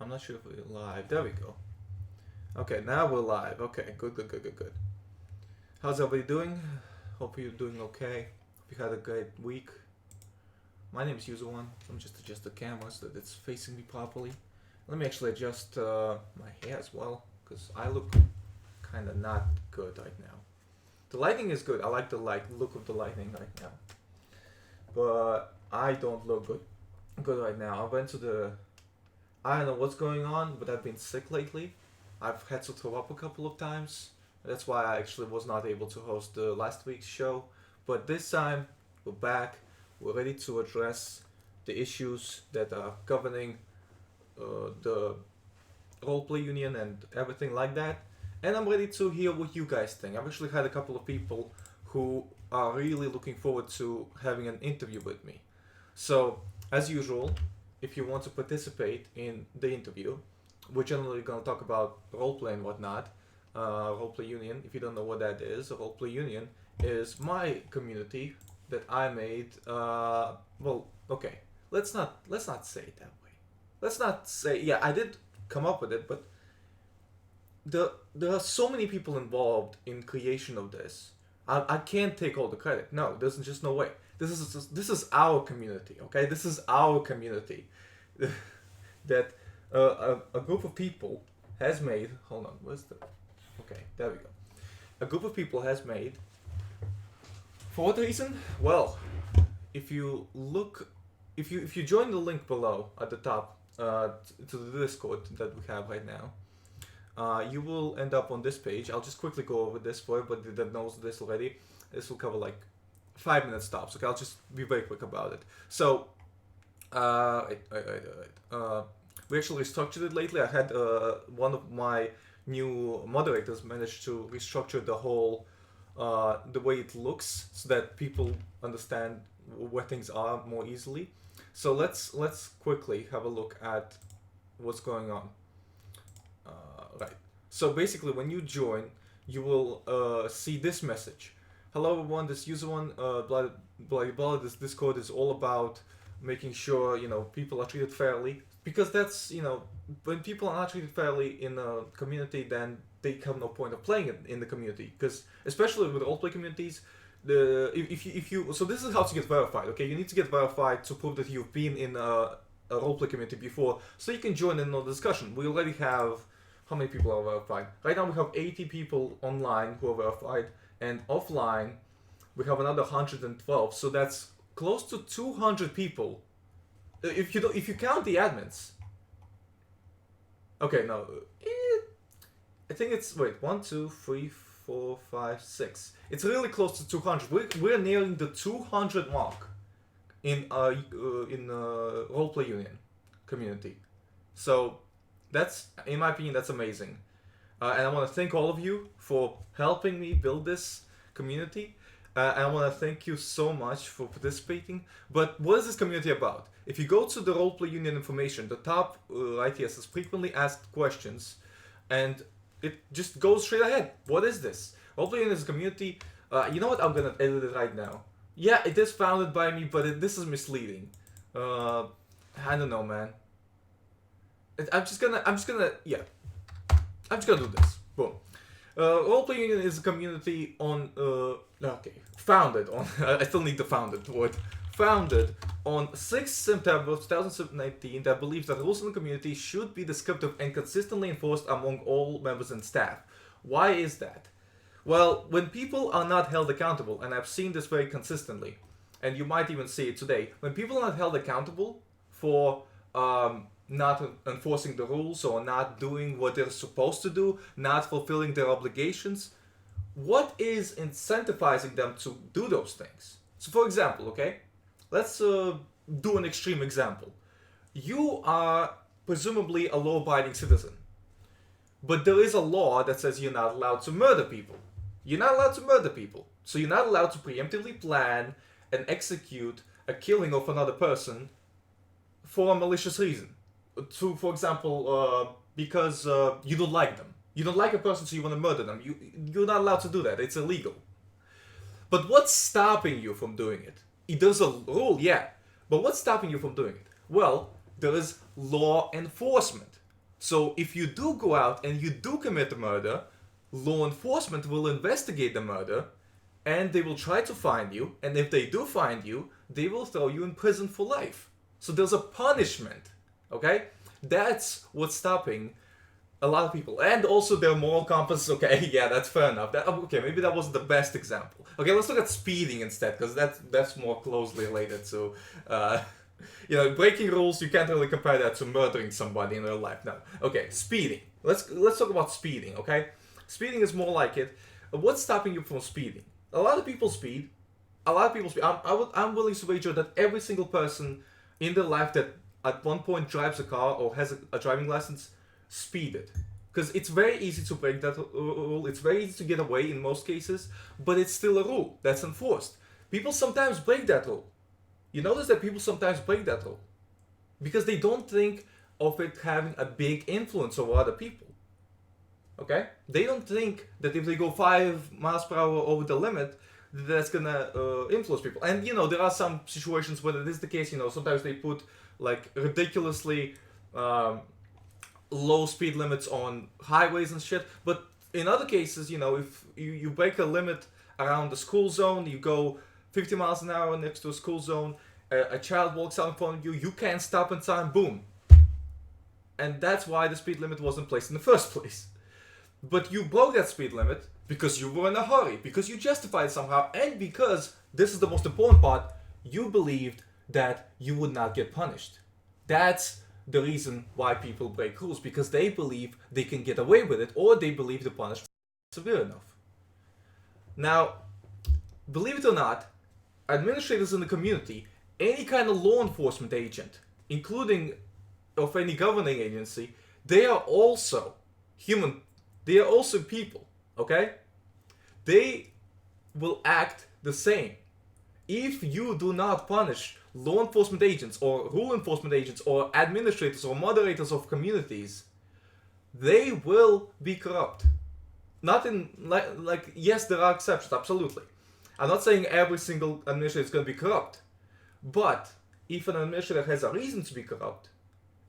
I'm not sure if we're live. There we go. Okay, now we're live. Okay, good. How's everybody doing? Hope you're doing okay. Hope you had a great week. My name is Userone. Let me just adjust the camera so that it's facing me properly. Let me actually adjust my hair as well, because I look kind of not good right now. The lighting is good. I like the look of the lighting right now. But I don't look good right now. I don't know what's going on, but I've been sick lately. I've had to throw up a couple of times. That's why I actually was not able to host the last week's show. But this time, we're back. We're ready to address the issues that are governing the roleplay union and everything like that. And I'm ready to hear what you guys think. I've actually had a couple of people who are really looking forward to having an interview with me. So, as usual, if you want to participate in the interview, we're generally going to talk about roleplay and whatnot. Roleplay Union, if you don't know what that is, a Roleplay Union is my community that I made. Okay, let's not say it that way. Let's not say, yeah, I did come up with it, but there are so many people involved in creation of this. I can't take all the credit. No, there's just no way. This is our community, okay? This is our community that a group of people has made. Hold on, where's the? Okay, there we go. A group of people has made. For what reason? Well, if you join the link below at the top to the Discord that we have right now, you will end up on this page. I'll just quickly go over this for everybody that knows this already. This will cover like 5-minute stops. Okay, I'll just be very quick about it. So, we actually restructured it lately. I had one of my new moderators managed to restructure the whole the way it looks so that people understand where things are more easily. So let's quickly have a look at what's going on. Right. So basically, when you join, you will see this message. Hello everyone, this Userone blah. This Discord is all about making sure people are treated fairly, because that's when people are not treated fairly in a community, then they have no point of playing it in the community. Because especially with roleplay communities, if you so this is how to get verified. Okay, you need to get verified to prove that you've been in a roleplay community before, so you can join in the discussion. We already have, how many people are verified? Right now we have 80 people online who are verified, and offline we have another 112. So that's close to 200 people. If you count the admins. Okay, no. I think it's 1, 2, 3, 4, 5, 6. It's really close to 200. We're nearing the 200 mark in roleplay union community. So that's, in my opinion, that's amazing. And I want to thank all of you for helping me build this community. I want to thank you so much for participating. But what is this community about? If you go to the Roleplay Union information, the top right here says frequently asked questions, and it just goes straight ahead. What is this? Roleplay Union is a community. You know what? I'm gonna edit it right now. Yeah, it is founded by me, but this is misleading. I don't know, man. I'm just gonna do this. Boom. Roleplay Union is a community founded on, I still need the founded word, founded on 6th September 2019 that believes that rules in the community should be descriptive and consistently enforced among all members and staff. Why is that? Well, when people are not held accountable, and I've seen this very consistently, and you might even see it today, when people are not held accountable for not enforcing the rules or not doing what they're supposed to do, not fulfilling their obligations, what is incentivizing them to do those things? So for example, okay, let's do an extreme example. You are presumably a law-abiding citizen, but there is a law that says you're not allowed to murder people. You're not allowed to murder people. So you're not allowed to preemptively plan and execute a killing of another person for a malicious reason. For example, because you don't like them. You don't like a person, so you want to murder them. You're not allowed to do that. It's illegal. But what's stopping you from doing it? There's a rule, yeah. But what's stopping you from doing it? Well, there is law enforcement. So if you do go out and you do commit a murder, law enforcement will investigate the murder and they will try to find you. And if they do find you, they will throw you in prison for life. So there's a punishment, okay? That's what's stopping a lot of people. And also their moral compass, okay, yeah, that's fair enough. Okay, maybe that wasn't the best example. Okay, let's look at speeding instead, because that's more closely related to, breaking rules. You can't really compare that to murdering somebody in real life. No. Okay, speeding. Let's talk about speeding, okay? Speeding is more like it. What's stopping you from speeding? A lot of people speed. I'm willing to wager that every single person in their life that at one point drives a car or has a driving license speeded. Because it's very easy to break that rule. It's very easy to get away in most cases, but it's still a rule that's enforced. People sometimes break that rule. You notice that people sometimes break that rule because they don't think of it having a big influence over other people. Okay? They don't think that if they go 5 miles per hour over the limit, that's gonna influence people. And there are some situations where it is the case. Sometimes they put like ridiculously low speed limits on highways and shit. But in other cases, if you break a limit around the school zone, you go 50 miles an hour next to a school zone, a child walks out in front of you, you can't stop in time, boom. And that's why the speed limit wasn't placed in the first place. But you broke that speed limit because you were in a hurry, because you justified it somehow, and because, this is the most important part, you believed that you would not get punished. That's the reason why people break rules, because they believe they can get away with it, or they believe the punishment is severe enough. Now, believe it or not, administrators in the community, any kind of law enforcement agent, including of any governing agency, they are also human. They are also people, okay? They will act the same. If you do not punish law enforcement agents or rule enforcement agents or administrators or moderators of communities, they will be corrupt. Not in, yes, there are exceptions, absolutely. I'm not saying every single administrator is going to be corrupt. But if an administrator has a reason to be corrupt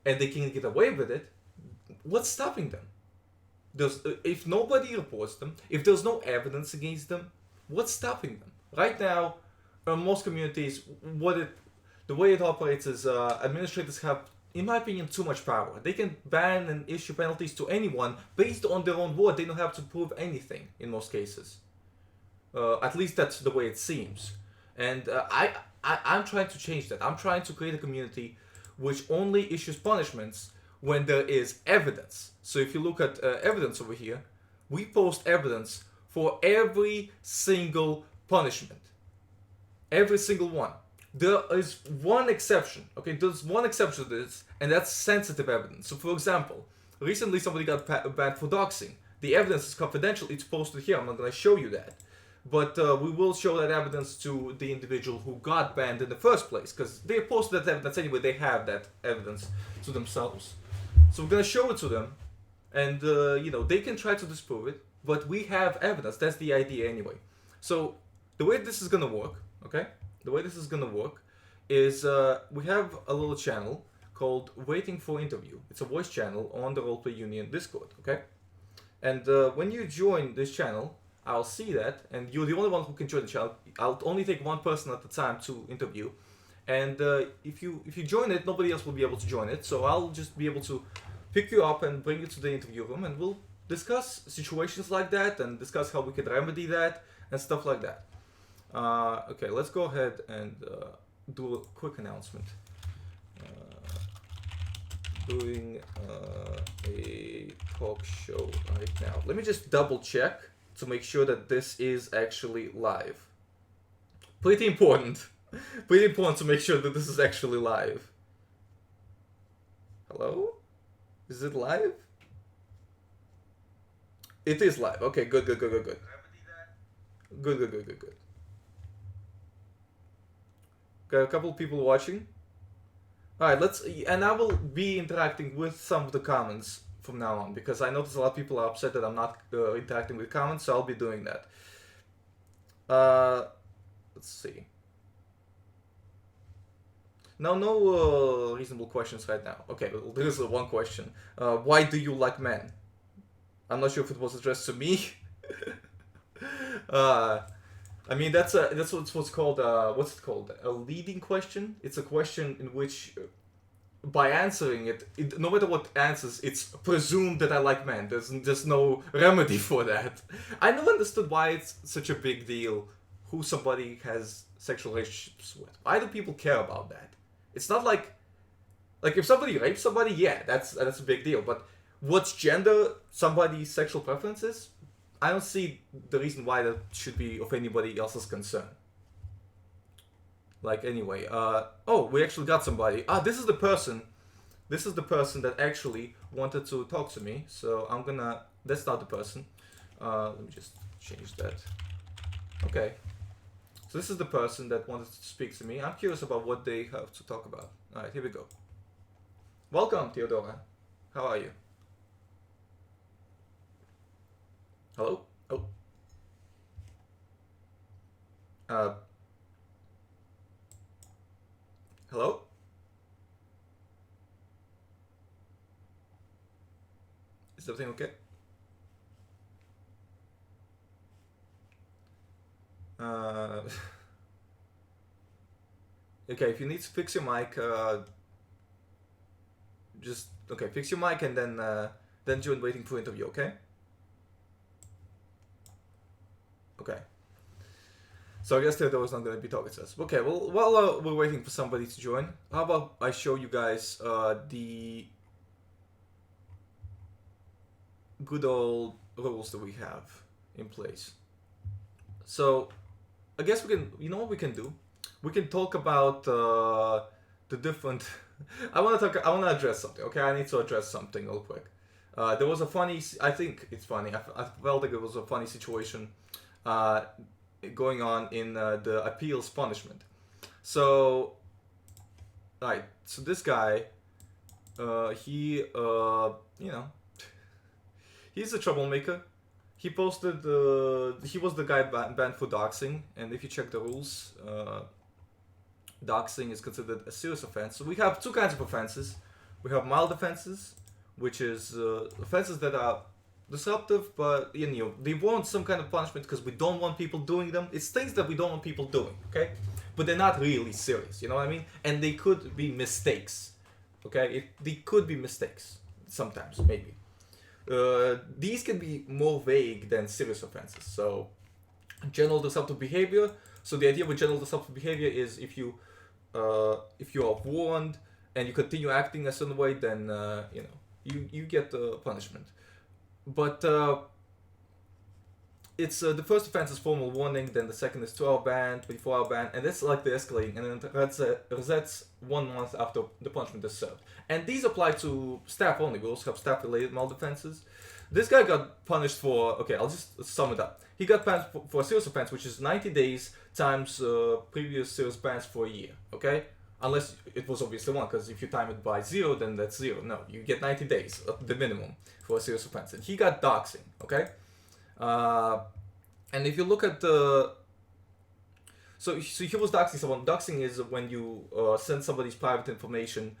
and they can get away with it, what's stopping them? If nobody reports them, if there's no evidence against them, what's stopping them? Right now, in most communities, the way it operates is administrators have, in my opinion, too much power. They can ban and issue penalties to anyone based on their own word. They don't have to prove anything in most cases. At least that's the way it seems. And I'm trying to change that. I'm trying to create a community which only issues punishments when there is evidence. So if you look at evidence over here, we post evidence for every single punishment. Every single one. There is one exception, okay? There's one exception to this, and that's sensitive evidence. So for example, recently somebody got banned for doxing. The evidence is confidential, it's posted here, I'm not going to show you that. But we will show that evidence to the individual who got banned in the first place, because they posted that evidence anyway, they have that evidence to themselves. So we're going to show it to them, and they can try to disprove it, but we have evidence, that's the idea anyway. So the way this is going to work, okay? The way this is going to work is we have a little channel called Waiting for Interview. It's a voice channel on the Roleplay Union Discord, okay? And when you join this channel, I'll see that, and you're the only one who can join the channel. I'll only take one person at a time to interview, and if you join it, nobody else will be able to join it. So I'll just be able to pick you up and bring you to the interview room, and we'll discuss situations like that and discuss how we can remedy that and stuff like that. Okay, let's go ahead and do a quick announcement. Doing a talk show right now. Let me just double check to make sure that this is actually live. Pretty important. Pretty important to make sure that this is actually live. Hello? Is it live? It is live. Okay, good. Good. Got a couple people watching. Alright, and I will be interacting with some of the comments from now on, because I notice a lot of people are upset that I'm not interacting with comments, so I'll be doing that. Let's see. No reasonable questions right now. Okay, well, there is one question. Why do you like men? I'm not sure if it was addressed to me. uh, I mean, that's what's called what's it called? A leading question. It's a question in which, by answering it, no matter what answers, it's presumed that I like men. There's no remedy for that. I never understood why it's such a big deal who somebody has sexual relationships with. Why do people care about that? It's not like if somebody rapes somebody, yeah, that's a big deal. But what's gender somebody's sexual preferences? I don't see the reason why that should be of anybody else's concern. Like, anyway, oh, we actually got somebody. This is the person. This is the person that actually wanted to talk to me. So I'm gonna. That's not the person. Let me just change that. Okay. So this is the person that wanted to speak to me. I'm curious about what they have to talk about. All right, here we go. Welcome, Theodora. How are you? Hello? Oh. Hello? Is everything okay? Okay, if you need to fix your mic, just fix your mic and then join waiting for interview, okay? Okay. So I guess Theodore's not going to be talking to us. Okay, well, while we're waiting for somebody to join, how about I show you guys the good old rules that we have in place. So I guess we can, you know what we can do? We can talk about the different. I want to address something. Okay, I need to address something real quick. There was a funny. I think it's funny. I felt like it was a funny situation going on in the appeals punishment. So, right. So this guy, he, he's a troublemaker. He posted. He was the guy banned for doxing, and if you check the rules, doxing is considered a serious offense. So we have two kinds of offenses. We have mild offenses, which is offenses that are disruptive, but they want some kind of punishment because we don't want people doing them. It's things that we don't want people doing, okay? But they're not really serious, you know what I mean? And they could be mistakes, okay? They could be mistakes sometimes, maybe. These can be more vague than serious offenses. So, general disruptive behavior. So the idea with general disruptive behavior is if you are warned and you continue acting a certain way, then you get punishment. But it's the first offense is formal warning, then the second is 2-hour ban, 24-hour ban, and that's like the escalating, and then it resets 1 month after the punishment is served. And these apply to staff only. We also have staff-related mild offenses. This guy got punished for, okay, I'll just sum it up. He got punished for a serious offense, which is 90 days times previous serious bans for a year, okay? Unless it was obviously 1, because if you time it by 0, then that's 0. No, you get 90 days, the minimum, for a serious offense. And he got doxing, okay? And if you look at the... So he was doxing someone. Doxing is when you send somebody's private information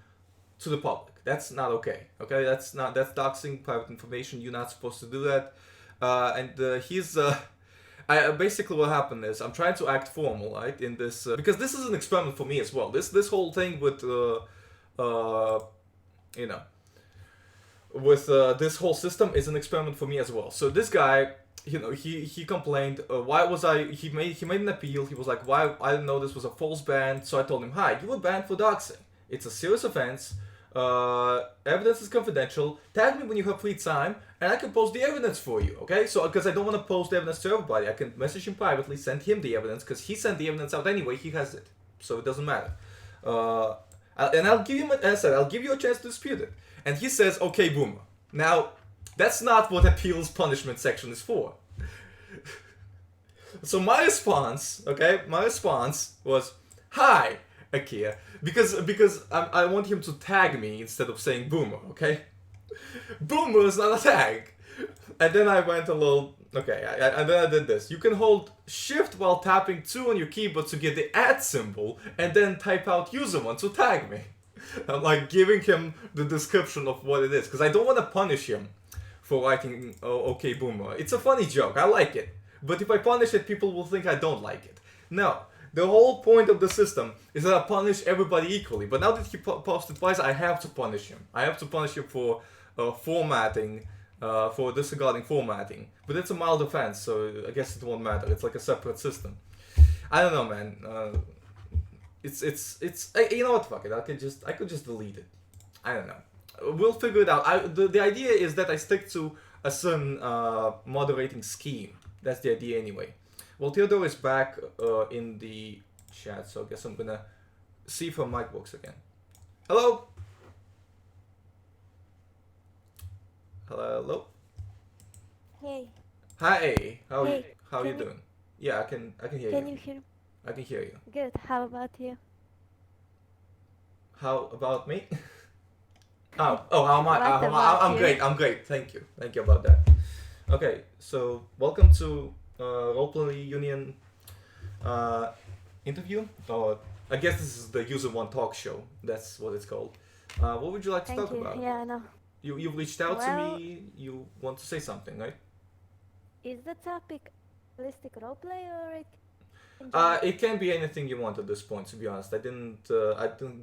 to the public. That's not okay, okay? That's doxing private information. You're not supposed to do that. He's... basically what happened is I'm trying to act formal, right? In this because this is an experiment for me as well. This whole thing with this whole system is an experiment for me as well. So this guy, he complained. Why was I? He made an appeal. He was like, why? I didn't know this was a false ban. So I told him, hi, you were banned for doxing. It's a serious offense. Evidence is confidential. Tag me when you have free time, and I can post the evidence for you, okay? So, because I don't want to post the evidence to everybody, I can message him privately, send him the evidence, because he sent the evidence out anyway, he has it. So it doesn't matter. And I'll give him, as I said, I'll give you a chance to dispute it. And he says, okay, boomer. Now, that's not what appeals punishment section is for. So my response was, hi, Akia. Because I want him to tag me instead of saying boomer, okay? Boomer is not a tag. And then I went a little Okay, and then I did this. You can hold shift while tapping 2 on your keyboard to get the add symbol, and then type out user1 to tag me. I'm like giving him the description of what it is, because I don't want to punish him for writing okay boomer. It's a funny joke, I like it. But if I punish it, people will think I don't like it. No, the whole point of the system is that I punish everybody equally. But now that he posted twice, I have to punish him. I have to punish him for formatting, for disregarding formatting. But it's a mild offense, so I guess it won't matter. It's like a separate system. I don't know, man. It's you know what? Fuck it. I could just delete it. I don't know. We'll figure it out. The idea is that I stick to a certain moderating scheme. That's the idea anyway. Well, Theodore is back in the chat, so I guess I'm gonna see if her mic works again. Hello. Hello. Hey. Hi. How Hey, are you can you- doing? Yeah, I can hear Can you. you hear? I can hear you. Good. How about you? How about me? How am I? What about I'm you? great. I'm great. Thank you about that. Okay, so welcome to Roleplay Union interview. Or I guess this is the Userone Talks show. That's what it's called. What would you like to Thank talk you. about? Yeah, I know. You've reached out to Well, me. You want to say something, right? is the topic realistic roleplay or it in general? It can be anything you want at this point. To be honest, I didn't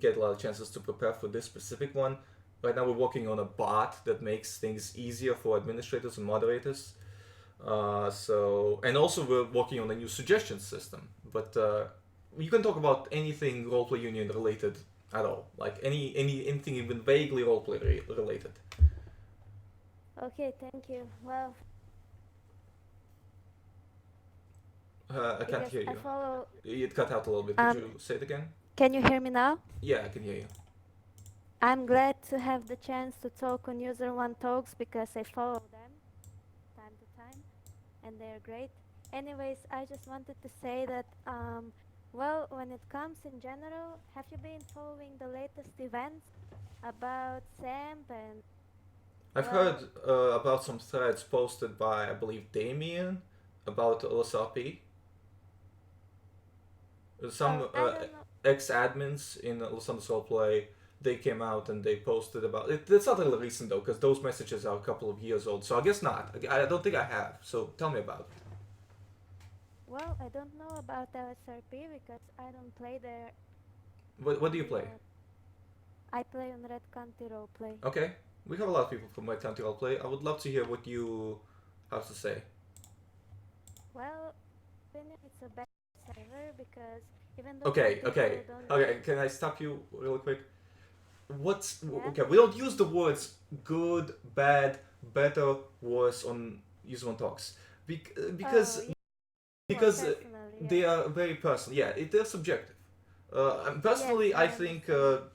get a lot of chances to prepare for this specific one. Right now, we're working on a bot that makes things easier for administrators and moderators. And also we're working on a new suggestion system. But you can talk about anything roleplay union related at all, like anything even vaguely roleplay related. Okay, thank you. Well, I can't because hear I you. follow. It cut out a little bit. Could you say it again? Can you hear me now? Yeah, I can hear you. I'm glad to have the chance to talk on Userone Talks because I follow them time to time, and they're great. Anyways, I just wanted to say that well, when it comes in general, have you been following the latest events about SAMP and I've heard well, about some threads posted by, I believe, Damien about LSRP. Some I don't know. ex-admins in Los Santos Roleplay, they came out and they posted about it. It's not really recent though, because those messages are a couple of years old. So I guess not. I don't think I have. So tell me about it. Well, I don't know about LSRP because I don't play there. What do you play? I play on Red County Roleplay. Okay, we have a lot of people from White County Roleplay. I would love to hear what you have to say. Well, opinion it's a bad server because even though some Okay, people okay, don't. okay. Can I stop you really quick? What's Yeah. okay? We don't use the words good, bad, better, worse on Userone Talks because Oh, yeah, because personally, yeah. they are very personal. Yeah, they're subjective. Personally, Yes, I I think understand.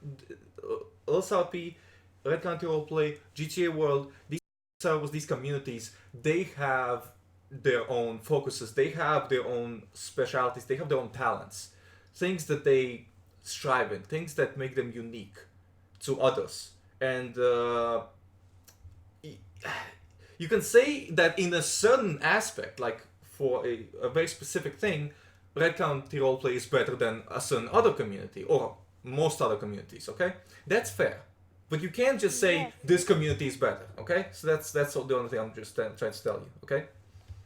LSRP, Red County Roleplay, GTA World, these servers, these communities, they have their own focuses. They have their own specialities. They have their own talents, things that they strive in, things that make them unique to others. And you can say that in a certain aspect, like for a very specific thing, Red County Roleplay is better than a certain other community or most other communities. Okay, that's fair. But you can't just say Yes. this community is better. Okay, so that's the only thing I'm just trying to tell you. Okay.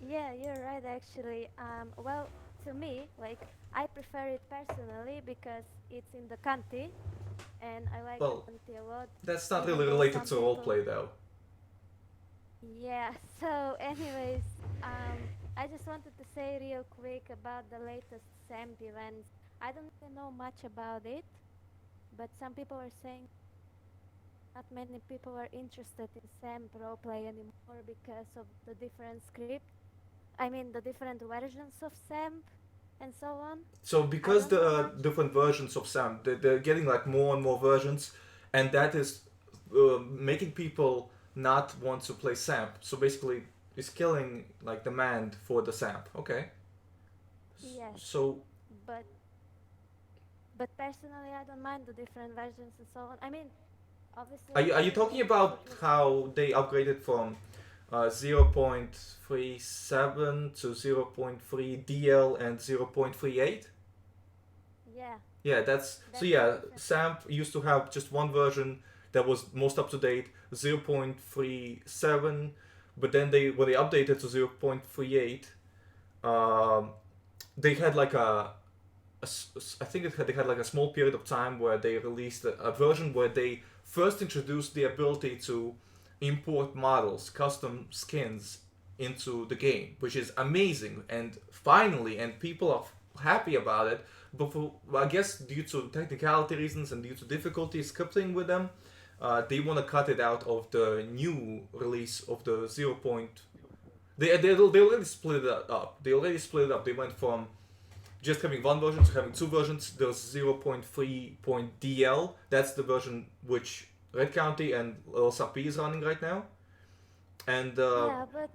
Yeah, you're right actually. Well, to me, like I prefer it personally because it's in the county, and I like the Well, county a lot. that's not Even really though related some to people. roleplay though. Yeah. So, anyways, I just wanted to say real quick about the latest SAMP events. I don't really know much about it, but some people are saying not many people are interested in SAMP roleplay anymore because of the different script. I mean, the different versions of SAMP and so on. So I because don't know the much. different versions of Sam, they're getting like more and more versions, and that is making people not want to play Samp. So basically, it's killing like demand for the Samp. Okay. Yes, So but personally, I don't mind the different versions and so on. I mean, obviously, are you everybody talking needs to about play. how they upgraded from 0.37 to 0.3 DL and 0.38. Yeah, Yeah, that's so. that's Yeah, the difference. SAMP used to have just one version that was most up to date, 0.37. But then when they updated to 0.38, um, they had like I think they had like a small period of time where they released a version where they first introduced the ability to import models, custom skins into the game, which is amazing. And finally, and people are happy about it. But I guess due to technicality reasons and due to difficulty scripting with them, they want to cut it out of the new release of the 0. They already split it up. They already split it up. They went from just having one version to having two versions. There's 0.3.dl. That's the version which Red County and LSRP is running right now. And Yeah, but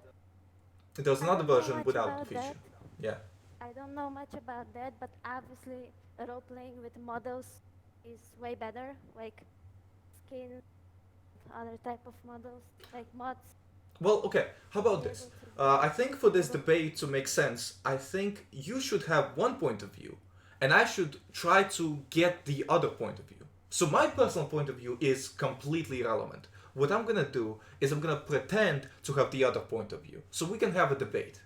there's I another don't know version much without the about feature. that. Yeah. I don't know much about that, but obviously role playing with models is way better, like skins, other type of models, like mods. Well, okay. How about Be this? able to I think for be this able. debate to make sense, I think you should have one point of view, and I should try to get the other point of view. So my personal point of view is completely irrelevant. What I'm gonna do is I'm gonna pretend to have the other point of view, so we can have a debate.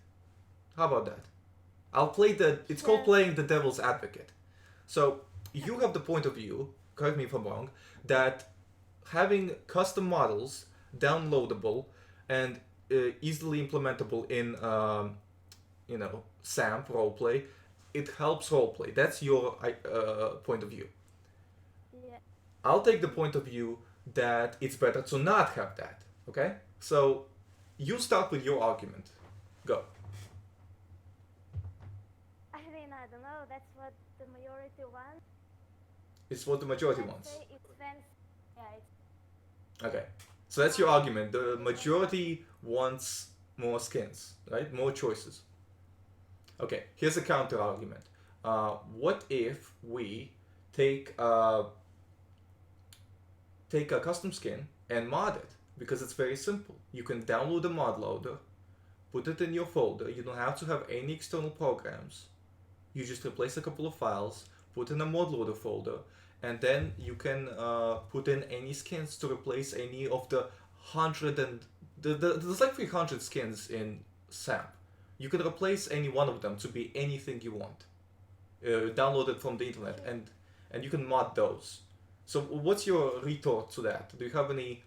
How about that? I'll play the. It's called Sure. playing the devil's advocate. So you have the point of view. Correct me if I'm wrong. That having custom models downloadable and easily implementable in SAMP roleplay, it helps roleplay. That's your point of view. Yeah. I'll take the point of view that it's better to not have that. Okay, so you start with your argument. Go. I mean, I don't know. That's what the majority wants. It's what the majority Let's wants. say it's fancy. Yeah, it's Okay, so that's your argument. The majority wants more skins, right? More choices. Okay, here's a counter argument. What if we take take a custom skin and mod it? Because it's very simple. You can download a mod loader, put it in your folder. You don't have to have any external programs. You just replace a couple of files, put in a mod loader folder, and then you can put in any skins to replace any of the there's like 300 skins in SAMP. You can replace any one of them to be anything you want. Download it from the internet, true. and you can mod those. So what's your retort to that? Do you have any?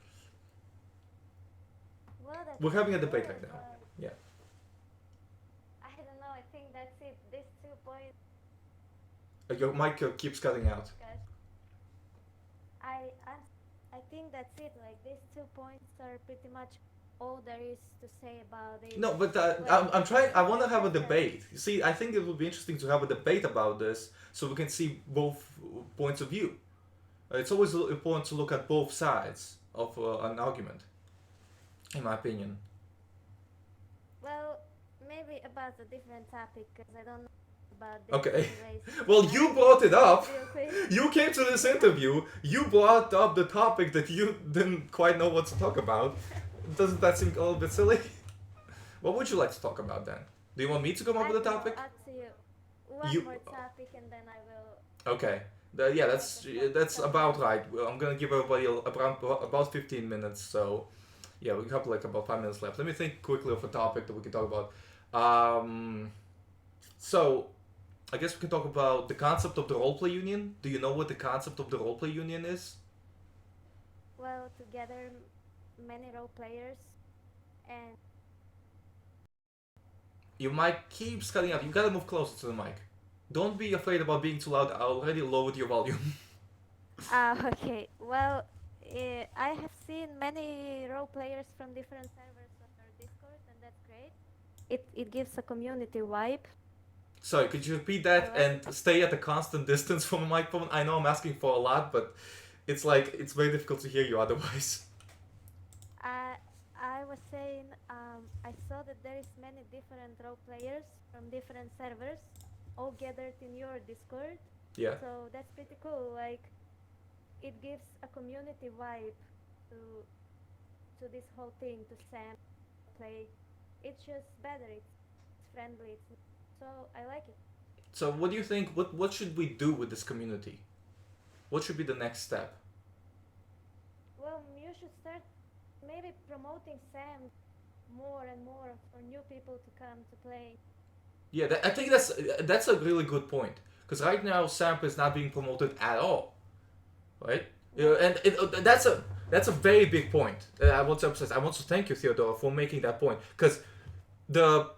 Well, that We're having a sounds debate good, right now. but Yeah. I don't know. I think that's it. These 2 points Your mic keeps cutting out. discussed. I I I think that's it. Like these 2 points are pretty much all there is to say about it. No, but Like I'm trying. I want to different have a preference. debate. See, I think it would be interesting to have a debate about this, so we can see both points of view. It's always important to look at both sides of an argument, in my opinion. Well, maybe about a different topic because I don't know about this Okay. anyways. Well, I you will brought it say up. real quick. You came to this interview. You brought up the topic that you didn't quite know what to talk about. Doesn't that seem a little bit silly? What would you like to talk about then? Do you want me to come up I with a don't know. topic? Up to you. One You more topic and then I will okay? Yeah, make a that's something about else. right. Well, I'm gonna give everybody about 15 minutes. So yeah, we have like about 5 minutes left. Let me think quickly of a topic that we can talk about. So I guess we can talk about the concept of the roleplay union. Do you know what the concept of the roleplay union is? Well, together many role players and Your mic keeps cutting out. You gotta move closer to the mic. Don't be afraid about being too loud. I already lowered your volume. okay. Well, I have seen many role players from different servers on our Discord, and that's great. It gives a community vibe. Sorry, could you repeat I that like. and stay at a constant distance from the microphone? I know I'm asking for a lot, but it's like it's very difficult to hear you otherwise. I was saying I saw that there is many different role players from different servers, all gathered in your Discord. Yeah. So that's pretty cool. Like it gives a community vibe to to this whole thing to Sam roleplay. It's just better. It's friendly. So I like it. So what do you think? What should we do with this community? What should be the next step? Well, you should start maybe promoting Sam more and more for new people to come to play. Yeah, I think that's a really good point. Because right now, SAMP is not being promoted at all, right? And that's a very big point. I want to emphasize. I want to thank you, Theodora, for making that point. Because the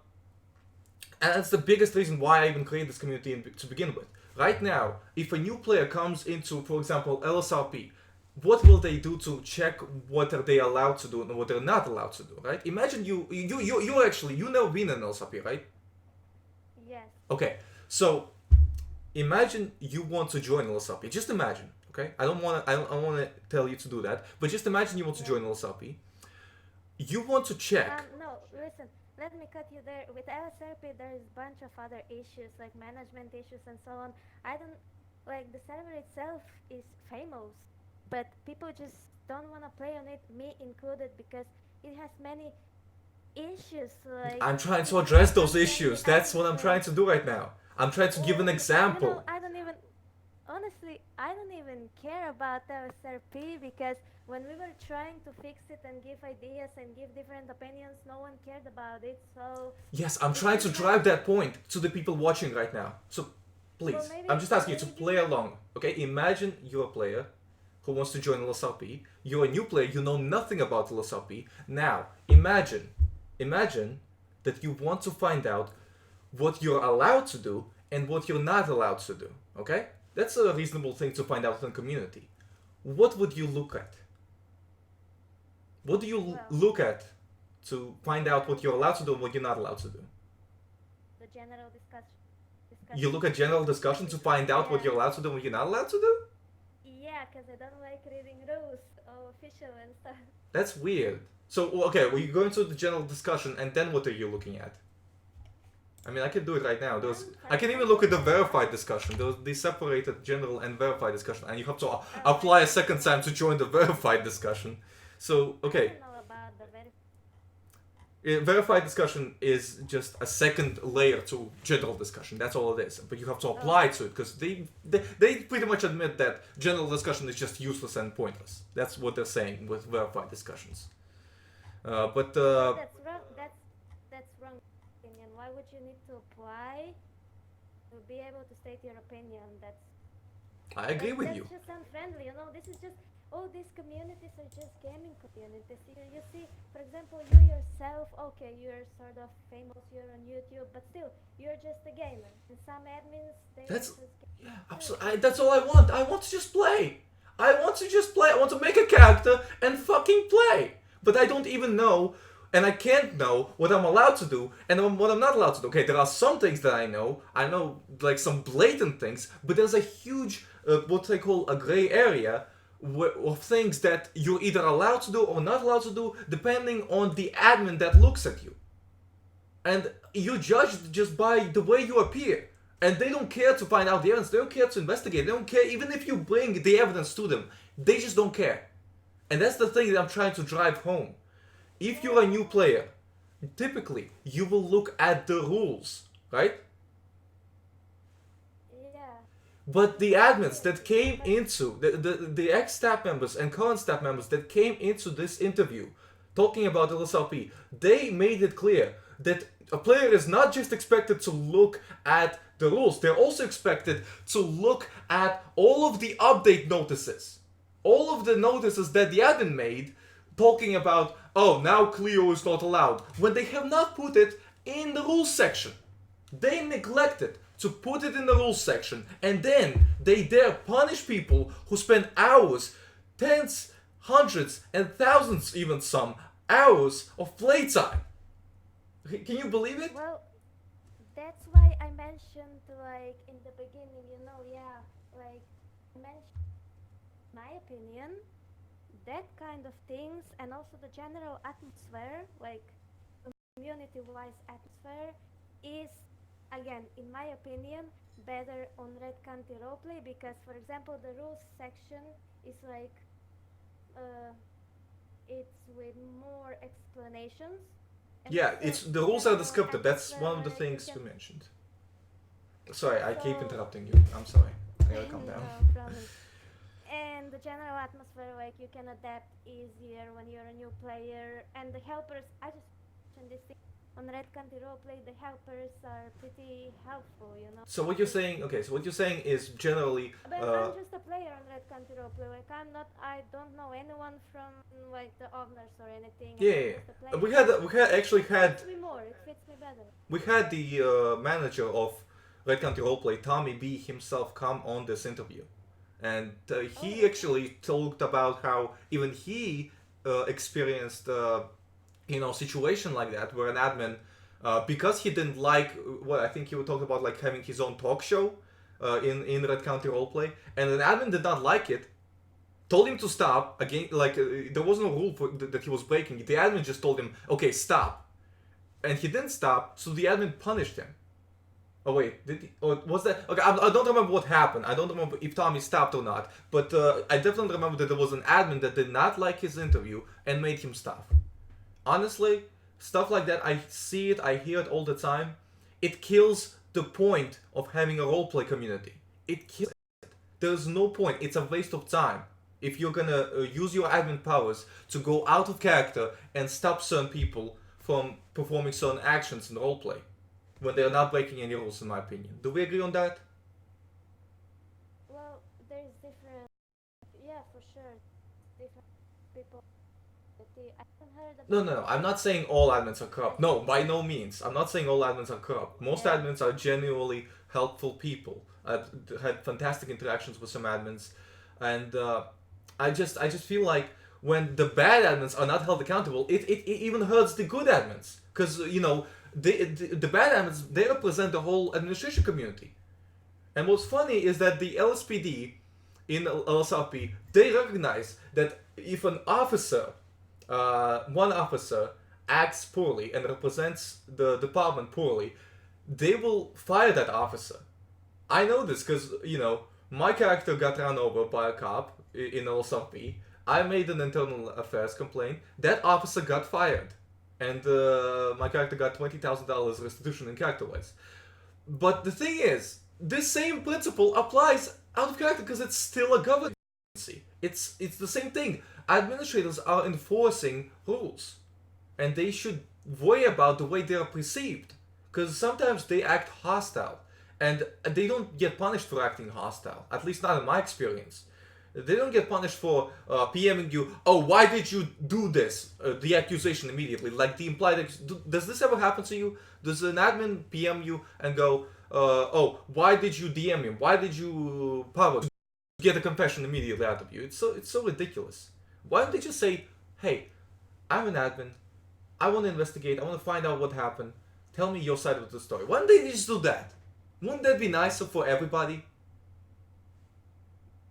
and that's the biggest reason why I even created this community to begin with. Right now, if a new player comes into, for example, LSRP, what will they do to check what are they allowed to do and what they're not allowed to do, right? Imagine you actually you never been in LSRP, right? Yes. Okay, so imagine you want to join LSRP. Just imagine, okay? I don't want to tell you to do that, but just imagine you want to join LSRP. You want to check. No, listen. Let me cut you there. With LSRP, there's a bunch of other issues like management issues and so on. I don't like the server itself is famous, but people just don't want to play on it, me included, because it has many issues. Like I'm trying to address those issues. That's what I'm trying to do right now. I'm trying to give an example. You know, I don't even care about LSRP because when we were trying to fix it and give ideas and give different opinions, no one cared about it. So yes, I'm trying to drive that point to the people watching right now. So please, well, I'm just asking you to play along. Okay, imagine you're a player who wants to join LSRP. You're a new player, you know nothing about LSRP. Now, imagine that you want to find out what you're allowed to do and what you're not allowed to do. Okay? That's a reasonable thing to find out in the community. What would you look at? What do you look at to find out what you're allowed to do and what you're not allowed to do? The general discussion. You look at general discussion to find out what you're allowed to do and what you're not allowed to do? Yeah, because I don't like reading rules or official and stuff. That's weird. So, okay, well, you go into the general discussion and then what are you looking at? I mean, I can do it right now. I can even look at the verified discussion. They separated general and verified discussion, and you have to apply a second time to join the verified discussion. So, okay. I don't know about the verified discussion is just a second layer to general discussion. That's all it is. But you have to apply to it because they pretty much admit that general discussion is just useless and pointless. That's what they're saying with verified discussions. That's wrong. That's wrong opinion. Why would you need to apply to be able to state your opinion? I agree with you. That's just unfriendly. You know, this is just all these communities are just gaming communities. You see, for example, you yourself, okay, you're sort of famous, you're on YouTube, but still, you're just a gamer. And some admins, absolutely. That's all I want. I want to just play. I want to make a character and fucking play. But I don't even know, and I can't know what I'm allowed to do and what I'm not allowed to do. Okay, there are some things that I know. I know, like, some blatant things, but there's a huge, what they call a gray area of things that you're either allowed to do or not allowed to do, depending on the admin that looks at you. And you're judged just by the way you appear. And they don't care to find out the evidence. They don't care to investigate. They don't care even if you bring the evidence to them. They just don't care. And that's the thing that I'm trying to drive home. If you're a new player, typically you will look at the rules, right? Yeah. But the admins that came into, the ex-staff members and current staff members that came into this interview talking about LSRP, they made it clear that a player is not just expected to look at the rules, they're also expected to look at all of the update notices. All of the notices that the admin made talking about, oh, now Clio is not allowed, when they have not put it in the rules section. They neglected to put it in the rules section, and then they dare punish people who spend hours, tens, hundreds, and thousands, even some, hours of playtime. Can you believe it? Well, that's why I mentioned, like, in the beginning, like, I mentioned my opinion, that kind of things, and also the general atmosphere, like community-wise atmosphere, is, again, in my opinion, better on Red County Roleplay because, for example, the rules section is like, it's with more explanations, And Yeah, also, it's the in rules are general descriptive. That's one of the atmosphere, things you you can mentioned. Sorry, I keep so interrupting you. I'm sorry. I gotta calm down. no problem. And the general atmosphere, like you can adapt easier when you're a new player. And the helpers, I just mentioned this thing on Red Country Roleplay. The helpers are pretty helpful, you know. So what you're saying? Okay, so what you're saying is generally. But I'm just a player on Red Country Roleplay. Like I don't know anyone from like the owners or anything. Yeah, I'm yeah, just a yeah. player. We had actually It had fits me more. It fits me better. we had the manager of Red Country Roleplay, Tommy B himself, come on this interview, and Oh, he really? actually talked about how even he experienced situation like that where an admin because he didn't like what I think he would talk about like having his own talk show in Red County Roleplay, and an admin did not like it, told him to stop again. Like there was no rule that he was breaking. The admin just told him, "Okay, stop," and he didn't stop. So the admin punished him. Oh wait, did he, or was that okay? I don't remember what happened. I don't remember if Tommy stopped or not. But I definitely remember that there was an admin that did not like his interview and made him stop. Honestly, stuff like that, I see it, I hear it all the time. It kills the point of having a roleplay community. It kills it. There's no point. It's a waste of time if you're gonna use your admin powers to go out of character and stop certain people from performing certain actions in roleplay when they're not breaking any rules, in my opinion. Do we agree on that? Well, there's different. Yeah, for sure. Different people. I haven't heard No, about no, the no. I'm admin not saying all admins are corrupt. No, specific. by no means. I'm not saying all admins are corrupt. Most Yeah. admins are genuinely helpful people. I've had fantastic interactions with some admins, and I just feel like when the bad admins are not held accountable, it even hurts the good admins because the bad admins, they represent the whole administration community. And what's funny is that the LSPD in LSRP, they recognize that if an officer, one officer, acts poorly and represents the department poorly, they will fire that officer. I know this because, my character got run over by a cop in LSRP. I made an internal affairs complaint. That officer got fired. And my character got $20,000 restitution in character wise. But the thing is, this same principle applies out of character because it's still a government agency. It's the same thing. Administrators are enforcing rules, and they should worry about the way they are perceived, because sometimes they act hostile, and they don't get punished for acting hostile. At least not in my experience. They don't get punished for PMing you. Oh, why did you do this? The accusation immediately, like the implied. Does this ever happen to you? Does an admin PM you and go, "Oh, why did you DM him? Why did you publish?" Get a confession immediately out of you. It's so ridiculous. Why don't they just say, "Hey, I'm an admin. I want to investigate. I want to find out what happened. Tell me your side of the story." Why don't they just do that? Wouldn't that be nicer for everybody?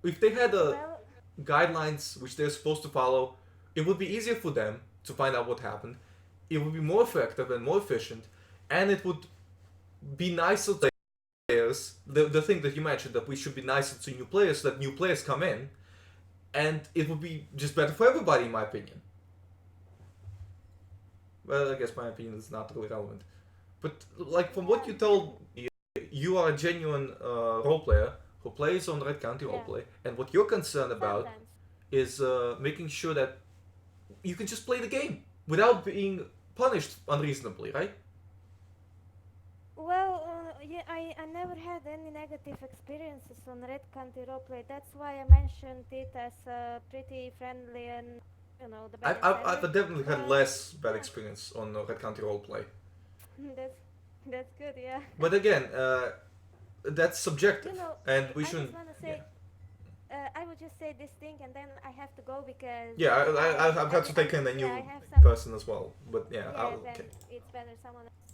If they had Well, guidelines which they're supposed to follow, it would be easier for them to find out what happened. It would be more effective and more efficient, and it would be nicer to players. The thing that you mentioned, that we should be nicer to new players, so that new players come in, and it would be just better for everybody, in my opinion. Well, I guess my opinion is not really relevant. But like from what yeah, you told, you are a genuine role player who plays on Red County yeah. Roleplay, and what you're concerned about Sometimes. is making sure that you can just play the game without being punished unreasonably, right? Well, yeah, I never had any negative experiences on Red Country Roleplay. That's why I mentioned it as pretty friendly and, the I've, better I've, sandwich. I've definitely had But less bad yeah, experience on Red County Roleplay. that's that's good. Yeah. But again, that's subjective, and we I just shouldn't. wanna Yeah, say, I would just say this thing, and then I have to go because yeah. I've had to take in a yeah, I new have some. person as well, but yeah, Yeah, then okay. it's better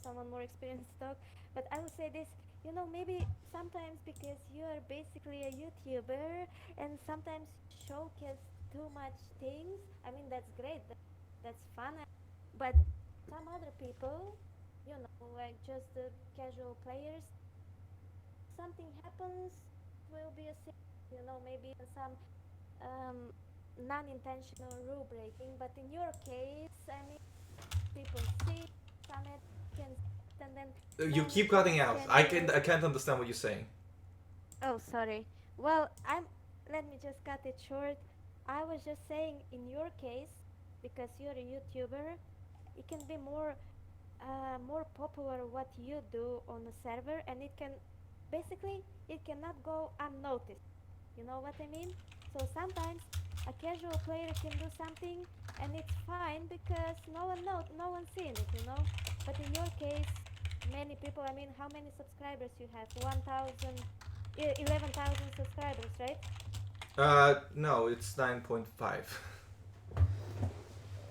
someone more experienced to talk. But I would say this, maybe sometimes because you are basically a YouTuber and sometimes showcase too much things. I mean that's great, that's fun, but some other people, like just the casual players, something happens, will be a sin, maybe even some um, non-intentional rule breaking. But in your case, I mean, people see. and You no keep one cutting out. can I can't understand what you're saying. Oh, sorry. Well, let me just cut it short. I was just saying, in your case, because you're a YouTuber, it can be more popular what you do on a server, and basically, it cannot go unnoticed. You know what I mean? So sometimes a casual player can do something, and it's fine because no one's seeing it. But in your case, many people. I mean, how many subscribers you have? 11,000 subscribers, right? No, it's 9.5.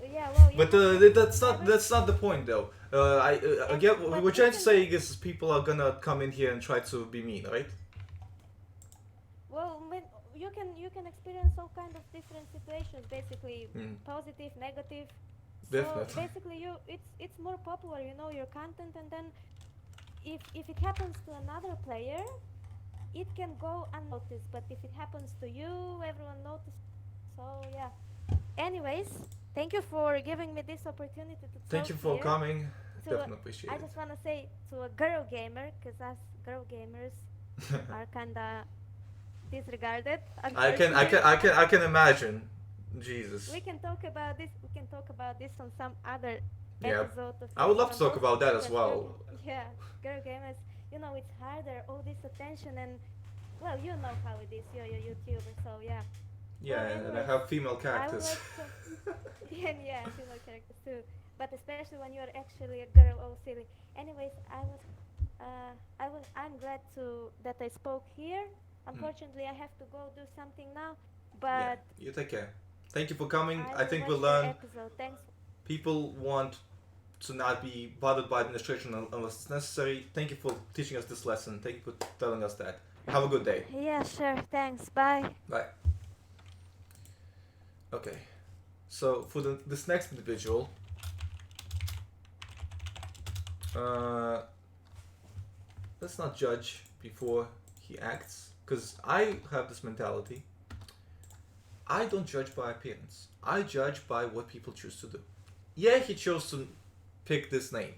Yeah. Well, you But have many that's subscribers, not the point though. and Again, what but we're you trying to can. say is people are gonna come in here and try to be mean, right? Well, you can experience all kind of different situations, basically Mm, positive, negative. So definitely. basically, it's more popular, your content, and then if it happens to another player, it can go unnoticed. But if it happens to you, everyone notices. So yeah. Anyways, thank you for giving me this opportunity to Thank talk you for here. coming. To Definitely appreciate I it. just want to say to a girl gamer, because us girl gamers are kinda disregarded, unfortunately. I can imagine. Jesus. We can talk about this on some other Yeah. episode of I would love to Userone talk Talks, about that as because well. yeah, girl gamers, it's harder, all this attention, and well, you know how it is. You're a YouTuber, so yeah. Yeah, Well, and I anyways, have female I would characters. like to talk. And yeah, female characters too, but especially when you're actually a girl. Oh, silly. Anyways, I'm glad that I spoke here. Mm, Unfortunately, I have to go do something now, yeah, but you take care. Thank you for coming. I I will think watch we'll your learn. episode. Thanks. People want to not be bothered by administration unless it's necessary. Thank you for teaching us this lesson. Thank you for telling us that. Have a good day. Yeah, sure. Thanks. Bye. Bye. Okay. So for this next individual, uh, let's not judge before he acts, because I have this mentality. I don't judge by appearance. I judge by what people choose to do. Yeah, he chose to pick this name,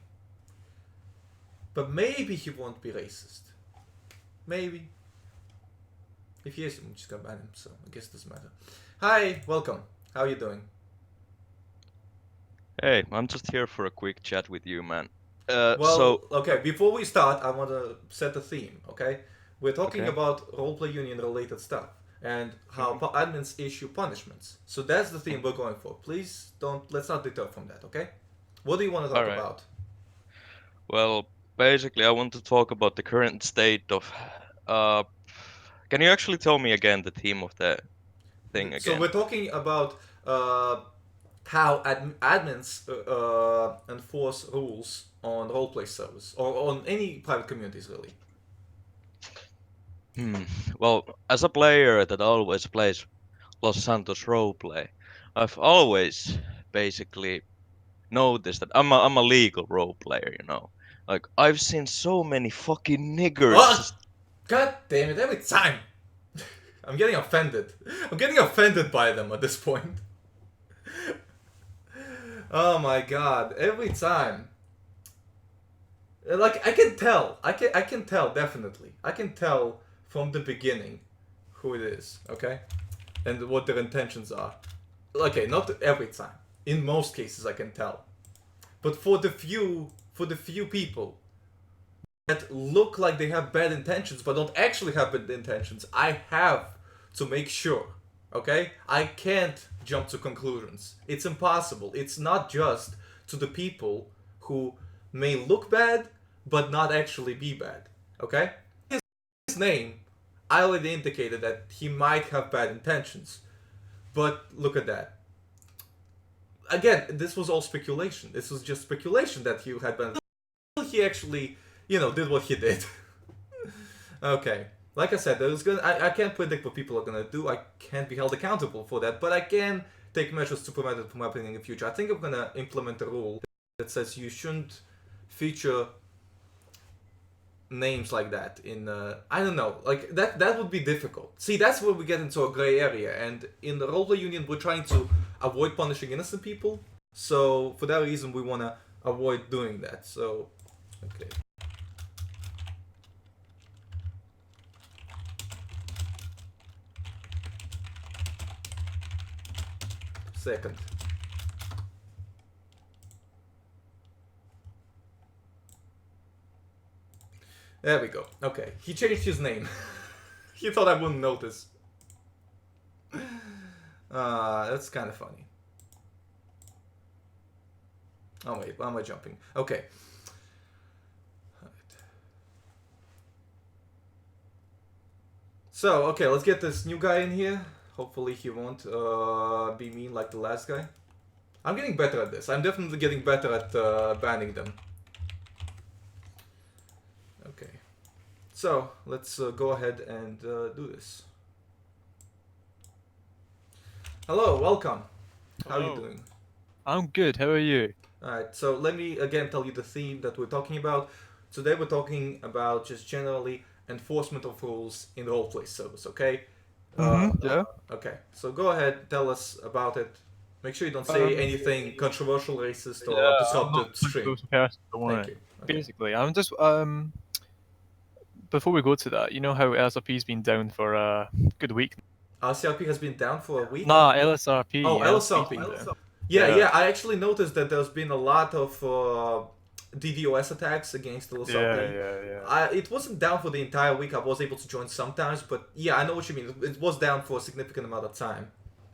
but maybe he won't be racist. Maybe. If he is, I'm just gonna ban him, so I guess it doesn't matter. Hi, welcome. How are you doing? Hey, I'm just here for a quick chat with you, man. Well, okay, before we start, I want to set a theme, okay? We're talking Okay. about roleplay union related stuff and how Mhm. admins issue punishments. So that's the theme we're going for. Please let's not deter from that, okay? What do you want to All talk right. about? Well, basically, I want to talk about the current state of. Uh, can you actually tell me again the theme of the thing So again? we're talking about how admins enforce rules on roleplay servers or on any private communities, really. Hmm. Well, as a player that always plays Los Santos roleplay, I've always basically noticed that I'm a legal role player, you know. Like I've seen so many fucking niggers Oh, just. god damn it, every time! I'm getting offended. I'm getting offended by them at this point. Oh my god, every time. Like I can tell. I can tell definitely. I can tell from the beginning who it is, okay? And what their intentions are. Okay, not every time. In most cases I can tell. But for the few people that look like they have bad intentions but don't actually have bad intentions, I have to make sure. Okay? I can't jump to conclusions. It's impossible. It's not just to the people who may look bad but not actually be bad. Okay? His name, I already indicated that he might have bad intentions. But look at that. Again, this was all speculation. This was just speculation that he had been. He actually, did what he did. Okay. Like I said, I can't predict what people are gonna do. I can't be held accountable for that, but I can take measures to prevent it from happening in the future. I think I'm gonna implement a rule that says you shouldn't feature names like that in I don't know, like that would be difficult. See, that's where we get into a gray area, and in the roleplay union we're trying to avoid punishing innocent people. So for that reason we wanna avoid doing that. So Okay. Second. There we go. Okay, he changed his name. He thought I wouldn't notice. That's kind of funny. Oh wait, why am I jumping? Okay. So, okay, let's get this new guy in here. Hopefully he won't be mean like the last guy. I'm getting better at this. I'm definitely getting better at banning them. Okay. So, let's go ahead and do this. Hello, welcome. How are you doing? I'm good. How are you? Alright, so let me again tell you the theme that we're talking about. Today we're talking about just generally enforcement of rules in roleplay servers, okay? Yeah. Okay, so go ahead, tell us about it. Make sure you don't say anything controversial, racist, or disrupt the stream. Person, Thank you. Okay. Basically, I'm just before we go to that, you know how LSRP's been down for a good week. RCRP has been down for a week? Nah, LSRP. Oh, LSRP. Yeah, I actually noticed that there's been a lot of DDoS attacks against LSRP. Yeah. It wasn't down for the entire week. I was able to join sometimes, but yeah, I know what you mean. It was down for a significant amount of time.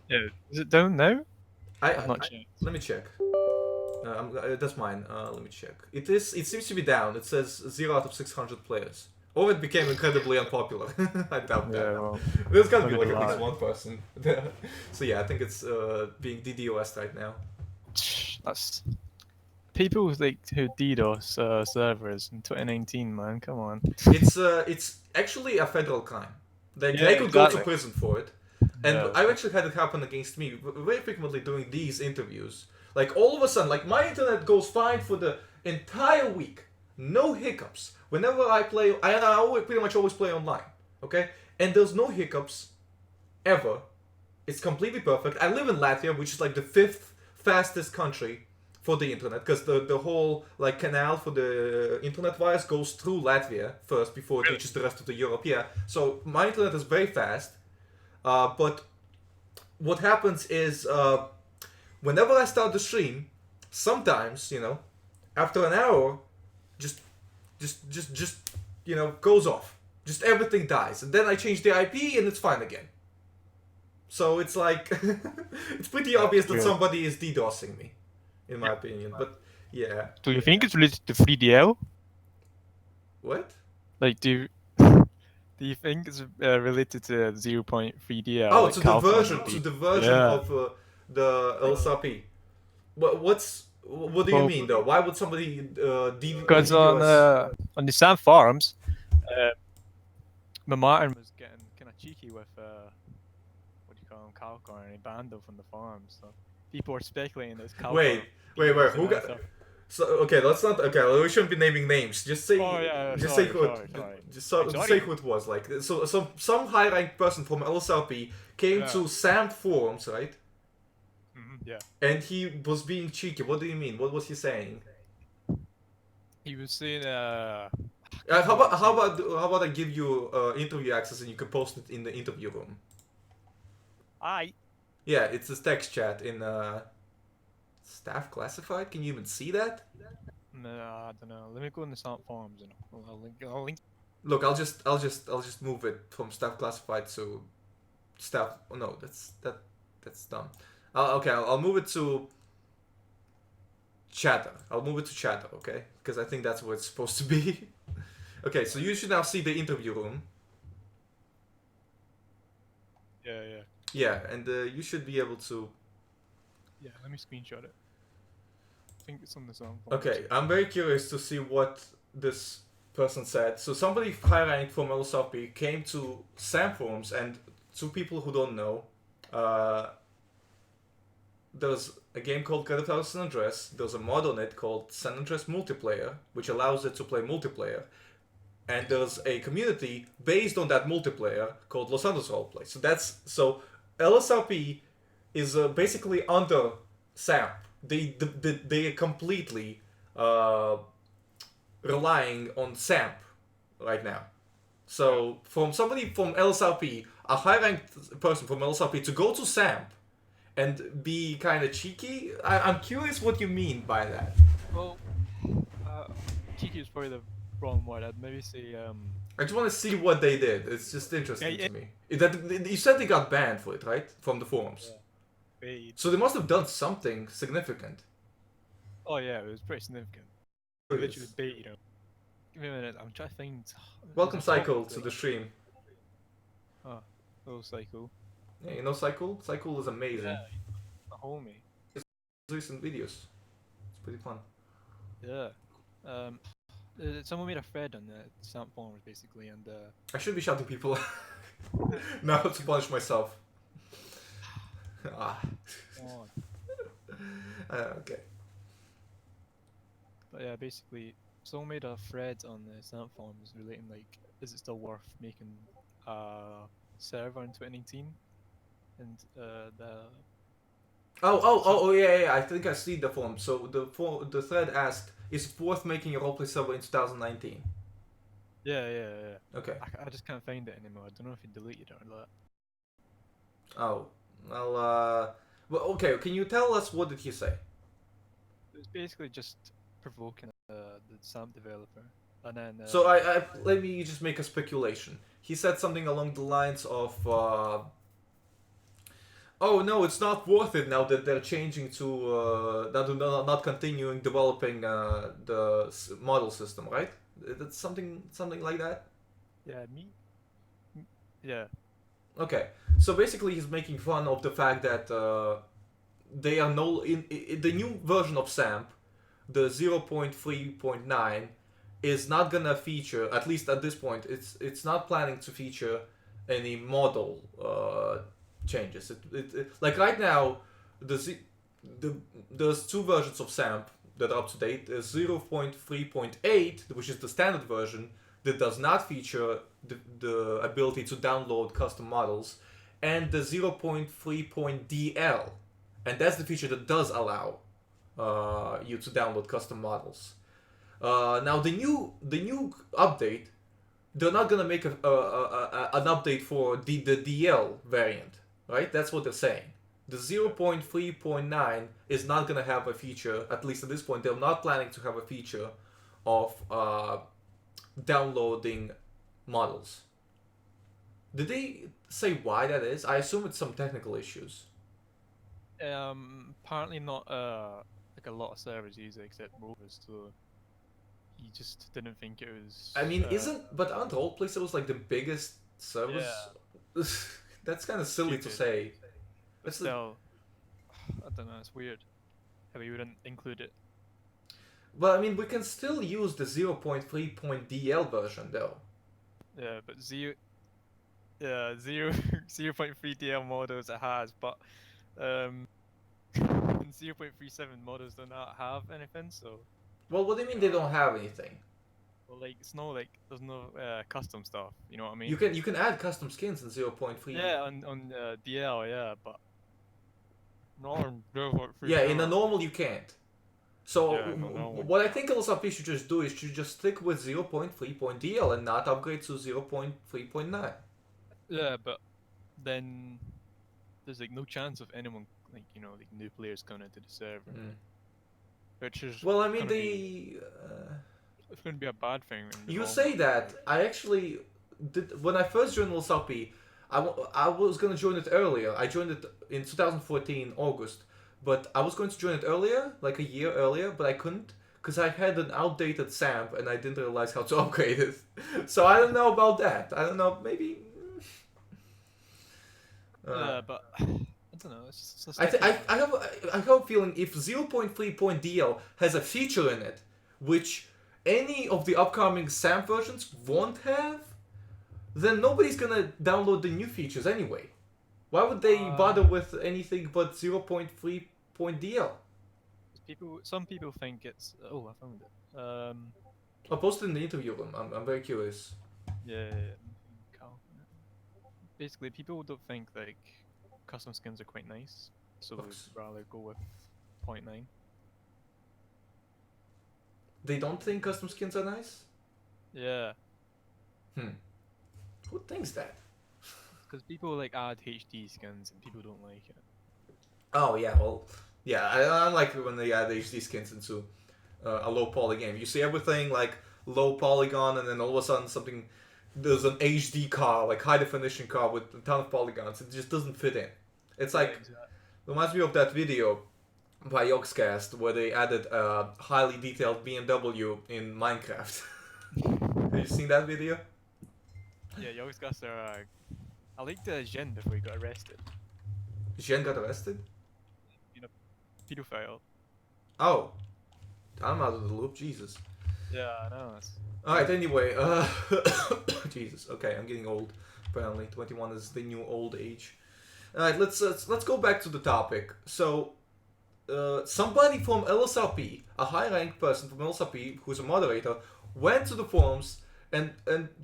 Yeah. Is it down now? I've not checked. Let me check. That's mine. Let me check. It is. It seems to be down. It says 0 out of 600 players. Or it became incredibly unpopular. I doubt that. Well, There's gotta be like look at at least that. one person. So yeah, I think it's being DDoS right now. that's people like who DDoS servers in 2019, man. Come on. It's actually a federal crime. They could go to prison for it. And Yeah. I've actually had it happen against me very frequently doing these interviews. Like all of a sudden, like my internet goes fine for the entire week, no hiccups. Whenever I play, I pretty much always play online, okay? And there's no hiccups ever. It's completely perfect. I live in Latvia, which is like the 5th fastest country for the internet, because the whole like canal for the internet wires goes through Latvia first before it reaches the rest of the Europe. Yeah, so my internet is very fast. But what happens is whenever I start the stream, sometimes, you know, after an hour, just goes off. Just everything dies, and then I change the IP and it's fine again. So it's like it's pretty obvious that somebody is DDoSing me, in my opinion. But yeah. Do you think it's related to 3DL? What? Like, do you think it's related to 0.3DL? Oh, like to the version of the LSRP. What do you mean though? Why would somebody Because on the Sam forums, Martin was getting kind of cheeky with what do you call him, Calcorn, and he banned him from the forums. So people were speculating that it's Calcorn. Wait. Who got? So okay, let's not. Okay, we shouldn't be naming names. Just say. Say who it was. Like so, some high-ranked person from LSRP came to SAMP forums, right? Yeah. And he was being cheeky. What do you mean? What was he saying? He was saying. How about I give you interview access and you can post it in the interview room? Yeah, it's a text chat in staff classified. Can you even see that? No, I don't know. Let me go in the SAMP forums and I'll link. Look, I'll just move it from staff classified to staff. Oh, no, that's dumb. I'll move it to chatter. I'll move it to chatter, okay? Because I think that's what it's supposed to be. Okay, so you should now see the interview room. Yeah. Yeah, and you should be able to. Yeah, let me screenshot it. I think it's on the SAMP forums. Okay, I'm very curious to see what this person said. So somebody high-ranked from LSRP came to SAM forums, and to people who don't know, there's a game called Grand Theft Auto San Andreas. There's a mod on it called San Andreas Multiplayer, which allows it to play multiplayer. And there's a community based on that multiplayer called Los Santos Roleplay. So LSRP is basically under SAMP. They completely relying on SAMP right now. So from somebody from LSRP, a high-ranked person from LSRP, to go to SAMP and be kind of cheeky, I'm curious what you mean by that. Well, cheeky is probably the wrong word. I'd maybe say I just want to see what they did. It's just interesting Yeah, to me. You said they got banned for it, right? From the forums. bait. So they must have done something significant. Oh yeah, it was pretty significant. Curious. Literally bait, you know. Give me a minute. I'm trying to find. Welcome, there's a Cycle, topic to that- the stream. Oh, little Cycle. Yeah, you know Cycle? Cycle is amazing. Yeah, a homie. Recent videos. It's pretty fun. Yeah. Someone made a thread on the stamp forums basically, and I should be shouting people now to punish myself. Ah. oh, Okay. but yeah, basically, someone made a thread on the stamp forums relating like, is it still worth making a server in 2019? And Yeah. I think I see the form. So the thread asked, is it worth making a roleplay server in 2019? yeah. Okay. I just can't find it anymore. I don't know if he deleted it or not. Oh. Well, okay. Can you tell us what did he say? It was basically just provoking the SAMP developer, and then. So I let me just make a speculation. He said something along the lines of, "Oh no, it's not worth it now that they're changing to that they're not continuing developing the model system, right? That's something like that." Yeah, yeah. Okay, so basically he's making fun of the fact that they are in the new version of SAMP, the 0.3.9 is not gonna feature, at least at this point, it's not planning to feature any model changes. Like right now, there's two versions of SAMP that are up to date. There's 0.3.8, which is the standard version, that does not feature the ability to download custom models, and the 0.3.dl, and that's the feature that does allow you to download custom models. Now the new update, they're not gonna make an update for the DL variant, right? That's what they're saying. The 0.3.9 is not gonna have a feature, at least at this point. They're not planning to have a feature of downloading models. Did they say why that is? I assume it's some technical issues. Apparently not. Like a lot of servers use it except Rovers, so he just didn't think it was. I mean, but aren't roleplay servers like the biggest servers? Yeah. That's kind of silly to Stupid. say. But still, I don't know. It's weird how we wouldn't include it. But I mean, we can still use the 0.3.dl version though. Yeah, but 0.3 DL models it has, but 0.37 models do not have anything. So. Well, what do you mean they don't have anything? Well, like it's no like there's no custom stuff. You know what I mean? You can add custom skins in 0.3. Yeah, on DL, yeah, but not on 0.3. Yeah, in a normal you can't. So Yeah, in a normal. what I think LSRP should just do is should just stick with 0.3.dl and not upgrade to 0.3.9. Yeah, but then there's like no chance of anyone like like new players coming into the server, which is Well, I mean it's going to be a bad thing. In the you long say run. that. I actually did when I first joined LSRP. I was gonna join it earlier. I joined it in 2014 August, but I was going to join it earlier, like a year earlier, but I couldn't because I had an outdated SAMP and I didn't realize how to upgrade it. So I don't know about that. I don't know. Maybe. But I don't know. It's just I have a feeling if 0.3.dl has a feature in it, which any of the upcoming SAMP versions won't have, then nobody's gonna download the new features anyway. Why would they bother with anything but 0.3.dl? some people think it's. Oh, I found it. I'll post it in the interview room. I'm very curious. Yeah. Basically, people don't think like custom skins are quite nice, so they'd rather go with 0.9. They don't think custom skins are nice? Yeah, Who thinks that? because people like add HD skins and people don't like it. Oh yeah, well, yeah. I like it when they add HD skins into a low poly game. You see everything like low polygon, and then all of a sudden there's an HD car, like high definition car with a ton of polygons. It just doesn't fit in. It's like Exactly. reminds me of that video by Yogscast where they added a highly detailed BMW in Minecraft. Have you seen that video? Yeah, you always got their. I liked Jin before he got arrested. Jen got arrested? Pedophile. Oh, I'm out of the loop. Jesus. Yeah, I know. Alright, anyway, Jesus, okay, I'm getting old, apparently. 21 is the new old age. Alright, let's go back to the topic. So, somebody from LSRP, a high-ranked person from LSRP, who's a moderator, went to the forums and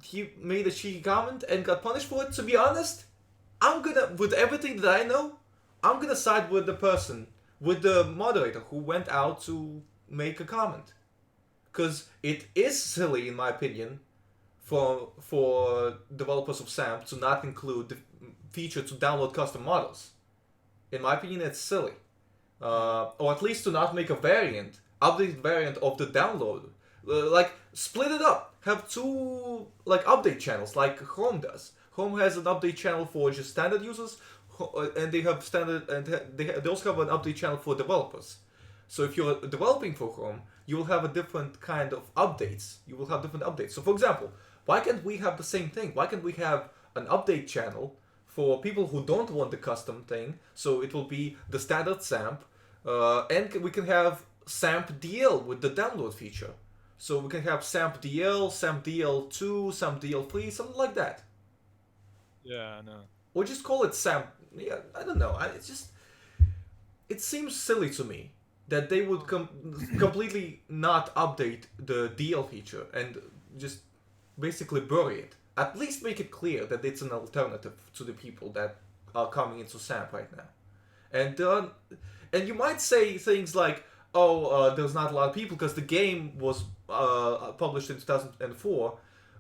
he made a cheeky comment and got punished for it. To be honest, with everything that I know, I'm gonna side with the person, with the moderator who went out to make a comment. Because it is silly, in my opinion, for developers of SAMP to not include the feature to download custom models. In my opinion, it's silly. Or at least to not make a updated variant of the download. Like, split it up. Have two, update channels, like Chrome does. Chrome has an update channel for just standard users, and they have they also have an update channel for developers. So if you're developing for Chrome, you will have a different kind of updates. You will have different updates. So for example, why can't we have the same thing? Why can't we have an update channel for people who don't want the custom thing? So it will be the standard SAMP, and we can have SAMP DL with the download feature. So we can have SAMP DL, SAMP DL2, SAMP DL3, something like that. Yeah, I know. Or just call it SAMP. Yeah, I don't know. It seems silly to me that they would completely not update the DL feature and just basically bury it. At least make it clear that it's an alternative to the people that are coming into SAMP right now. And you might say things like, there's not a lot of people because the game was published in 2004,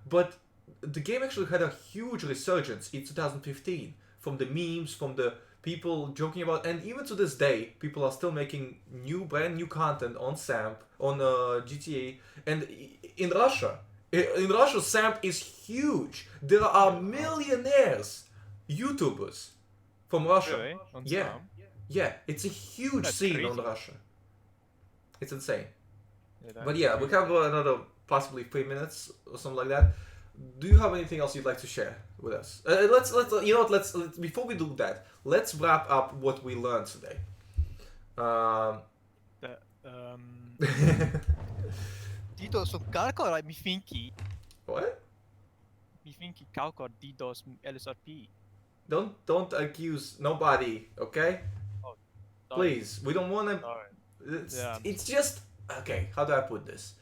but the game actually had a huge resurgence in 2015 from the memes, from the people joking about, and even to this day, people are still making brand new content on SAMP, on GTA, and in Russia. In Russia, SAMP is huge. There are millionaires, YouTubers from Russia. Really? On Yeah, Sam? yeah, it's a huge That's scene crazy. on Russia. It's insane. Yeah, But yeah, we have another possibly 3 minutes or something like that. Do you have anything else you'd like to share with us? Let's let's before we do that, let's wrap up what we learned today. DDoS calcor mi finki. What? Mi finki calcor DDoS LSRP. Don't accuse nobody, okay? Sorry. Please, we don't want to. Sorry. Yeah. It's just okay. How do I put this?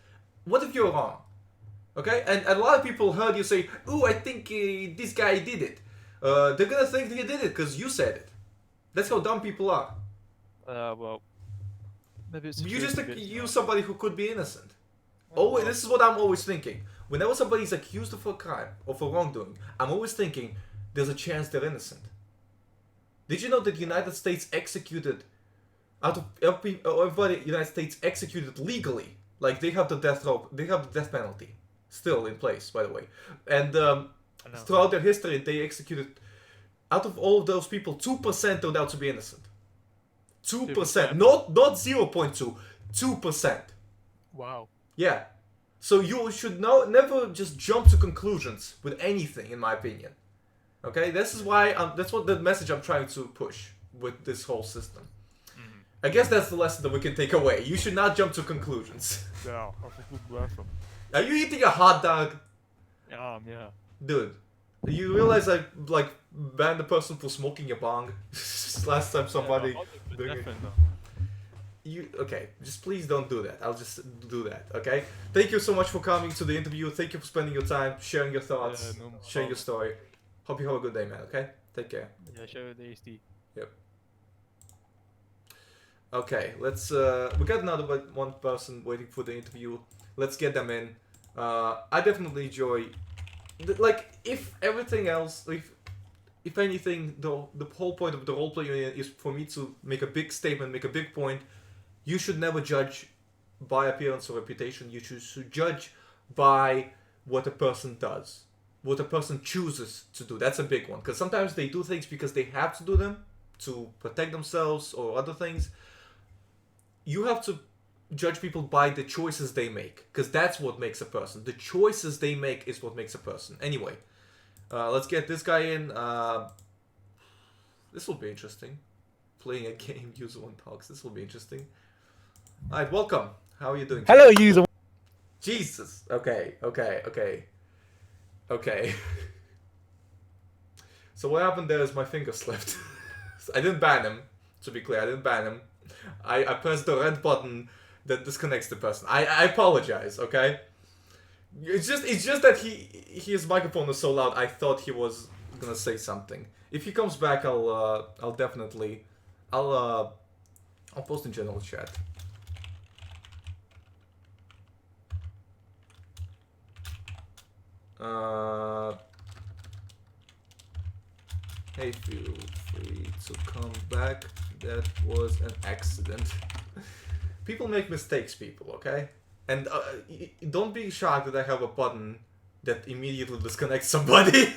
What if you're wrong? Okay, and a lot of people heard you say, "Ooh, I think this guy did it." They're gonna think that he did it because you said it. That's how dumb people are. Well, maybe it's You just security bits, accuse no? somebody who could be innocent. Well, Always, this is what I'm always thinking. Whenever somebody's accused of a crime or for wrongdoing, I'm always thinking there's a chance they're innocent. Did you know that the United States executed, out of everybody, United States executed legally, like they have the death row, they have the death penalty still in place, by the way, and throughout their history they executed, out of all of those people, 2% turned out to be innocent. 2%, not 0.2, 2%. Wow. Yeah. So you should never just jump to conclusions with anything, in my opinion. Okay, this is why that's what the message I'm trying to push with this whole system. Mm-hmm. I guess that's the lesson that we can take away. You should not jump to conclusions. Yeah, bless him. Are you eating a hot dog, Yeah. dude? You realize I banned the person for smoking a bong last time somebody. Yeah, doing it. different though. Okay, just please don't do that. I'll just do that, okay? Thank you so much for coming to the interview. Thank you for spending your time, sharing your thoughts, No sharing your problem. story. Hope you have a good day, man, okay? Take care. Yeah, show the HD. Okay, let's. We got another one person waiting for the interview. Let's get them in. I definitely enjoy. Like, if everything else, if anything, the whole point of the roleplay union is for me to make a big statement, make a big point. You should never judge by appearance or reputation. You should judge by what a person does, what a person chooses to do. That's a big one, because sometimes they do things because they have to do them to protect themselves or other things. You have to judge people by the choices they make, because that's what makes a person. The choices they make is what makes a person. Anyway, let's get this guy in. This will be interesting. Playing a game, Userone Talks. This will be interesting. Alright, welcome. How are you doing? Hello, user. Jesus. Okay. So what happened there is my finger slipped. I didn't ban him, to be clear. I didn't ban him. I pressed the red button that disconnects the person. I apologize, okay? It's just that his microphone is so loud. I thought he was gonna say something. If he comes back, I'll definitely I'll post in general chat. Hey, feel free to come back. That was an accident. People make mistakes, people, okay? And don't be shocked that I have a button that immediately disconnects somebody.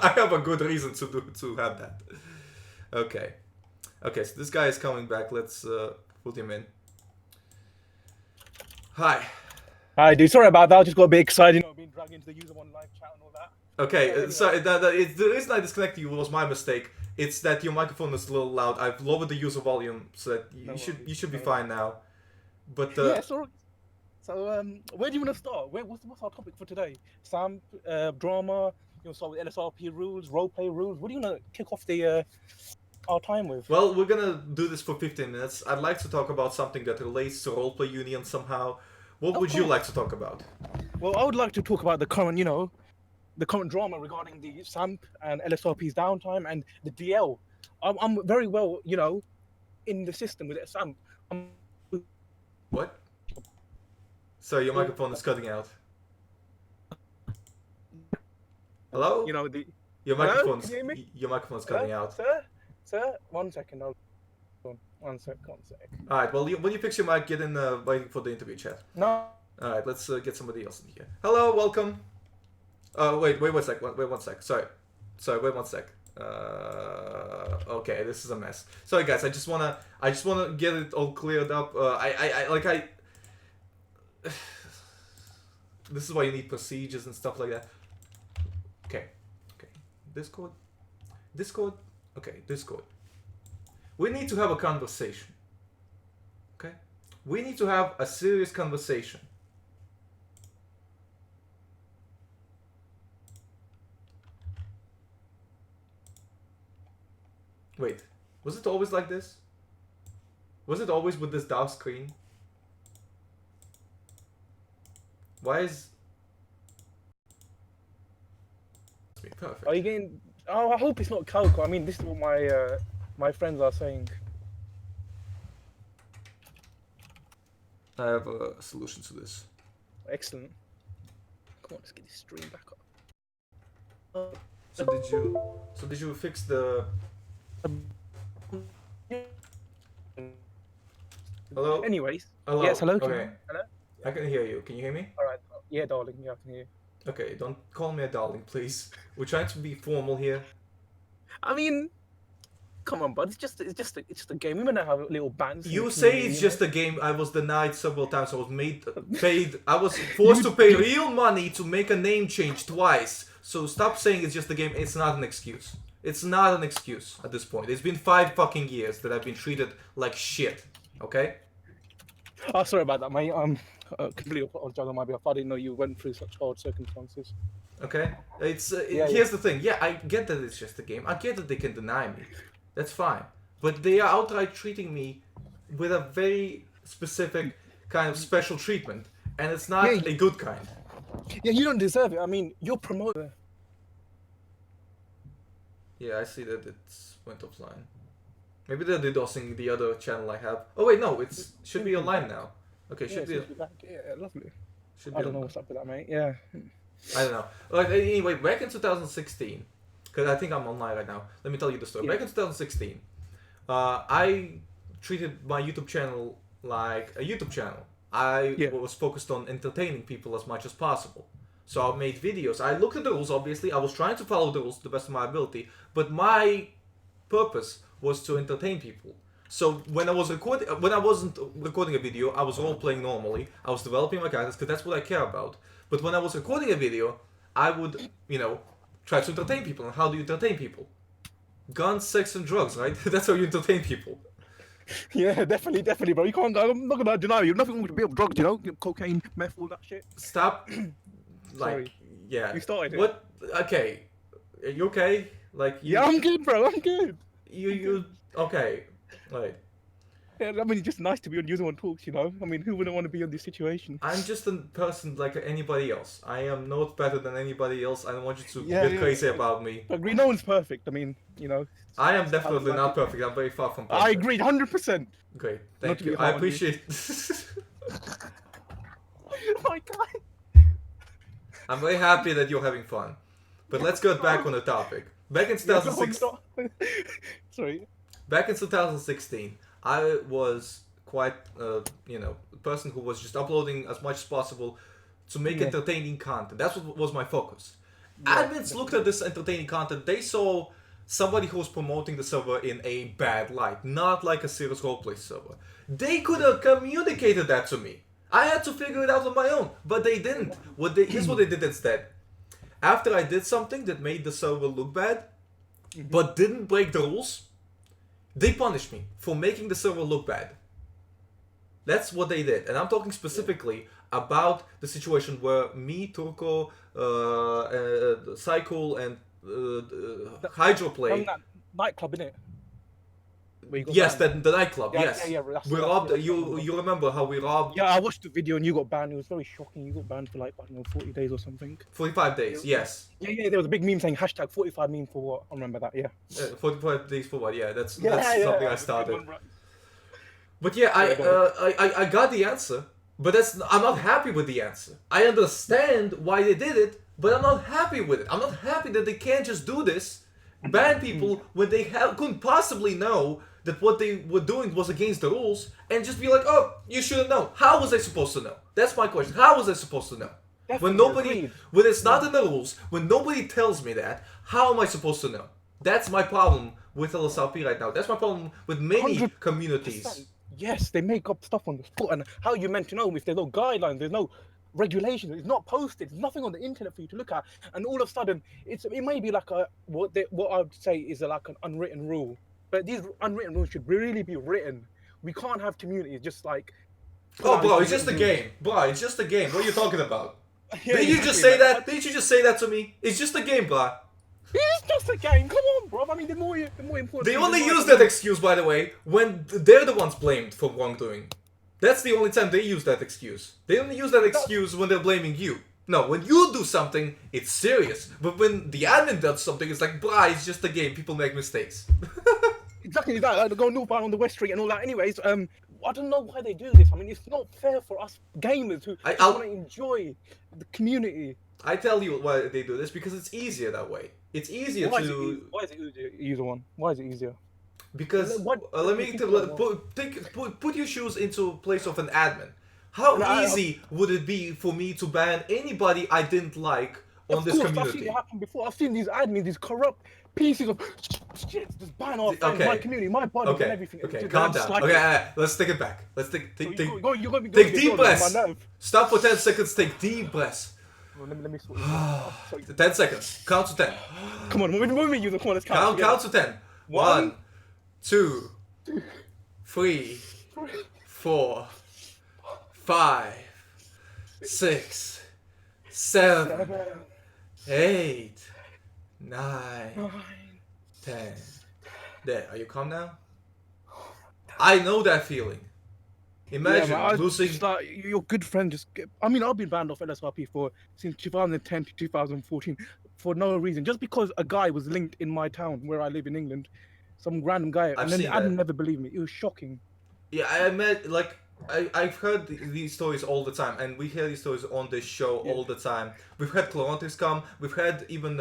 I have a good reason to have that. Okay. Okay, so this guy is coming back. Let's put him in. Hi. Hi, dude. Sorry about that. I just got a bit excited. You know, being dragged into the user one live chat and all that. Okay, Anyway. so the reason I disconnected you was my mistake. It's that your microphone is a little loud. I've lowered the user volume so that you should be fine now. But Yeah, so where do you want to start? What's our topic for today? Sam, drama. You want to start with LSRP rules, roleplay rules. What do you want to kick off our time with? Well, we're gonna do this for 15 minutes. I'd like to talk about something that relates to roleplay union somehow. What would you like to talk about? Well, I would like to talk about the current, the current drama regarding the SAMP and LSRP's downtime and the DL. I'm very well, in the system with SAMP. What? So your microphone is cutting out. Hello? Your microphone's Can you hear me? your microphone's cutting out. Sir, 1 second. Hold on. One sec. All right. Well, when you fix your mic, get in waiting for the interview chat. No. All right. Let's get somebody else in here. Hello. Welcome. Wait 1 sec. Wait 1 sec. Sorry. Wait 1 sec. Okay. This is a mess. Sorry, guys. I just wanna get it all cleared up. This is why you need procedures and stuff like that. Okay. Discord. Okay, Discord. We need to have a conversation. Okay? We need to have a serious conversation. Wait, was it always like this? Was it always with this dark screen? Why is... Perfect. Are you getting... Oh, I hope it's not Calco. I mean, this is what my friends are saying. I have a solution to this. Excellent. Come on, let's get this stream back up. So did you fix the... Hello? Anyways. Hello? Yes, hello? Okay. Hello? I can hear you. Can you hear me? Alright. Yeah, darling. Yeah, I can hear you. Okay, don't call me a darling, please. We're trying to be formal here. I mean, come on, bud. It's just a game. We might not have little bands. You say it's just a game. I was denied several times. I was paid. I was forced to pay real money to make a name change twice. So stop saying it's just a game. It's not an excuse. It's not an excuse at this point. It's been 5 fucking years that I've been treated like shit. Okay? Oh, sorry about that, mate. Completely apologize on my behalf. I didn't know you went through such hard circumstances. Okay? Here's the thing. Yeah, I get that it's just a game. I get that they can deny me. That's fine. But they are outright treating me with a very specific kind of special treatment. And it's not a good kind. Yeah, you don't deserve it. I mean, you're promoted. Yeah, I see that it went offline. Maybe they're DDoSing the other channel I have. Oh wait, no, it should be online now. Okay, Yeah, should be. be back. Yeah, lovely. Should be I don't know online. what's up with that, mate. Yeah. I don't know. Like, anyway, back in 2016, because I think I'm online right now. Let me tell you the story. Yeah. Back in 2016, I treated my YouTube channel like a YouTube channel. I was focused on entertaining people as much as possible. So I made videos. I looked at the rules, obviously. I was trying to follow the rules to the best of my ability. But my purpose was to entertain people. So when I wasn't recording a video, I was role playing normally. I was developing my characters because that's what I care about. But when I was recording a video, I would, try to entertain people. And how do you entertain people? Guns, sex, and drugs, right? That's how you entertain people. Yeah, definitely, bro. You can't. I'm not gonna deny you. Nothing wrong with a bit of drugs, cocaine, meth, all that shit. Stop. Sorry. Yeah. You started it. What? Okay. Are you okay? Yeah, I'm good, bro. I'm good. You. Okay. Right. Yeah, I mean, it's just nice to be on Userone Talks, I mean, who wouldn't want to be in this situation? I'm just a person like anybody else. I am not better than anybody else. I don't want you to get crazy about me. I agree, no one's perfect. I mean, I am definitely not perfect. I'm very far from perfect. I agree, 100%. Great. Thank you. I appreciate Oh my god. I'm very happy that you're having fun. But let's get back on the topic. Back in 2016. Sorry. Back in 2016, I was quite, a person who was just uploading as much as possible to make entertaining content. That's what was my focus. Admins looked at this entertaining content. They saw somebody who was promoting the server in a bad light, not like a serious roleplay server. They could have communicated that to me. I had to figure it out on my own, but they didn't. Here's what they did instead. After I did something that made the server look bad, but didn't break the rules, they punished me for making the server look bad. That's what they did. And I'm talking specifically about the situation where me, Turko, Cycle, and Hydroplay... From that nightclub, innit? Yes, the nightclub, yes. Yeah, we robbed... You remember how we robbed... Yeah, I watched the video and you got banned. It was very shocking. You got banned for 40 days or something. 45 days, yes. Yeah, there was a big meme saying hashtag 45 meme for what? I remember that, yeah. 45 days for what, yeah. That's something I started. But yeah, I got the answer, but I'm not happy with the answer. I understand why they did it, but I'm not happy with it. I'm not happy that they can't just do this, ban people when they couldn't possibly know that what they were doing was against the rules, and just be like, oh, you shouldn't know. How was I supposed to know? That's my question. How was I supposed to know? Definitely When it's not in the rules, when nobody tells me that, how am I supposed to know? That's my problem with LSRP right now. That's my problem with many 100%. communities. Yes, they make up stuff on the spot, and how are you meant to know if there's no guidelines, there's no regulations, it's not posted, there's nothing on the internet for you to look at, and all of a sudden, it may be like what I would say is like an unwritten rule, but these unwritten rules should really be written. We can't have communities just like. Oh, bro, it's just a game. Bro, it's just a game. What are you talking about? Yeah, Didn't you just say that? Didn't you just say that to me? It's just a game, bro. It's just a game. Come on, bro. I mean, the more important. They only use that excuse, by the way, when they're the ones blamed for wrongdoing. That's the only time they use that excuse. They only use that excuse when they're blaming you. No, when you do something, it's serious. But when the admin does something, it's like, brah, it's just a game. People make mistakes. Exactly that. Like, go northbound on the West Street and all that. Anyways, I don't know why they do this. I mean, it's not fair for us gamers who want to enjoy the community. I tell you why they do this, because it's easier that way. It's easier Why to... Why is it easier? Why is it easier? Because put your shoes into place of an admin. How easy would it be for me to ban anybody I didn't like on this community? I've seen it happen before. I've seen these admins, these corrupt pieces of shit, just ban our friends, my community, my body, and everything. Okay, calm down. Let's take it back. Let's take deep breaths. Stop for 10 seconds. Take deep breaths. Well, let me sort it out. 10 seconds. Count to 10. Come on, when we use the corners, count. Count to 10. 1, 2, 3, 4, 5, 6, 7, 8, 9, 10. There, are you calm now? I know that feeling. Imagine losing. Like, your good friend I mean, I've been banned off LSRP since 2010 to 2014 for no reason, just because a guy was linked in my town where I live in England. some random guy, I've and then the seen admin that. never believed me. It was shocking. Yeah, I met like I've heard these stories all the time, and we hear these stories on this show Yeah. all the time. We've had Clonotics come. We've had even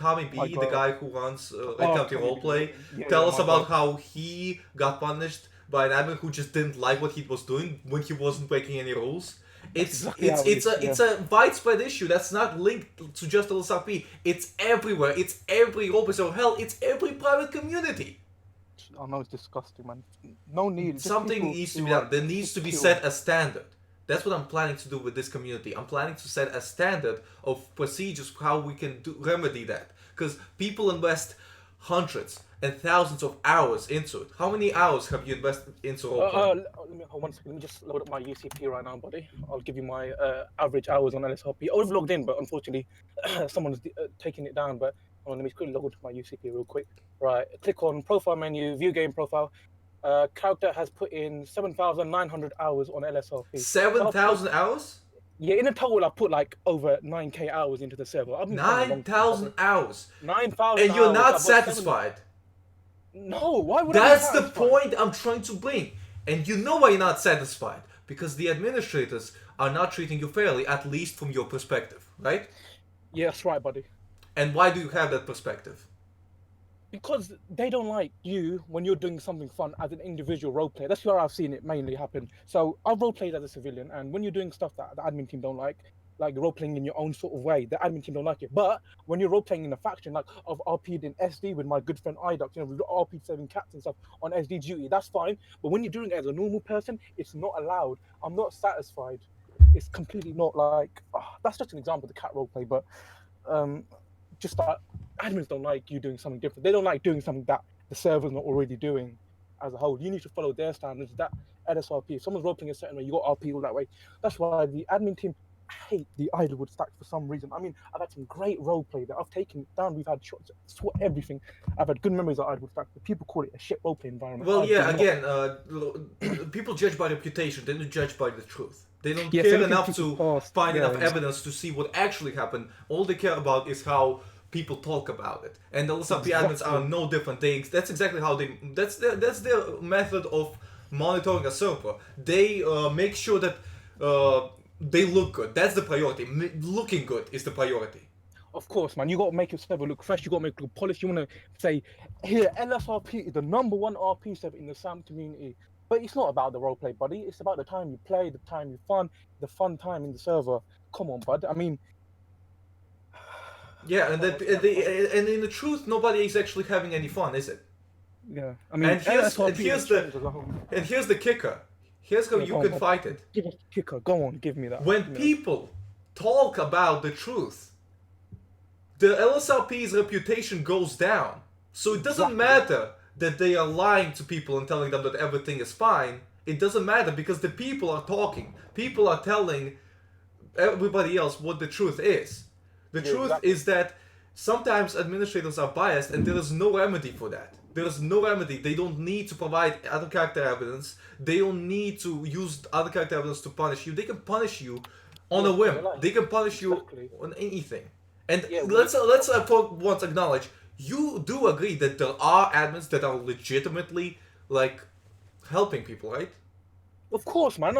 Tommy My B, the God. guy who runs Oh, County Tommy B, Roleplay, yeah, tell yeah, us my about God. how he got punished by an admin who just didn't like what he was doing when he wasn't breaking any rules. exactly how it is, It's a widespread issue that's not linked to just LSRP. It's everywhere. It's every roleplay. So hell, it's every private community. I know it's disgusting, man. No need. Just Something people needs to do be done. right. There needs to be Kill. set a standard. That's what I'm planning to do with this community. I'm planning to set a standard of procedures for how we can remedy that. Because people invest hundreds and thousands of hours into it. How many hours have you invested into roleplay? Let me hold 1 second. Let me just load up my UCP right now, buddy. I'll give you my average hours on LSRP. I was logged in, but unfortunately, someone's taking it down. But hold on, let me quickly log into my UCP real quick. Right, click on profile menu, view game profile. Character has put in 7,900 hours on LSRP. 7,000 hours? Yeah, in a total, I put like over 9K hours into the server. I've been playing a long time. 9,000 hours. 9,000 And you're hours. not I've got 7 satisfied. No, why would I be That's the satisfied? point I'm trying to bring. And you know why you're not satisfied. Because the administrators are not treating you fairly, at least from your perspective, right? Yeah, that's right, buddy. And why do you have that perspective? Because they don't like you when you're doing something fun as an individual role player. That's where I've seen it mainly happen. So I've role played as a civilian, and when you're doing stuff that the admin team don't like role playing in your own sort of way, the admin team don't like it. But when you're role playing in a faction, like I've RP'd in SD with my good friend Idux, you know, we've RP'd 7 cats and stuff on SD duty, that's fine. But when you're doing it as a normal person, it's not allowed. I'm not satisfied. It's completely not like, that's just an example of the cat role play, but just that admins don't like you doing something different. They don't like doing something that the server's not already doing as a whole. You need to follow their standards. That LSRP, if someone's role-playing a certain way, you got RP all that way. That's why the admin team hate the Idlewood stack for some reason. I mean, I've had some great roleplay that I've taken down. We've had shots, everything. I've had good memories of Idlewood stack, but people call it a shit roleplay environment. Well, I yeah, do not. again, people judge by reputation, they don't judge by the truth. They don't Yeah, care some enough people to past, find yeah, enough evidence to see what actually happened. All they care about is how people talk about it. And the LSRP admins are no different. That's exactly how that's their method of monitoring a server. They make sure that they look good. That's the priority. Looking good is the priority. Of course, man. You got to make your server look fresh. You got to make it look polished. You want to say, here, LSRP is the #1 RP server in the SAM community. But it's not about the roleplay, buddy. It's about the time you play, the time you fun, the fun time in the server. Come on, bud. I mean, yeah, and and in the truth, nobody is actually having any fun, is it? yeah. I mean, And here's LSRP the kicker. Here's how Yeah, you go can on. fight it. Give us the kicker. Go on, give me that. When You know. people talk about the truth, the LSRP's reputation goes down. So it doesn't Exactly. matter that they are lying to people and telling them that everything is fine. It doesn't matter because the people are talking. People are telling everybody else what the truth is. The Yeah, truth exactly. is that sometimes administrators are biased and there is no remedy for that. There is no remedy. They don't need to provide other character evidence. They don't need to use other character evidence to punish you. They can punish you on a whim. They can punish you Exactly. on anything. And Yeah, let's for once acknowledge, you do agree that there are admins that are legitimately like helping people, right? Of course, man.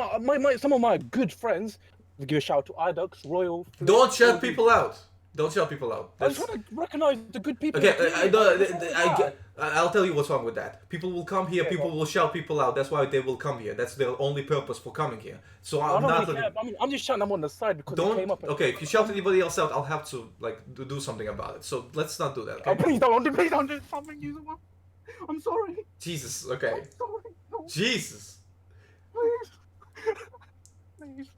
Some of my good friends. We give a shout out to Idux, Royal. Don't shut people out. Don't shut people out. I'm trying to recognize the good people. Okay, in the community. I'll tell you what's wrong with that. People will come here, Yeah, people go will shout people out. That's why they will come here. That's their only purpose for coming here. So I I'm don't not really looking. care. I mean, I'm just shouting them on the side because they came up. Okay, if you shout anybody else out, I'll have to like do something about it. So let's not do that. Oh, Okay? please don't do something, Userone. I'm sorry. Jesus. Okay. I'm sorry. No, Jesus. please. Please.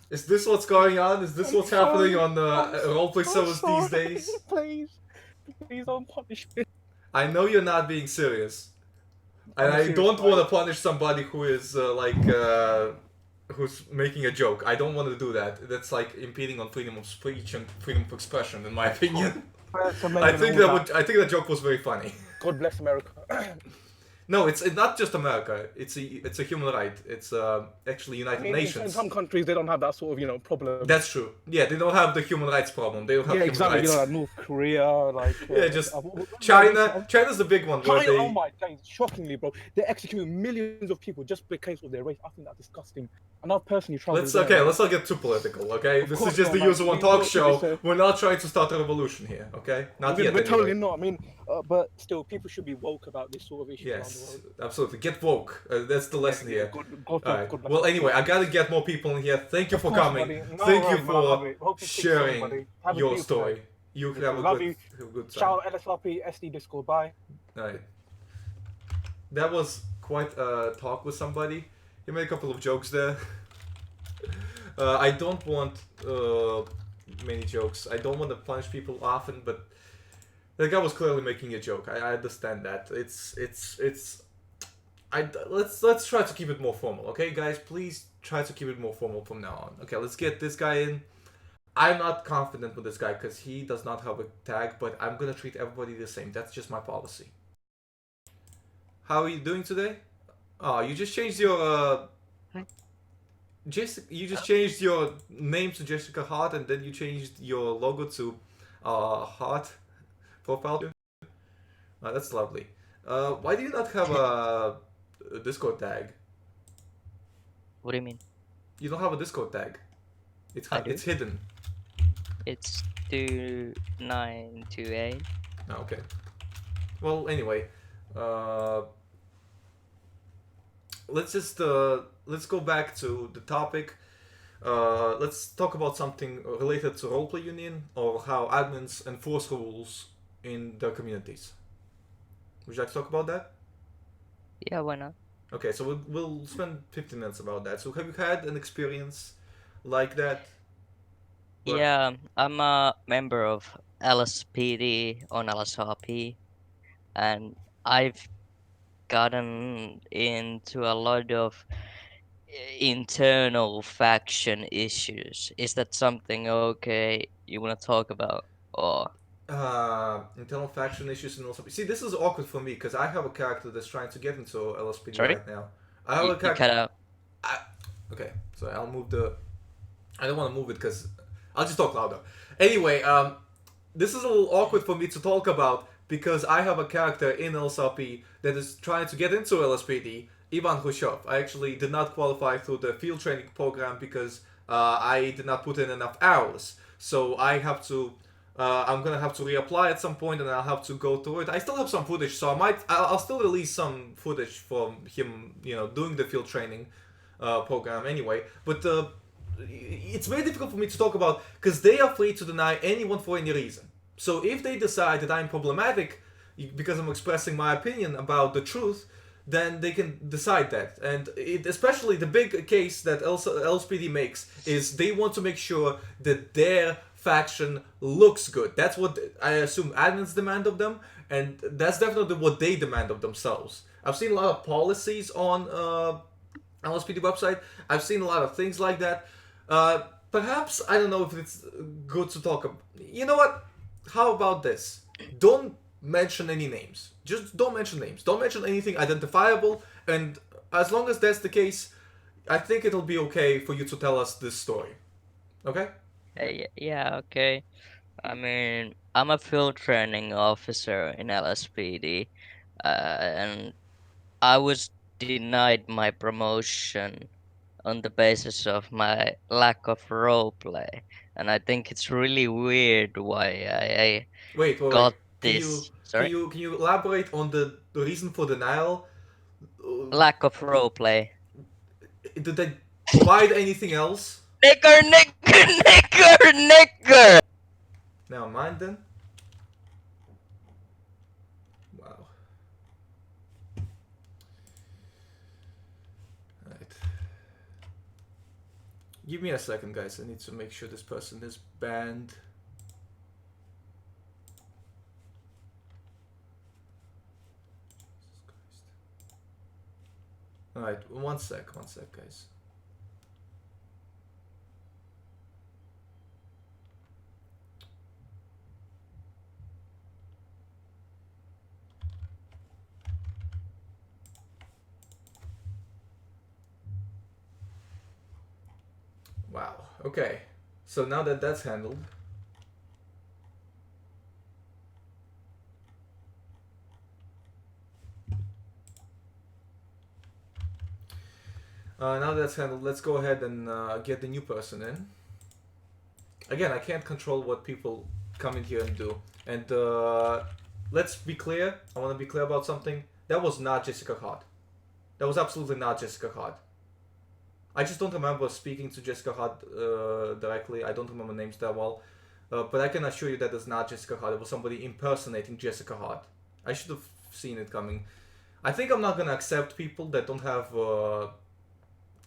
Is this what's going on? Is this what's happening on roleplay servers these sorry. days? Please. Please don't punish me. I know you're not being serious, and I'm I serious, don't man. want to punish somebody who is who's making a joke. I don't want to do that. That's like impeding on freedom of speech and freedom of expression, in my opinion. That's I amazing, think all I think that joke was very funny. God bless America. No, it's not just America. It's a human right. It's actually I United mean, in Nations. some countries they don't have that sort of problem. That's true. Yeah, they don't have the human rights problem. They don't have Yeah, human exactly. rights. Like North Korea, like Yeah, just more China. recent- China's the big one where China. Oh they. my days! Shockingly, bro, they're executing millions of people just because of their race. I think that's disgusting. And I've personally traveled Let's there. okay. right? Let's not get too political. Okay, Of this is course just not, the man. Userone We Talks keep it show. We're not trying to start a revolution here. Okay, not yet. We're Anyway. totally not. I mean, but still, people should be woke about this sort of issues around the Yes, world. absolutely. Get woke. That's the lesson here. God, Alright. God bless Well, you. anyway, I gotta get more people in here. Thank you Of for course, coming. buddy. No Thank you worries, man. I love for it. Hope you speak soon, sharing buddy. Have a your beautiful story. day. You Thank have you. a Love good, you. have a good time. Ciao, LSRP, SD Discord. Bye. Alright. That was quite a talk with somebody. He made a couple of jokes there. I don't want many jokes. I don't want to punish people often, but the guy was clearly making a joke. I understand that. Let's try to keep it more formal, okay, guys? Please try to keep it more formal from now on. Okay, let's get this guy in. I'm not confident with this guy because he does not have a tag, but I'm gonna treat everybody the same. That's just my policy. How are you doing today? Oh, you just changed your you just changed your name to Jessica Hart, and then you changed your logo to Hart profile. That's lovely. Why do you not have a Discord tag? What do you mean? You don't have a Discord tag. It's hidden. It's 2928. Oh, okay. Well, anyway, let's go back to the topic. Let's talk about something related to Roleplay Union or how admins enforce rules in their communities. Would you like to talk about that? Yeah, why not? Okay, so we'll spend 15 minutes about that. So have you had an experience like that? What? Yeah, I'm a member of LSPD on LSRP, and I've gotten into a lot of internal faction issues. Is that something okay you want to talk about? Or Internal faction issues and also see this is awkward for me because I have a character that's trying to get into LSPD sorry? right now. I have a You character. cut out. Okay, so I'll move the. I don't want to move it because I'll just talk louder. Anyway, this is a little awkward for me to talk about because I have a character in LSRP that is trying to get into LSPD, Ivan Khrushchev. I actually did not qualify through the field training program because I did not put in enough hours. So I have to. I'm gonna have to reapply at some point, and I'll have to go through it. I still have some footage, so I'll still release some footage from him, doing the field training program anyway. But it's very difficult for me to talk about because they are free to deny anyone for any reason. So if they decide that I'm problematic because I'm expressing my opinion about the truth, then they can decide that. And especially the big case that LSPD makes is they want to make sure that their faction looks good. That's what I assume admins demand of them, and that's definitely what they demand of themselves. I've seen a lot of policies on LSPD website. I've seen a lot of things like that. Perhaps I don't know if it's good to talk about. You know what? How about this? Don't mention any names. Just don't mention names. Don't mention anything identifiable. And as long as that's the case, I think it'll be okay for you to tell us this story. Okay? Yeah, okay. I mean, I'm a field training officer in LSPD, and I was denied my promotion on the basis of my lack of roleplay, and I think it's really weird why I Wait. got Can this. can Sorry, you can you elaborate on the reason for denial? lack of roleplay. Did they provide anything else? Nigger, nigger, nigger, nigger. Never mind then. Wow. Alright. Give me a second, guys. I need to make sure this person is banned. Alright, one sec, guys. Wow. Okay. So now that that's handled, let's go ahead and get the new person in. Again, I can't control what people come in here and do. And let's be clear. I want to be clear about something. That was not Jessica Hart. That was absolutely not Jessica Hart. I just don't remember speaking to Jessica Hart directly. I don't remember names that well. But I can assure you that it's not Jessica Hart. It was somebody impersonating Jessica Hart. I should have seen it coming. I think I'm not going to accept people that don't have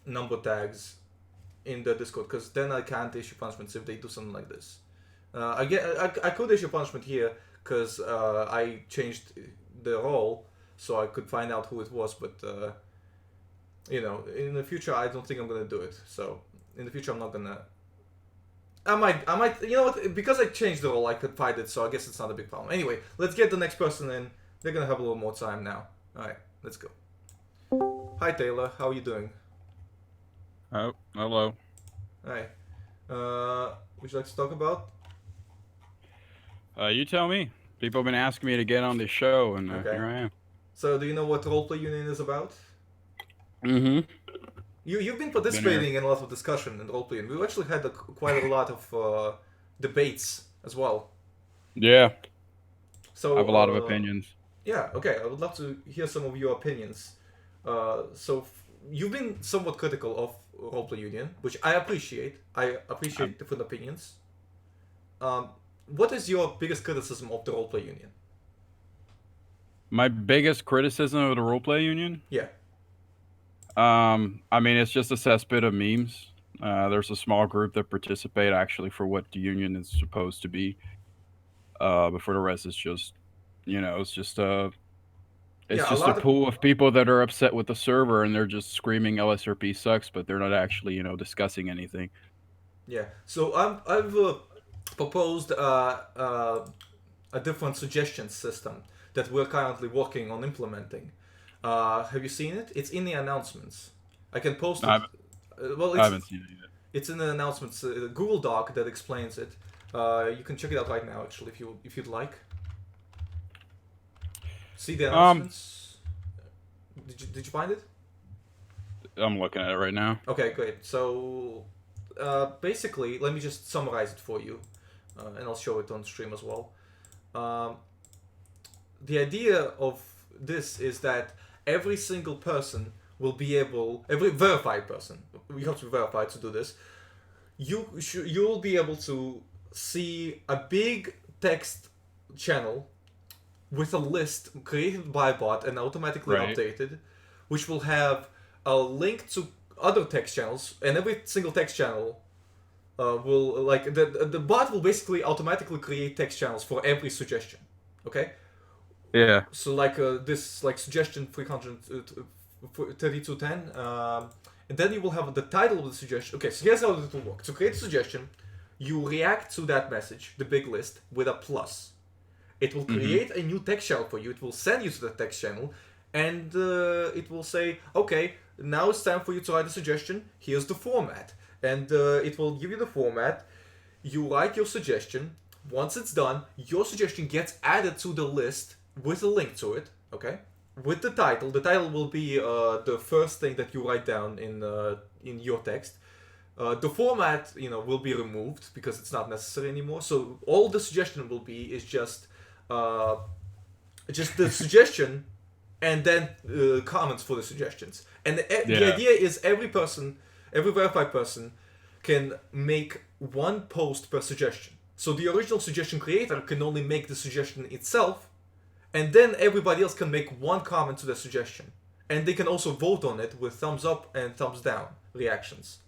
number tags in the Discord, because then I can't issue punishments if they do something like this. I could issue punishment here because I changed the role so I could find out who it was, but in the future I don't think I'm gonna do it. So in the future I'm not gonna. I might. You know what? Because I changed the role, I could find it. So I guess it's not a big problem. Anyway, let's get the next person in. They're gonna have a little more time now. All right, let's go. Hi Taylor, how are you doing? Oh, hello. Hi. Would you like to talk about? You tell me. People have been asking me to get on this show, and Okay. here I am. So, do you know what Roleplay Union is about? Mm-hmm. You've been participating in a lot of discussion in Roleplay, and we've actually had quite a lot of debates as well. Yeah. So I have a lot of opinions. Yeah. Okay. I would love to hear some of your opinions. You've been somewhat critical of Roleplay Union, which I appreciate. I appreciate different opinions. What is your biggest criticism of the Roleplay Union? My biggest criticism of the Roleplay Union? Yeah. I mean, it's just a cesspit of memes. There's a small group that participate actually for what the union is supposed to be. But for the rest, it's just, it's just a pool of people that are upset with the server, and they're just screaming LSRP sucks, but they're not actually, discussing anything. Yeah. So I've proposed a different suggestion system that we're currently working on implementing. Have you seen it? It's in the announcements. I can post it. I haven't seen it yet. It's in the announcements. Google Doc that explains it. You can check it out right now, actually, if you'd like. See the announcements. Did you find it? I'm looking at it right now. Okay, great. So basically, let me just summarize it for you, and I'll show it on stream as well. The idea of this is that every single person will be able, every verified person, you have to be verified to do this, you'll be able to see a big text channel with a list created by a bot and automatically updated, which will have a link to other text channels, and every single text channel will, like, the bot will basically automatically create text channels for every suggestion. Okay? Yeah. So like this, like suggestion 33210, and then you will have the title of the suggestion. Okay, so here's how it will work. To create a suggestion, you react to that message, the big list, with a plus. It will create a new text channel for you. It will send you to the text channel, and it will say, okay, now it's time for you to write a suggestion. Here's the format, and it will give you the format. You write your suggestion. Once it's done, your suggestion gets added to the list with a link to it, okay? With the title. The title will be the first thing that you write down in your text. The format, will be removed because it's not necessary anymore. So all the suggestion will be is just the suggestion, and then comments for the suggestions. And the idea is every verified person, can make one post per suggestion. So the original suggestion creator can only make the suggestion itself, and then everybody else can make one comment to the suggestion. And they can also vote on it with thumbs up and thumbs down reactions,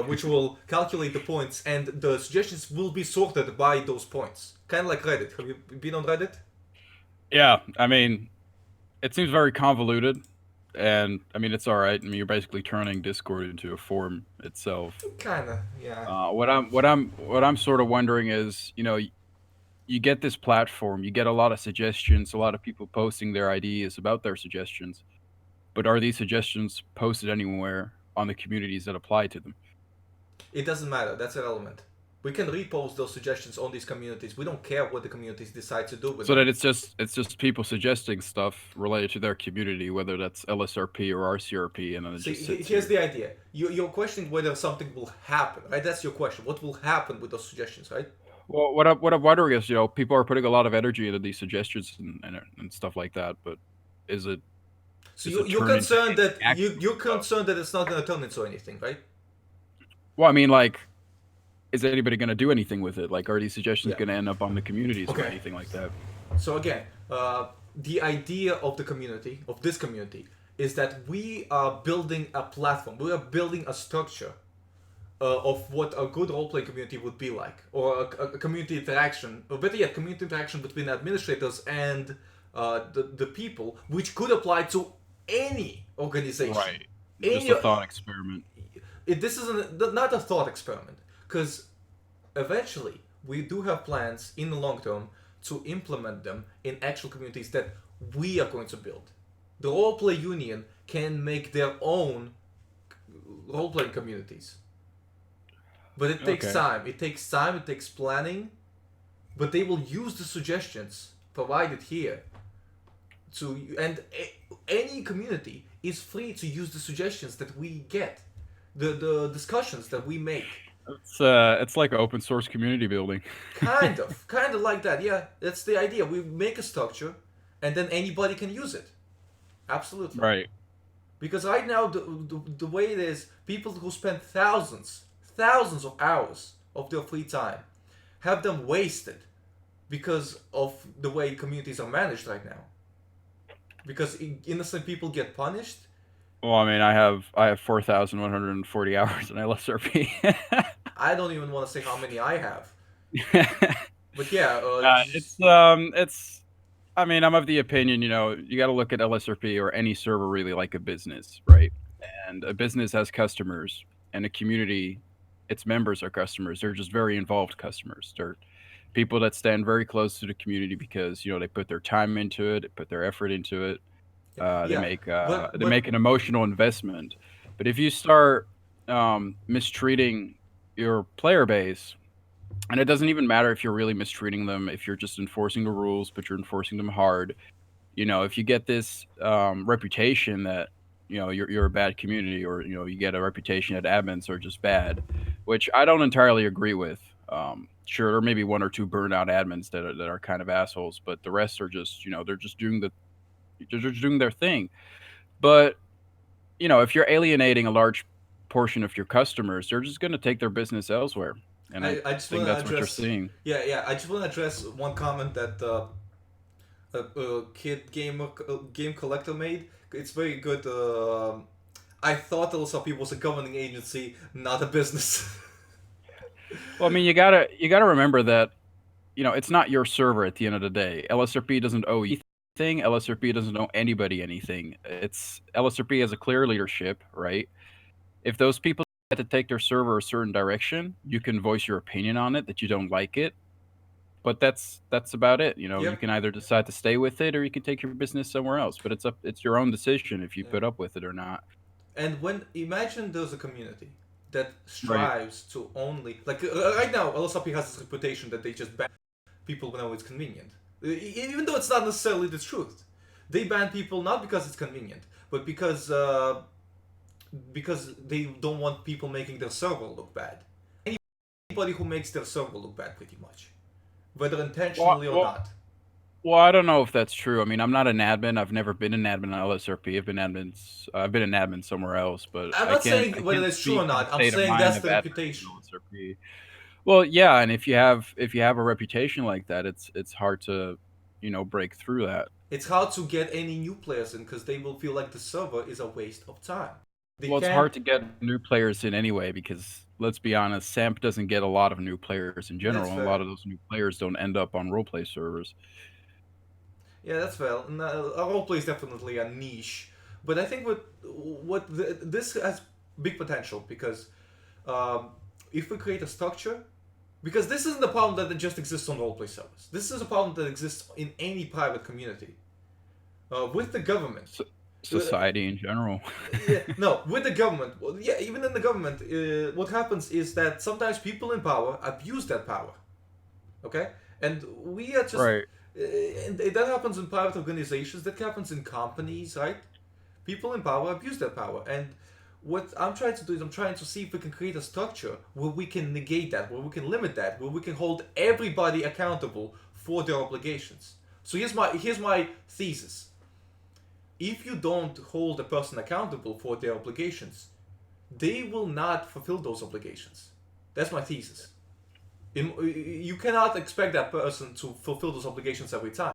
which will calculate the points, and the suggestions will be sorted by those points. Kind of like Reddit. Have you been on Reddit? Yeah, I mean, it seems very convoluted, and I mean, it's all right. I mean, you're basically turning Discord into a forum itself. Kinda, yeah. What I'm sort of wondering is, you get this platform, you get a lot of suggestions, a lot of people posting their ideas about their suggestions, but are these suggestions posted anywhere on the communities that apply to them? It doesn't matter. That's irrelevant. We can repost those suggestions on these communities. We don't care what the communities decide to do with So them. that it's just people suggesting stuff related to their community, whether that's LSRP or RCRP, and then it See, just sits here's here. the idea. You're questioning whether something will happen, right? That's your question. What will happen with those suggestions, right? Well, what I'm wondering is, people are putting a lot of energy into these suggestions and stuff like that, but is it So is it you're turned into concerned that actual you're stuff? concerned that it's not going to turn into anything, right? Well, I mean, like, is anybody going to do anything with it? Like, are these suggestions Yeah. going to end up on the communities or Okay. anything like that? So again, the idea of the community, of this community, is that we are building a platform. We are building a structure of what a good roleplay community would be like, or a community interaction, or better yet, community interaction between administrators and the people, which could apply to any organization. Right. Any, Just a thought experiment. this is not a thought experiment, because eventually we do have plans in the long term to implement them in actual communities that we are going to build. The roleplay union can make their own roleplaying communities, but it takes Okay. time. It takes time. It takes planning, but they will use the suggestions provided here and any community is free to use the suggestions that we get, the discussions that we make. It's like open source community building. kind of like that. Yeah, that's the idea. We make a structure, and then anybody can use it. Absolutely. Right. Because right now, the way it is, people who spend thousands of hours of their free time have them wasted because of the way communities are managed right now. Because innocent people get punished. Well, I mean, I have 4,140 hours in LSRP. I don't even want to say how many I have. But yeah, it's. I mean, I'm of the opinion, you got to look at LSRP or any server really like a business, right? And a business has customers, and a community, its members are customers. They're just very involved customers. They're people that stand very close to the community because they put their time into it, they put their effort into it. They make an emotional investment. But if you start mistreating your player base, and it doesn't even matter if you're really mistreating them, if you're just enforcing the rules, but you're enforcing them hard. If you get this reputation that you're a bad community, or you get a reputation that admins are just bad, which I don't entirely agree with. Sure, there may be one or two burnout admins that are kind of assholes, but the rest are just they're just doing their thing. But if you're alienating a large portion of your customers, they're just going to take their business elsewhere. And I just think want to that's what you're address. seeing. Yeah. I just want to address one comment that a kid game collector made. It's very good. I thought LSRP was a governing agency, not a business. Well, I mean, you gotta remember that it's not your server at the end of the day. LSRP doesn't owe you anything. LSRP doesn't owe anybody anything. It's LSRP has a clear leadership, right? If those people had to take their server a certain direction, you can voice your opinion on it that you don't like it. But that's about it. You Yep. can either decide to stay with it or you can take your business somewhere else. But it's your own decision if you Yeah. put up with it or not. And imagine there's a community that strives to only right now, LSRP has this reputation that they just ban people whenever it's convenient, even though it's not necessarily the truth. They ban people not because it's convenient, but because they don't want people making their server look bad. Anybody who makes their server look bad, pretty much, whether intentionally or not. Well, I don't know if that's true. I mean, I'm not an admin. I've never been an admin on LSRP. I've been an admin somewhere else, but I'm not saying whether it's true or not. I'm saying that's the reputation. LSRP. Well, yeah, and if you have a reputation like that, it's hard to, break through that. It's hard to get any new players in because they will feel like the server is a waste of time. It's hard to get new players in anyway because, let's be honest, SAMP doesn't get a lot of new players in general. A lot of those new players don't end up on roleplay servers. Yeah, that's fair. Roleplay is definitely a niche, but I think this has big potential because if we create a structure, because this isn't a problem that just exists on roleplay servers. This is a problem that exists in any private community with the government. society in general. Yeah, no, with the government. Well, yeah, even in the government, what happens is that sometimes people in power abuse that power. Okay, and we are just Right. and that happens in private organizations. That happens in companies, right? People in power abuse that power, and what I'm trying to do is I'm trying to see if we can create a structure where we can negate that, where we can limit that, where we can hold everybody accountable for their obligations. So here's my thesis. If you don't hold a person accountable for their obligations, they will not fulfill those obligations. That's my thesis. You cannot expect that person to fulfill those obligations every time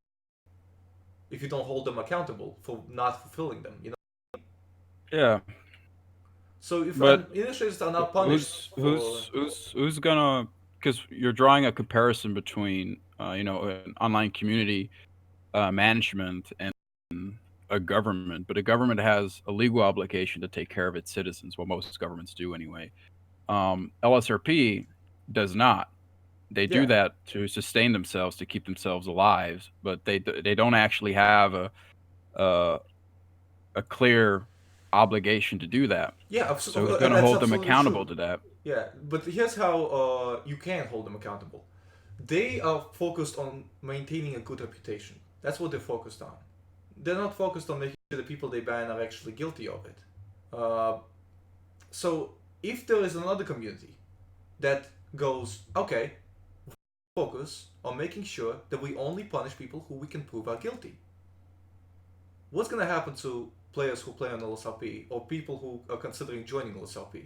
if you don't hold them accountable for not fulfilling them. Yeah, So if but administrators are not punished who's gonna? Because you're drawing a comparison between an online community management and a government, but a government has a legal obligation to take care of its citizens. Well, most governments do anyway. LSRP does not. They do that to sustain themselves, to keep themselves alive, but they don't actually have a clear obligation to do that. Yeah, so who's going to hold them accountable to that? Yeah, but here's how you can hold them accountable. They are focused on maintaining a good reputation. That's what they're focused on. They're not focused on making sure the people they ban are actually guilty of it. So if there is another community that goes, okay, focus on making sure that we only punish people who we can prove are guilty. What's going to happen to players who play on LSRP or people who are considering joining LSRP?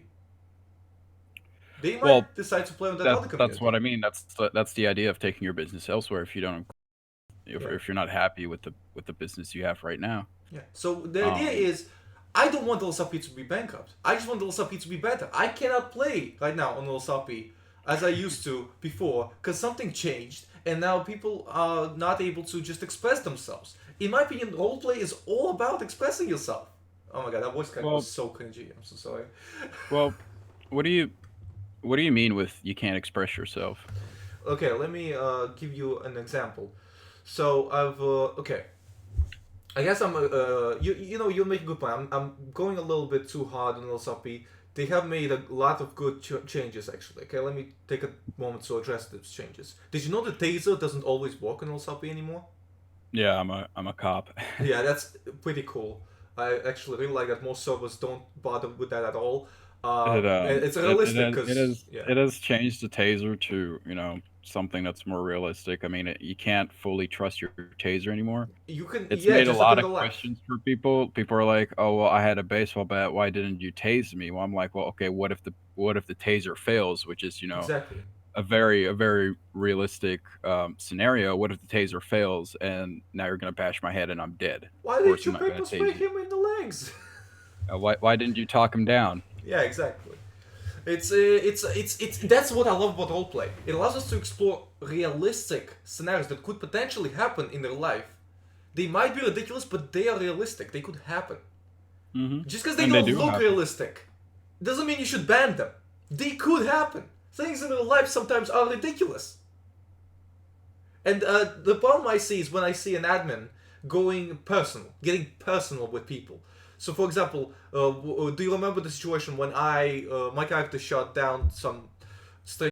They might decide to play on that other community. That's what I mean. That's the idea of taking your business elsewhere if you don't, if you're not happy with the business you have right now. Yeah. So the idea is, I don't want LSRP to be bankrupt. I just want LSRP to be better. I cannot play right now on LSRP as I used to before because something changed and now people are not able to just express themselves. In my opinion, roleplay is all about expressing yourself. Oh my god, that voice crack was so cringy. I'm so sorry. Well, what do you mean with you can't express yourself? Okay, let me give you an example. So I've okay. I guess I'm you'll make a good point. I'm going a little bit too hard on LSRP. They have made a lot of good changes actually. Okay, let me take a moment to address those changes. Did you know the taser doesn't always work on LSRP anymore? Yeah, I'm a cop. Yeah, that's pretty cool. I actually really like that most servers don't bother with that at all. It's realistic because it has changed the taser to something that's more realistic. I mean, you can't fully trust your taser anymore. You can. It's made a lot of questions for people. People are like, "Oh, well, I had a baseball bat. Why didn't you tase me?" Well, I'm like, "Well, okay. What if the taser fails?" Which is exactly a very realistic scenario. What if the taser fails and now you're gonna bash my head and I'm dead? Why didn't you pepper spray him in the legs? Why didn't you talk him down? Yeah, exactly. It's that's what I love about roleplay. It allows us to explore realistic scenarios that could potentially happen in real life. They might be ridiculous, but they are realistic. They could happen. Mm-hmm. Just because they don't look realistic doesn't mean you should ban them. They could happen. Things in real life sometimes are ridiculous. And the problem I see is when I see an admin going personal, getting personal with people. So, for example, do you remember the situation when my character shot down some...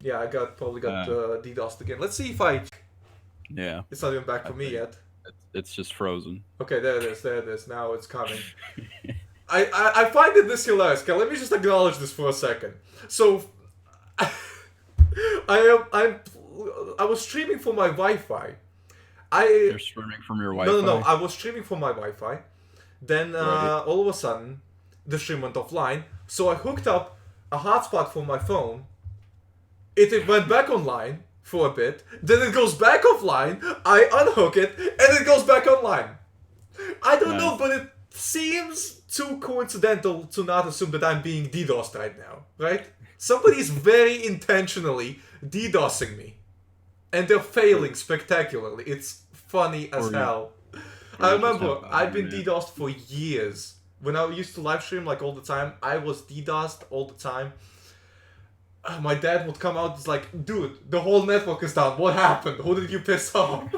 Yeah, I probably got DDoSed again. Let's see if I... Yeah. It's not even back for me yet. It's just frozen. Okay, there it is. Now it's coming. I find this hilarious. Okay, let me just acknowledge this for a second. So, I was streaming from my Wi-Fi. You're streaming from your Wi-Fi? No. I was streaming from my Wi-Fi. Then all of a sudden, the stream went offline. So I hooked up a hotspot for my phone. It went back online for a bit. Then it goes back offline. I unhook it, and it goes back online. I don't know, but it seems too coincidental to not assume that I'm being DDoSed right now, right? Somebody's very intentionally DDoSing me. And they're failing spectacularly. It's funny as hell. I remember I've been DDoSed for years. When I used to live stream like all the time, I was DDoSed all the time. My dad would come out, he's like, dude, the whole network is down. What happened? Who did you piss off?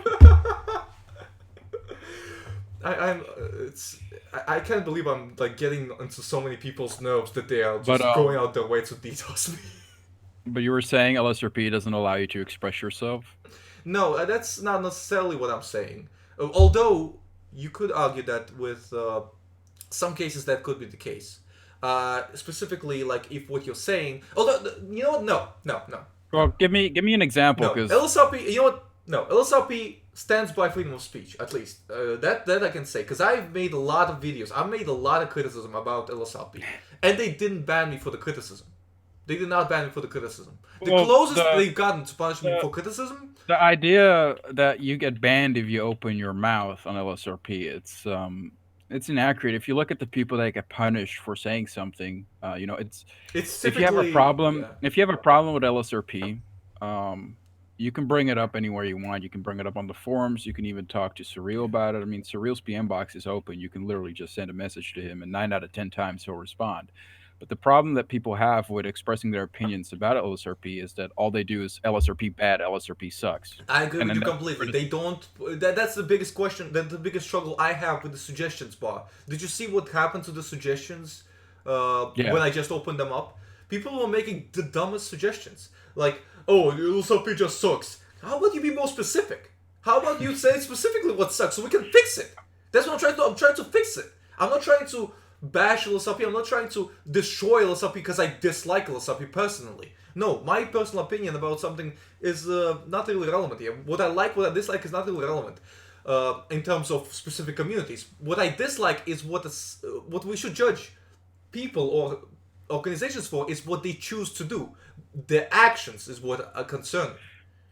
I can't believe I'm like getting into so many people's nerves that they are But just going out their way to DDoS me. but you were saying LSRP doesn't allow you to express yourself. No, that's not necessarily what I'm saying. Although you could argue that with some cases that could be the case. Specifically, like if what you're saying, although you know what? No. Well, give me an example, No, because LSRP. You know what? No, LSRP stands by freedom of speech. At least that I can say, because I've made a lot of videos. I've made a lot of criticism about LSRP, and they didn't ban me for the criticism. They did not ban me for the criticism. The closest they've gotten to punish me for criticism. the idea that you get banned if you open your mouth on LSRP, it's inaccurate. If you look at the people that get punished for saying something, it's It's if you have a typically problem, yeah. if you have a problem with LSRP, you can bring it up anywhere you want. You can bring it up on the forums. You can even talk to Surreal about it. I mean, Surreal's PM box is open. You can literally just send a message to him, and 9 out of 10 times he'll respond. But the problem that people have with expressing their opinions about LSRP is that all they do is LSRP bad, LSRP sucks. I agree And with you then completely. They don't. That's the biggest question. The biggest struggle I have with the suggestions bar. Did you see what happened to the suggestions Yeah. when I just opened them up? People were making the dumbest suggestions. Like, oh, LSRP just sucks. How about you be more specific? How about you say specifically what sucks so we can fix it? That's what I'm trying to. I'm trying to fix it. I'm not trying to bash LSRP. I'm not trying to destroy LSRP because I dislike LSRP personally. No, my personal opinion about something is not really relevant here. What I like, what I dislike is not really relevant in terms of specific communities. What I dislike is what we should judge people or organizations for is what they choose to do. Their actions is what are concerned.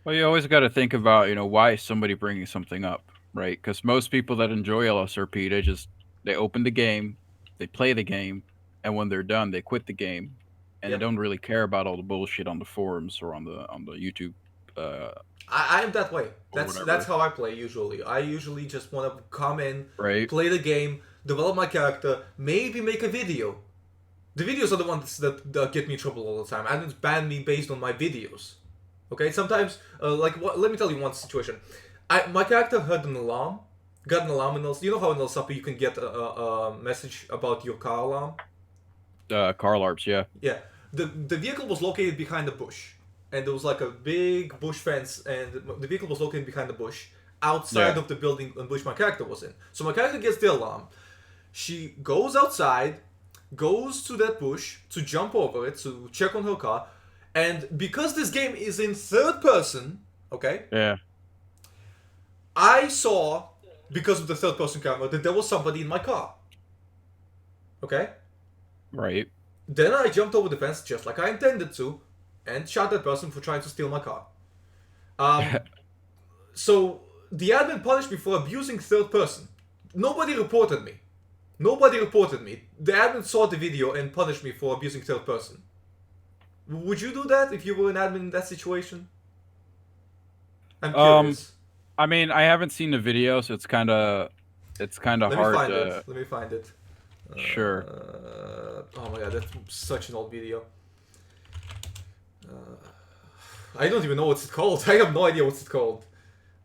Well, you always got to think about, why is somebody bringing something up, right? Because most people that enjoy LSRP, they open the game, they play the game, and when they're done, they quit the game, and Yep. they don't really care about all the bullshit on the forums or on the YouTube. I am that way. That's whatever. how I play usually. I usually just want to come in, Right. play the game, develop my character, maybe make a video. The videos are the ones that get me in trouble all the time. Admins ban me based on my videos. Okay, sometimes, let me tell you one situation. My character heard an alarm, got an alarm in you know how in LSRP you can get a message about your car alarm? Car alarms, yeah. Yeah. The vehicle was located behind a bush. And there was like a big bush fence, and the vehicle was located behind the bush, outside Yeah. of the building in which my character was in. So my character gets the alarm. She goes outside, goes to that bush to jump over it, to check on her car, and because this game is in third person, okay, Yeah. I saw, because of the third person camera, that there was somebody in my car. Okay? Right. Then I jumped over the fence just like I intended to, and shot that person for trying to steal my car. So the admin punished me for abusing third person. Nobody reported me. The admin saw the video and punished me for abusing third person. Would you do that if you were an admin in that situation? I'm curious. I mean, I haven't seen the video, so it's kind of hard to. Let me find it. Sure. Oh my god, that's such an old video. I don't even know what's it called. I have no idea what's it called.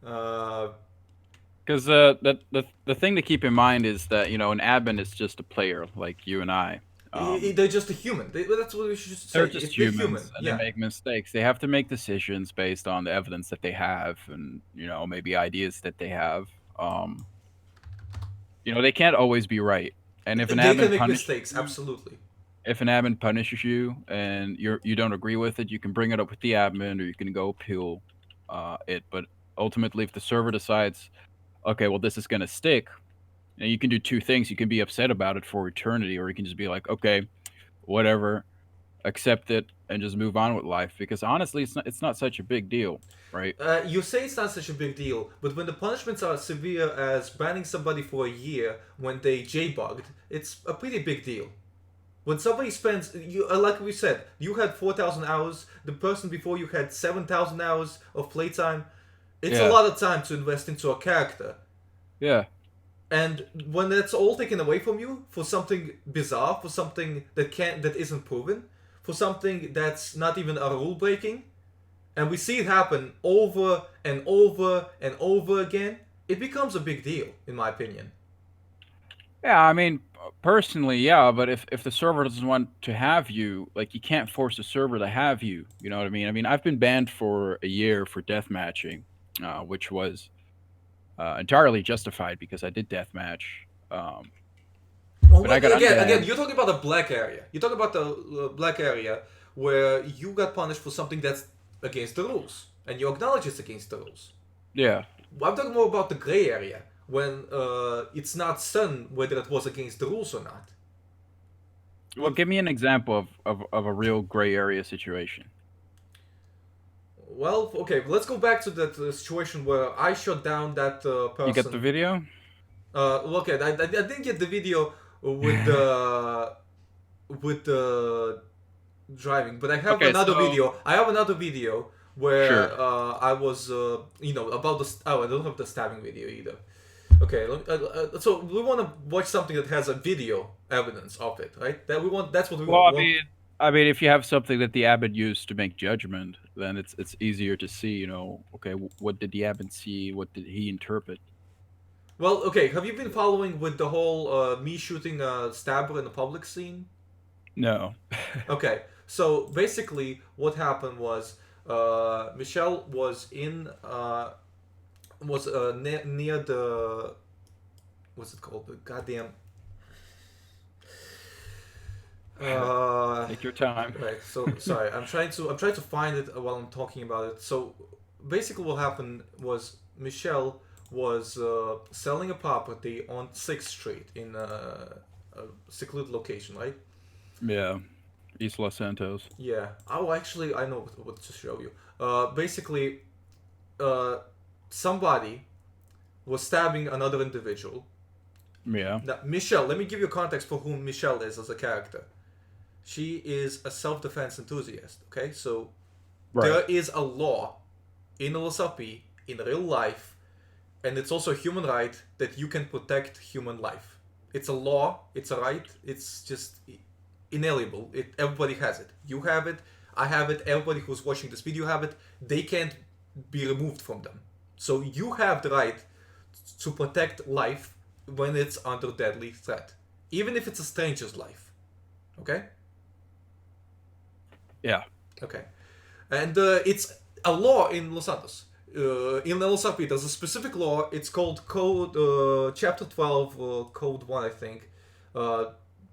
Because the thing to keep in mind is that an admin is just a player like you and I. They're just a human. That's what we should say. They're just If humans, human, and yeah. they make mistakes. They have to make decisions based on the evidence that they have, and maybe ideas that they have. They can't always be right. And if an They admin can make punishes mistakes, absolutely. if an admin punishes you and you don't agree with it, you can bring it up with the admin, or you can go appeal it. But ultimately, if the server decides, okay, well, this is going to stick, and you can do two things. You can be upset about it for eternity, or you can just be like, okay, whatever, accept it, and just move on with life. Because honestly, it's not such a big deal, right? You say it's not such a big deal, but when the punishments are severe as banning somebody for a year when they J-bugged, it's a pretty big deal. When somebody spends, like we said, you had 4,000 hours, the person before you had 7,000 hours of playtime. It's a lot of time to invest into a character. Yeah. And when that's all taken away from you for something bizarre, for something that isn't proven, for something that's not even a rule breaking, and we see it happen over and over and over again, it becomes a big deal, in my opinion. Yeah, I mean, personally, yeah, but if the server doesn't want to have you, like, you can't force the server to have you. You know what I mean? I mean, I've been banned for a year for death matching, which was entirely justified because I did death match. Well, But I got again, unbanned. you're talking about the black area. You're talking about the black area where you got punished for something that's against the rules, and you acknowledge it's against the rules. Yeah. I'm talking more about the gray area when it's not certain whether it was against the rules or not. Well, give me an example of a real gray area situation. Well, okay, let's go back to that situation where I shut down that person. You get the video? Okay, I didn't get the video with the driving, but I have Okay, another so- video. I have another video where Sure. I was, about the. Oh, I don't have the stabbing video either. Okay, so we want to watch something that has a video evidence of it, right? That we want. That's what we Well, want. I mean, if you have something that the abbot used to make judgment, then it's easier to see. You know, okay, what did the abbot see? What did he interpret? Well, okay. Have you been following with the whole me shooting a stabber in the public scene? No. Okay, so basically, what happened was Michelle was in near the what's it called? The goddamn. Take your time. Right. So sorry, I'm trying to find it while I'm talking about it. So basically, what happened was Michelle was selling a property on 6th Street in a secluded location, right? Yeah. East Los Santos. Yeah. Oh, actually, I know what to show you. Basically, somebody was stabbing another individual. Yeah. Now, Michelle, let me give you context for who Michelle is as a character. She is a self-defense enthusiast, okay? So, there is a law in LSRP, in real life, and it's also a human right that you can protect human life. It's a law, it's a right, it's just inalienable. Everybody has it. You have it, I have it, everybody who's watching this video have it. They can't be removed from them. So you have the right to protect life when it's under deadly threat, even if it's a stranger's life. Okay? Yeah. Okay. And it's a law in Los Santos. In LSRP, there's a specific law. It's called Code Chapter 12, Code 1, I think.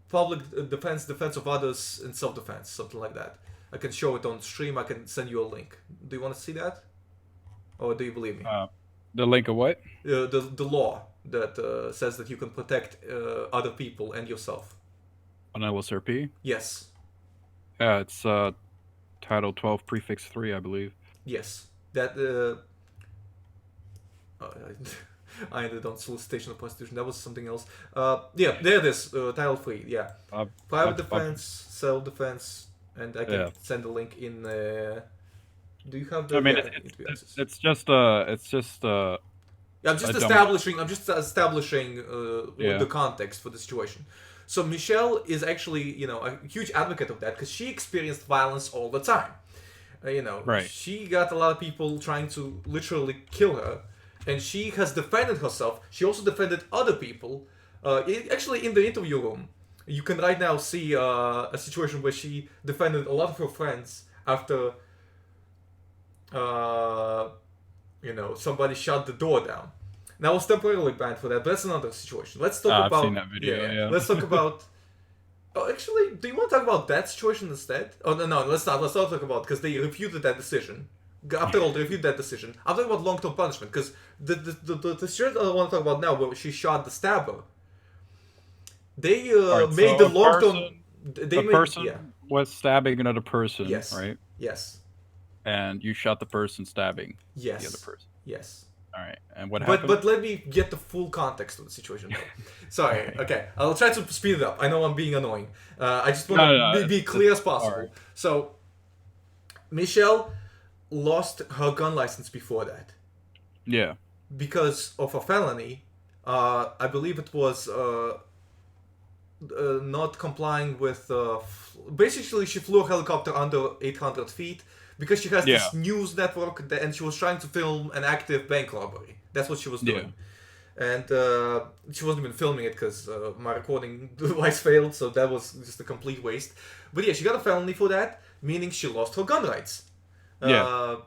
Public defense of others, and self-defense, something like that. I can show it on stream. I can send you a link. Do you want to see that? Or do you believe me? The link of what? The law that says that you can protect other people and yourself. On LSRP? Yes. Yeah, it's Title 12, Prefix 3, I believe. Yes. That. I ended on solicitation of prostitution. That was something else. Yeah, there it is. Title 3. Yeah. Private defense, self-defense, and I can send the link in. Do you have the? I mean, it's just I'm just establishing. The context for the situation. So Michelle is actually, a huge advocate of that because she experienced violence all the time. Right. She got a lot of people trying to literally kill her, and she has defended herself. She also defended other people. Actually, in the interview room, you can right now see a situation where she defended a lot of her friends after, somebody shut the door down. Now, I was temporarily banned for that, but that's another situation. Let's talk about. I've seen that video. Yeah. Let's talk about. Oh, actually, do you want to talk about that situation instead? Oh no, let's not. Let's not talk about because they refuted that decision. After all, they refuted that decision. I'm talking about long-term punishment because the situation I want to talk about now, where she shot the stabber. They made the long-term. The person was stabbing another person. Yes. Right. Yes. And you shot the person stabbing the other person. Yes. All right. And what happened? But let me get the full context of the situation. Sorry. Okay. I'll try to speed it up. I know I'm being annoying. I just want to be clear as possible. Right. So, Michelle lost her gun license before that. Yeah. Because of a felony. I believe it was not complying with. Basically, she flew a helicopter under 800 feet. Because she has this news network and she was trying to film an active bank robbery. That's what she was doing. And she wasn't even filming it because my recording device failed, so that was just a complete waste. But yeah, she got a felony for that, meaning she lost her gun rights. Yeah.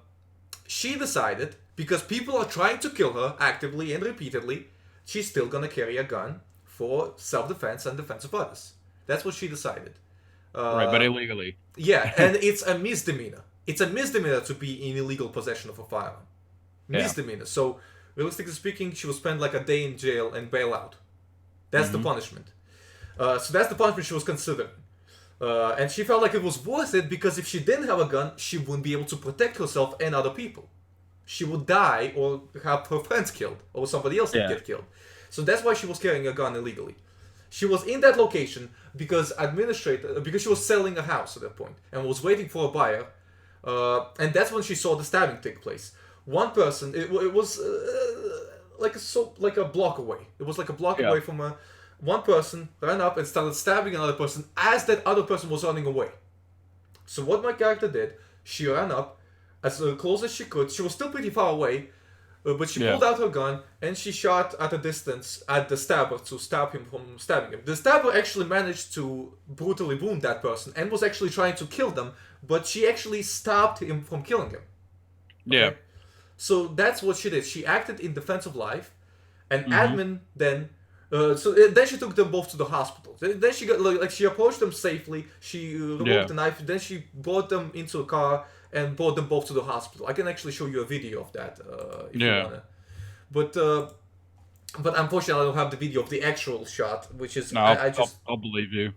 She decided, because people are trying to kill her actively and repeatedly, she's still gonna carry a gun for self-defense and defense of others. That's what she decided. Right, but illegally. Yeah, and it's a misdemeanor. It's a misdemeanor to be in illegal possession of a firearm. Yeah. Misdemeanor. So, realistically speaking, she will spend like a day in jail and bail out. That's the punishment. So that's the punishment she was considering. And she felt like it was worth it because if she didn't have a gun, she wouldn't be able to protect herself and other people. She would die or have her friends killed or somebody else would get killed. So that's why she was carrying a gun illegally. She was in that location because she was selling a house at that point and was waiting for a buyer. And that's when she saw the stabbing take place. One person, it was like a block away. It was like a block away from a. One person ran up and started stabbing another person as that other person was running away. So what my character did, she ran up as close as she could. She was still pretty far away, but she pulled out her gun and she shot at a distance at the stabber to stop him from stabbing him. The stabber actually managed to brutally wound that person and was actually trying to kill them, but she actually stopped him from killing him. Okay? Yeah. So that's what she did. She acted in defense of life, and admin then. Then she took them both to the hospital. Then she got she approached them safely. She removed the knife. Then she brought them into a car and brought them both to the hospital. I can actually show you a video of that if you wanna. But unfortunately, I don't have the video of the actual shot, which is No, I'll believe you.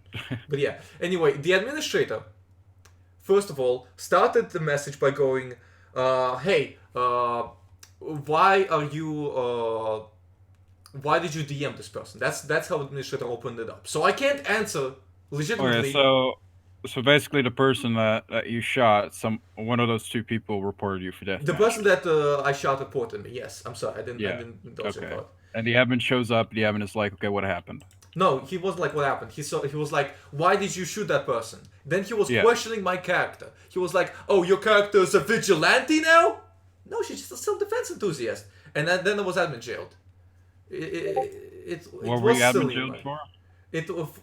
But yeah. Anyway, the administrator, first of all, started the message by going, "Hey, why are you?" Why did you DM this person? That's how the administrator opened it up. So I can't answer legitimately. Okay, so basically, the person that you shot, one of those two people reported you for death. The person that I shot reported me. Yes, I'm sorry, I didn't indulge in that. And the admin shows up. The admin is like, "Okay, what happened?" No, he wasn't like, "What happened?" He was like, "Why did you shoot that person?" Then he was questioning my character. He was like, "Oh, your character is a vigilante now?" No, she's just a self-defense enthusiast. And then I was admin jailed. What were you admin jailed for?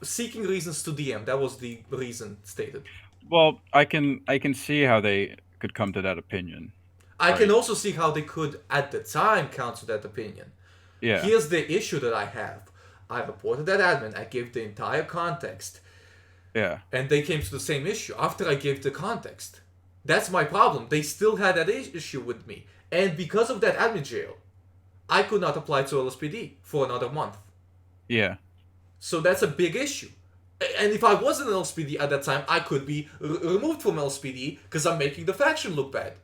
Seeking reasons to DM. That was the reason stated. Well, I can see how they could come to that opinion. I can also see how they could, at the time, come to that opinion. Yeah. Here's the issue that I have. I reported that admin. I gave the entire context. Yeah. And they came to the same issue after I gave the context. That's my problem. They still had that issue with me. And because of that admin jail, I could not apply to LSPD for another month. Yeah. So that's a big issue. And if I wasn't an LSPD at that time, I could be removed from LSPD because I'm making the faction look bad.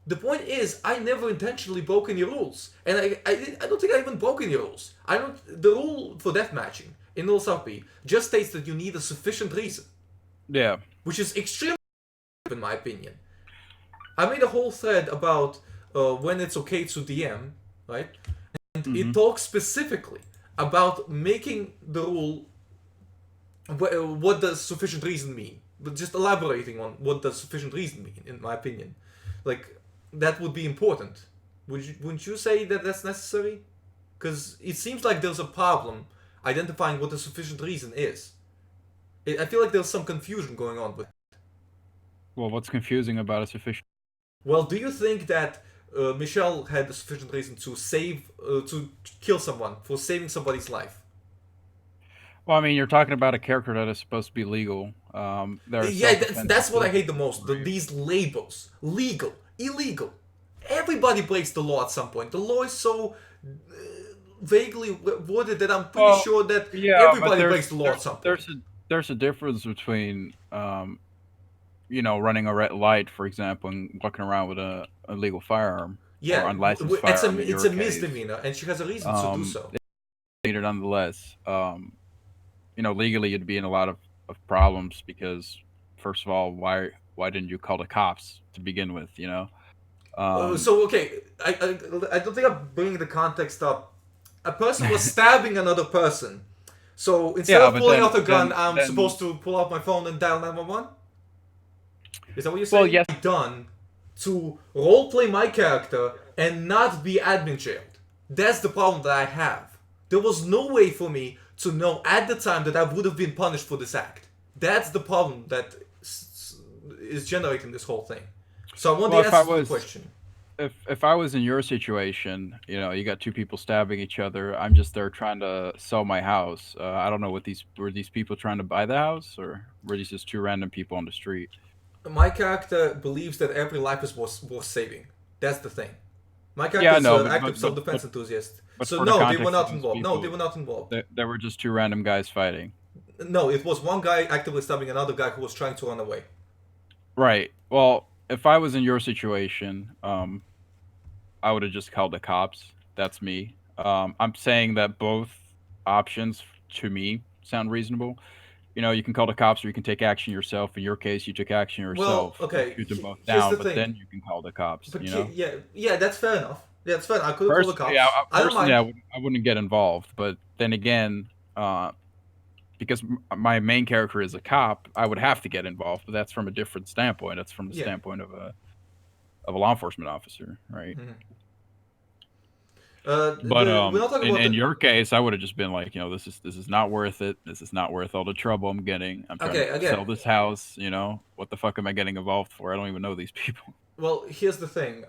The point is, I never intentionally broke any rules. And I don't think I even broke any rules. The rule for deathmatching in LSRP just states that you need a sufficient reason. Yeah. Which is extremely in my opinion. I made a whole thread about when it's okay to DM, right? And it talks specifically about making the rule what does sufficient reason mean, but just elaborating on what does sufficient reason mean, in my opinion. Like, that would be important. Wouldn't you say that that's necessary? Because it seems like there's a problem identifying what the sufficient reason is. I feel like there's some confusion going on with it. Well, what's confusing about a sufficient? Well, do you think that Michelle had a sufficient reason to kill someone for saving somebody's life? Well, I mean, you're talking about a character that is supposed to be legal. That's what I hate the most. These labels: legal, illegal. Everybody breaks the law at some point. The law is so vaguely worded that I'm pretty sure that everybody breaks the law at some point. There's a difference between, running a red light, for example, and walking around with a illegal firearm. Yeah, or unlicensed firearm. It's a misdemeanor, and she has a reason to do so. Nonetheless, legally you'd be in a lot of problems because, first of all, why didn't you call the cops to begin with? So okay, I don't think I'm bringing the context up. A person was stabbing another person, so instead of pulling out a gun, I'm supposed to pull out my phone and dial 911. Is that what you're saying? Well, yes. Done to roleplay my character and not be admin jailed. That's the problem that I have. There was no way for me to know at the time that I would have been punished for this act. That's the problem that is generating this whole thing. So I want Well, the if I answer to the was question. if I was in your situation, you got two people stabbing each other. I'm just there trying to sell my house. I don't know what were these people trying to buy the house, or were these just two random people on the street? My character believes that every life is worth saving. That's the thing. My character Yeah, I is know, an active self-defense but enthusiast. but So for the no, they were context of not these involved. No, they people, were not involved. they were just two random guys fighting. No, it was one guy actively stabbing another guy who was trying to run away. Right. Well, if I was in your situation, I would have just called the cops. That's me. I'm saying that both options to me sound reasonable. You can call the cops or you can take action yourself. In your case, you took action Well, yourself. okay, Shoot them both here's down, the but thing. then you can call the cops. But yeah, that's fair enough. Yeah, that's fair. I could have called the cops. Yeah, I don't personally, mind. I wouldn't get involved. But then again, because my main character is a cop, I would have to get involved. But that's from a different standpoint. That's from the Yeah. standpoint of a law enforcement officer, right? Mhm. But we're not talking about in your case, I would have just been like, this is not worth it. This is not worth all the trouble I'm getting. I'm trying to sell this house. What the fuck am I getting involved for? I don't even know these people. Well, here's the thing.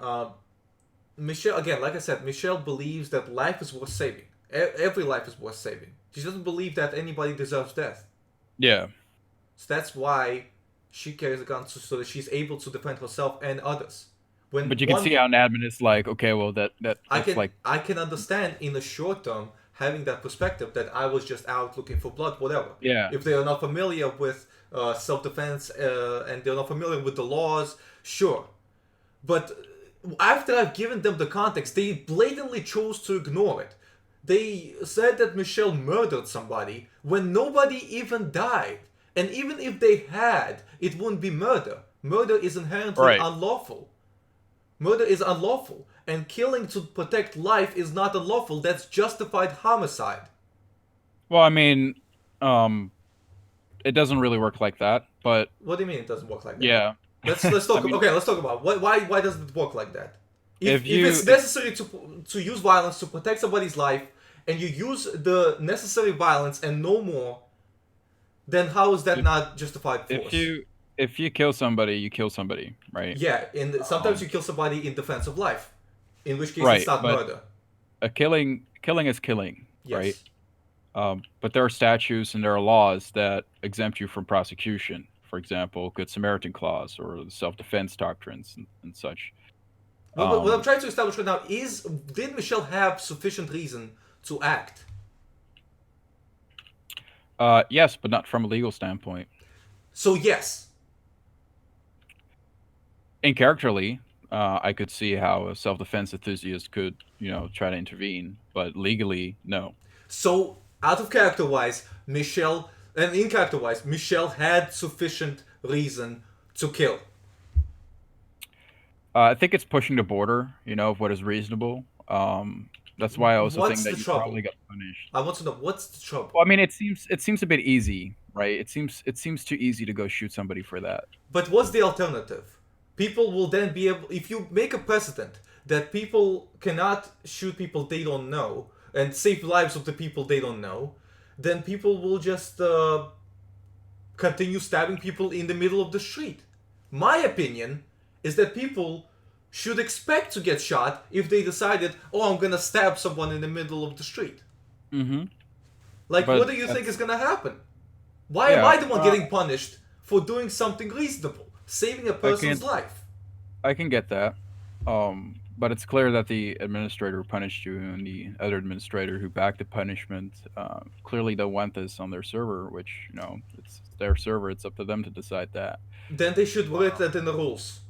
Michelle, again, like I said, Michelle believes that life is worth saving. Every life is worth saving. She doesn't believe that anybody deserves death. Yeah. So that's why she carries a gun so that she's able to defend herself and others. But you can see how an admin is like, okay, well, I can understand in the short term having that perspective that I was just out looking for blood, whatever. Yeah. If they are not familiar with self-defense and they're not familiar with the laws, sure. But after I've given them the context, they blatantly chose to ignore it. They said that Michelle murdered somebody when nobody even died. And even if they had, it wouldn't be murder. Murder is inherently unlawful. Murder is unlawful. And killing to protect life is not unlawful. That's justified homicide. Well, I mean, it doesn't really work like that, but... What do you mean it doesn't work like that? Yeah. Let's talk. Okay, let's talk about why doesn't it work like that? If it's necessary to use violence to protect somebody's life, and you use the necessary violence and no more, then how is that not justified force? If you kill somebody, you kill somebody, right? Yeah, and sometimes you kill somebody in defense of life, in which case it's not murder. A killing is killing, yes. right? But there are statutes and there are laws that exempt you from prosecution. For example, Good Samaritan Clause or the self-defense doctrines and such. What I'm trying to establish right now is, did Michelle have sufficient reason to act? Yes, but not from a legal standpoint. So yes. And characterly, I could see how a self-defense enthusiast could, try to intervene, but legally, no. So, out of character-wise, Michelle, and in character-wise, Michelle had sufficient reason to kill. I think it's pushing the border, of what is reasonable. That's why I also think that you probably got punished. I want to know, what's the trouble? Well, I mean, it seems a bit easy, right? It seems too easy to go shoot somebody for that. But what's the alternative? People will then be able, if you make a precedent that people cannot shoot people they don't know and save lives of the people they don't know, then people will just continue stabbing people in the middle of the street. My opinion is that people should expect to get shot if they decided, I'm gonna stab someone in the middle of the street. Mm-hmm. Like, what do you think is gonna happen? Why am I the one getting punished for doing something reasonable? Saving a person's life. I can get that. But it's clear that the administrator who punished you and the other administrator who backed the punishment clearly don't want this on their server, which, it's their server. It's up to them to decide that. Then they should put that in the rules.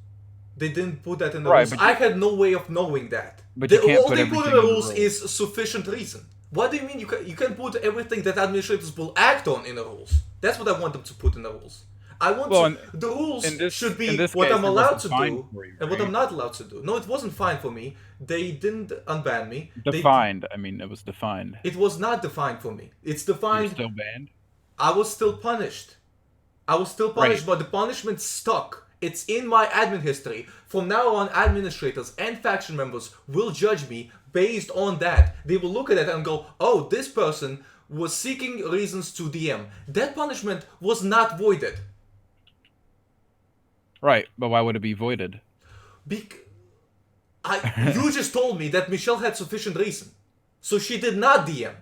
They didn't put that in the rules. I had no way of knowing that. But you can't all they put in the rules is sufficient reason. What do you mean you can put everything that administrators will act on in the rules? That's what I want them to put in the rules. I want the rules should be what I'm allowed to do and what I'm not allowed to do. No, it wasn't fine for me. They didn't unban me. Defined. I mean, it was defined. It was not defined for me. It's defined. You're still banned? I was still punished. But the punishment stuck. It's in my admin history. From now on, administrators and faction members will judge me based on that. They will look at it and go, oh, this person was seeking reasons to DM. That punishment was not voided. Right, but why would it be voided? You just told me that Michelle had sufficient reason. So she did not DM.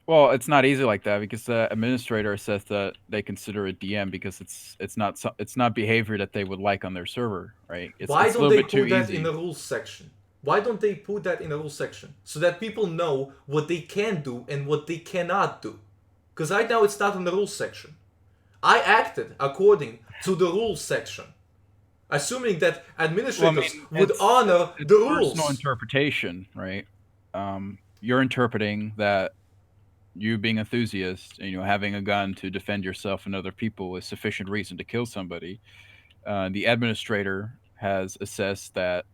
Well, it's not easy like that because the administrator says that they consider it DM because it's not behavior that they would like on their server, right? Why it's a don't little they bit too put that easy. in the rules section? Why don't they put that in the rules section? So that people know what they can do and what they cannot do. Because right now it's not in the rules section. I acted according to the rules section. Assuming that administrators would honor the rules. Personal interpretation, right? You're interpreting that you being enthusiast and having a gun to defend yourself and other people is sufficient reason to kill somebody. The administrator has assessed that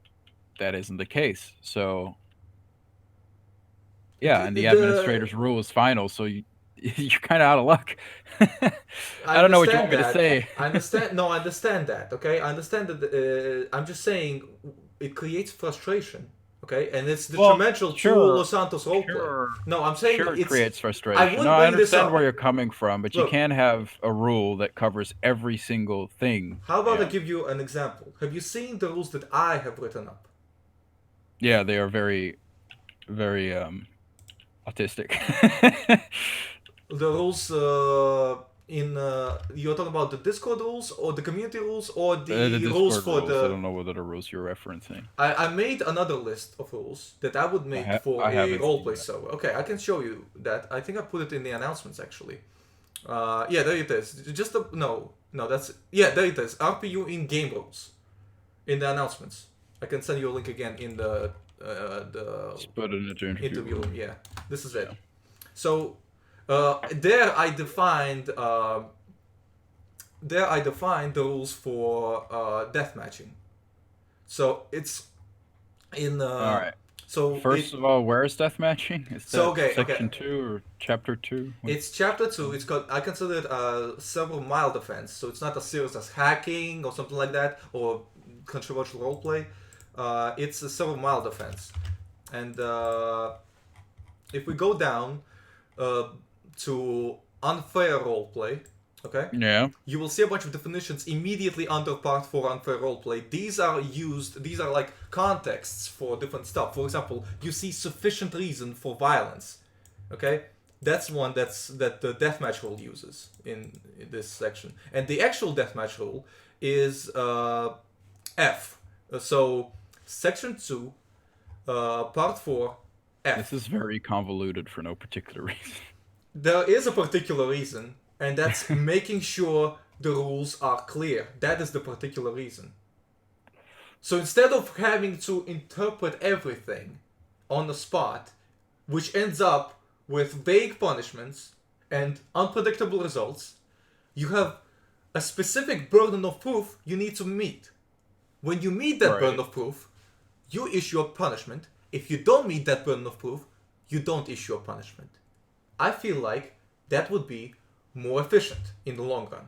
isn't the case. So yeah, and the administrator's rule is final, so you're kind of out of luck. I don't know what you want me to say. I understand. No, I understand that. Okay, I understand that. I'm just saying it creates frustration. Okay, and it's detrimental to Los Santos roleplay. Sure, no, I'm saying it creates frustration. I understand where you're coming from, but you can't have a rule that covers every single thing. How about I give you an example? Have you seen the rules that I have written up? Yeah, they are very, very autistic. The rules you're talking about the Discord rules or the community rules or the rules for the... I don't know whether the rules you're referencing. I made another list of rules that I would make for a roleplay server. Okay, I can show you that. I think I put it in the announcements actually. Yeah, there it is. Just no, that's... Yeah, there it is. RPU in game rules. In the announcements. I can send you a link again in the put it into interview room. Yeah, this is it. Yeah. So there I defined the rules for death matching. So it's in. All right. So first of all, where is death matching? Is that section 2 or chapter 2? It's chapter 2. It's called. I consider it several mild offense. So it's not as serious as hacking or something like that or controversial roleplay. It's a several mild offense, and if we go down to unfair roleplay, okay? Yeah. You will see a bunch of definitions immediately under Part 4 unfair roleplay. These are like contexts for different stuff. For example, you see sufficient reason for violence, okay? That's one that the deathmatch rule uses in this section, and the actual deathmatch rule is F. So. Section 2, Part 4, F. This is very convoluted for no particular reason. There is a particular reason, and that's making sure the rules are clear. That is the particular reason. So instead of having to interpret everything on the spot, which ends up with vague punishments and unpredictable results, you have a specific burden of proof you need to meet. When you meet that burden of proof, you issue a punishment. If you don't meet that burden of proof, you don't issue a punishment. I feel like that would be more efficient in the long run.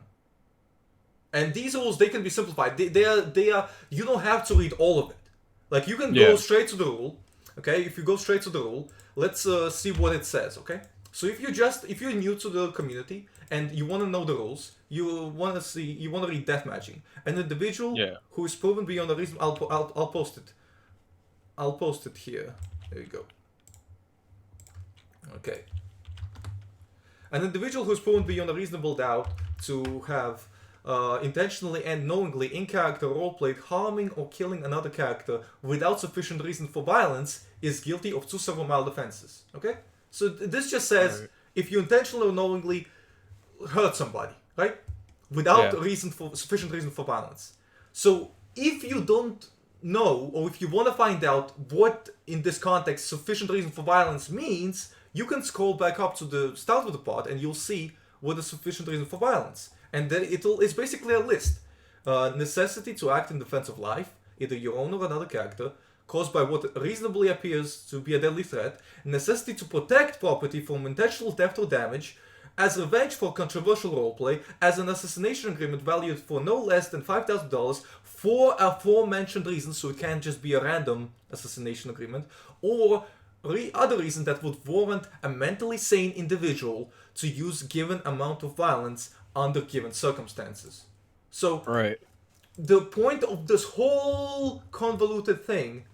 And these rules, they can be simplified. They are. You don't have to read all of it. Like you can go straight to the rule. Okay, if you go straight to the rule, let's see what it says. Okay, so if you're new to the community and you want to know the rules, you want to read deathmatching. An individual who is proven beyond a reason, I'll post it. I'll post it here. There you go. Okay. An individual who's proven beyond a reasonable doubt to have intentionally and knowingly in character roleplayed harming or killing another character without sufficient reason for violence is guilty of 2 several mild offenses. Okay? So this just says if you intentionally or knowingly hurt somebody, right? Without sufficient reason for violence. So if you don't know, or if you want to find out what in this context sufficient reason for violence means, you can scroll back up to the start of the part and you'll see what is sufficient reason for violence. And then it's basically a list. Necessity to act in defense of life, either your own or another character, caused by what reasonably appears to be a deadly threat, necessity to protect property from intentional theft or damage, as revenge for controversial roleplay, as an assassination agreement valued for no less than $5,000 for aforementioned reasons, so it can't just be a random assassination agreement, or other reason that would warrant a mentally sane individual to use given amount of violence under given circumstances. So, Right. the point of this whole convoluted thing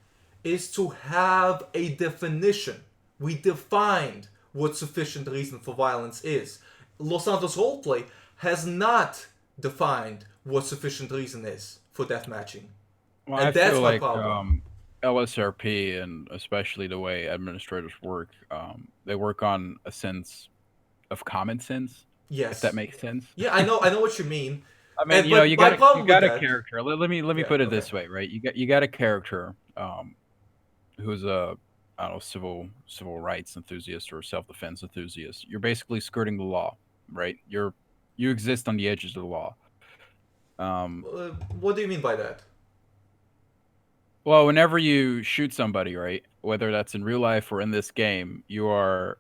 is to have a definition. We defined what sufficient reason for violence is. Los Santos Roleplay has not defined what sufficient reason is for deathmatching. Well, And I that's feel my like problem. LSRP and especially the way administrators work, they work on a sense of common sense, Yes. if that makes sense. Yeah, I know what you mean. I mean, And, you know, but you my got problem you got with a that- character. Let me Yeah, put it okay. this way, right? You got a character who's a I don't know civil rights enthusiast or self defense enthusiast. You're basically skirting the law, right? You exist on the edges of the law. What do you mean by that? Well, whenever you shoot somebody, right, whether that's in real life or in this game, you're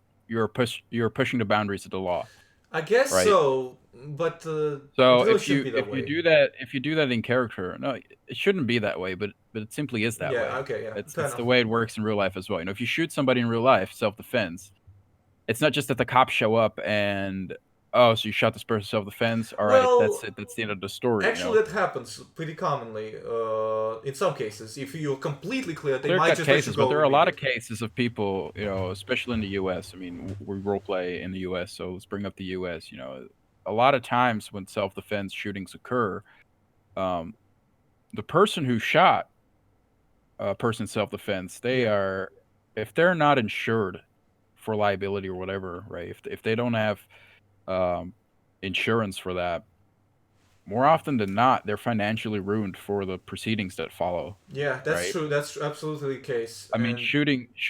pushing the boundaries of the law. I guess Right. so, but it So really if shouldn't you be that way. do that in character, no, it shouldn't be that way, but it simply is that Yeah, way. okay, yeah, It's fair the enough. way it works in real life as well. You know, if you shoot somebody in real life, self defense, it's not just that the cops show up and oh, so you shot this person self defense. All right, Well, that's it. That's the end of the story. Actually, you know? that happens pretty commonly. In some cases, if you're completely clear, they might Clear-cut just let you cases, go. but there are a lot of immediately. cases of people, you know, especially in the U.S. I mean, we roleplay in the U.S., so let's bring up the U.S. You know, a lot of times when self-defense shootings occur, the person who shot a person in self-defense, they Yeah. are, if they're not insured for liability or whatever, right? If they don't have insurance for that, more often than not, they're financially ruined for the proceedings that follow. Yeah, that's Right. true. That's absolutely the case. I mean, And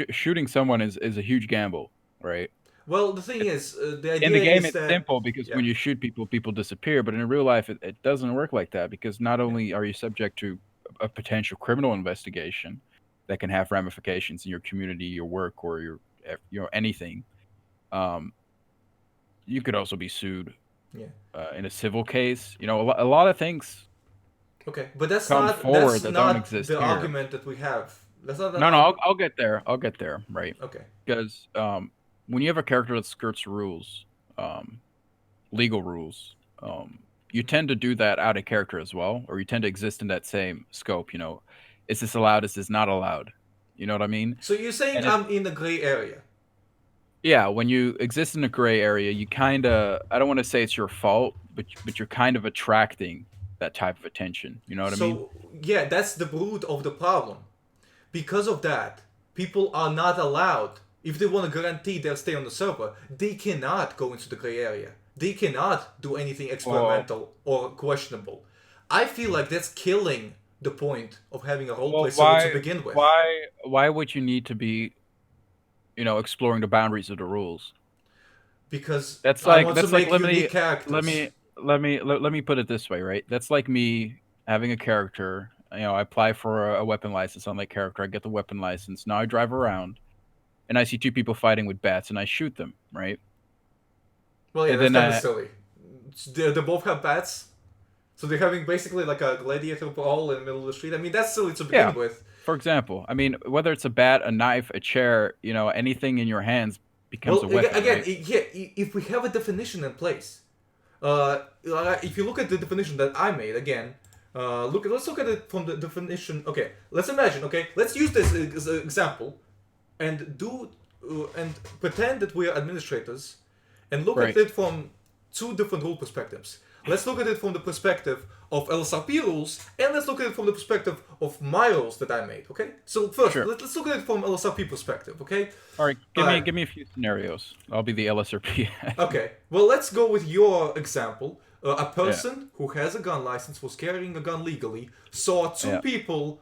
shooting someone is a huge gamble, right? well, the thing is, the In the idea game, is it's that simple because yeah. when you shoot people, people disappear. But in real life, it doesn't work like that because not only are you subject to a potential criminal investigation that can have ramifications in your community, your work, or your anything, you could also be sued. Yeah. In a civil case, you know, a lot of things Okay, but that's come not forward that don't exist the here. argument that we have. That's not. No, I'll get there. I'll get there. Right. Okay. Because when you have a character that skirts rules, legal rules, you tend to do that out of character as well, or you tend to exist in that same scope. You know, is this allowed? Is this not allowed? You know what I mean? So you're saying And I'm in the gray area? Yeah, when you exist in a gray area, you kind of, I don't want to say it's your fault, but you're kind of attracting that type of attention. You know what I mean? So yeah, that's the root of the problem. Because of that, people are not allowed. If they want to guarantee they'll stay on the server, they cannot go into the gray area. They cannot do anything experimental or questionable. I feel like that's killing the point of having a roleplay server to begin with. Why would you need to be, you know, exploring the boundaries of the rules? Because That's I like want to that's like make unique characters. let me put it this way, right? That's like me having a character. You know, I apply for a weapon license on that character. I get the weapon license. Now I drive around, and I see two people fighting with bats, and I shoot them, right? Well, yeah, And that's then kind of silly. They both have bats, so they're having basically like a gladiator brawl in the middle of the street. I mean, that's silly to begin with. For example, I mean, whether it's a bat, a knife, a chair, you know, anything in your hands becomes a weapon. Again, right? yeah, if we have a definition in place, if you look at the definition that I made again, let's look at it from the definition. Okay, let's imagine. Okay, let's use this as an example, and and pretend that we are administrators, and look Right. at it from two different rule perspectives. Let's look at it from the perspective of LSRP rules, and let's look at it from the perspective of my rules that I made. Okay, so first Sure. let's look at it from LSRP perspective. Okay. All right, Alright. give me a few scenarios. I'll be the LSRP. Okay, well, let's go with your example. A person who has a gun license, was carrying a gun legally, saw two Yeah. people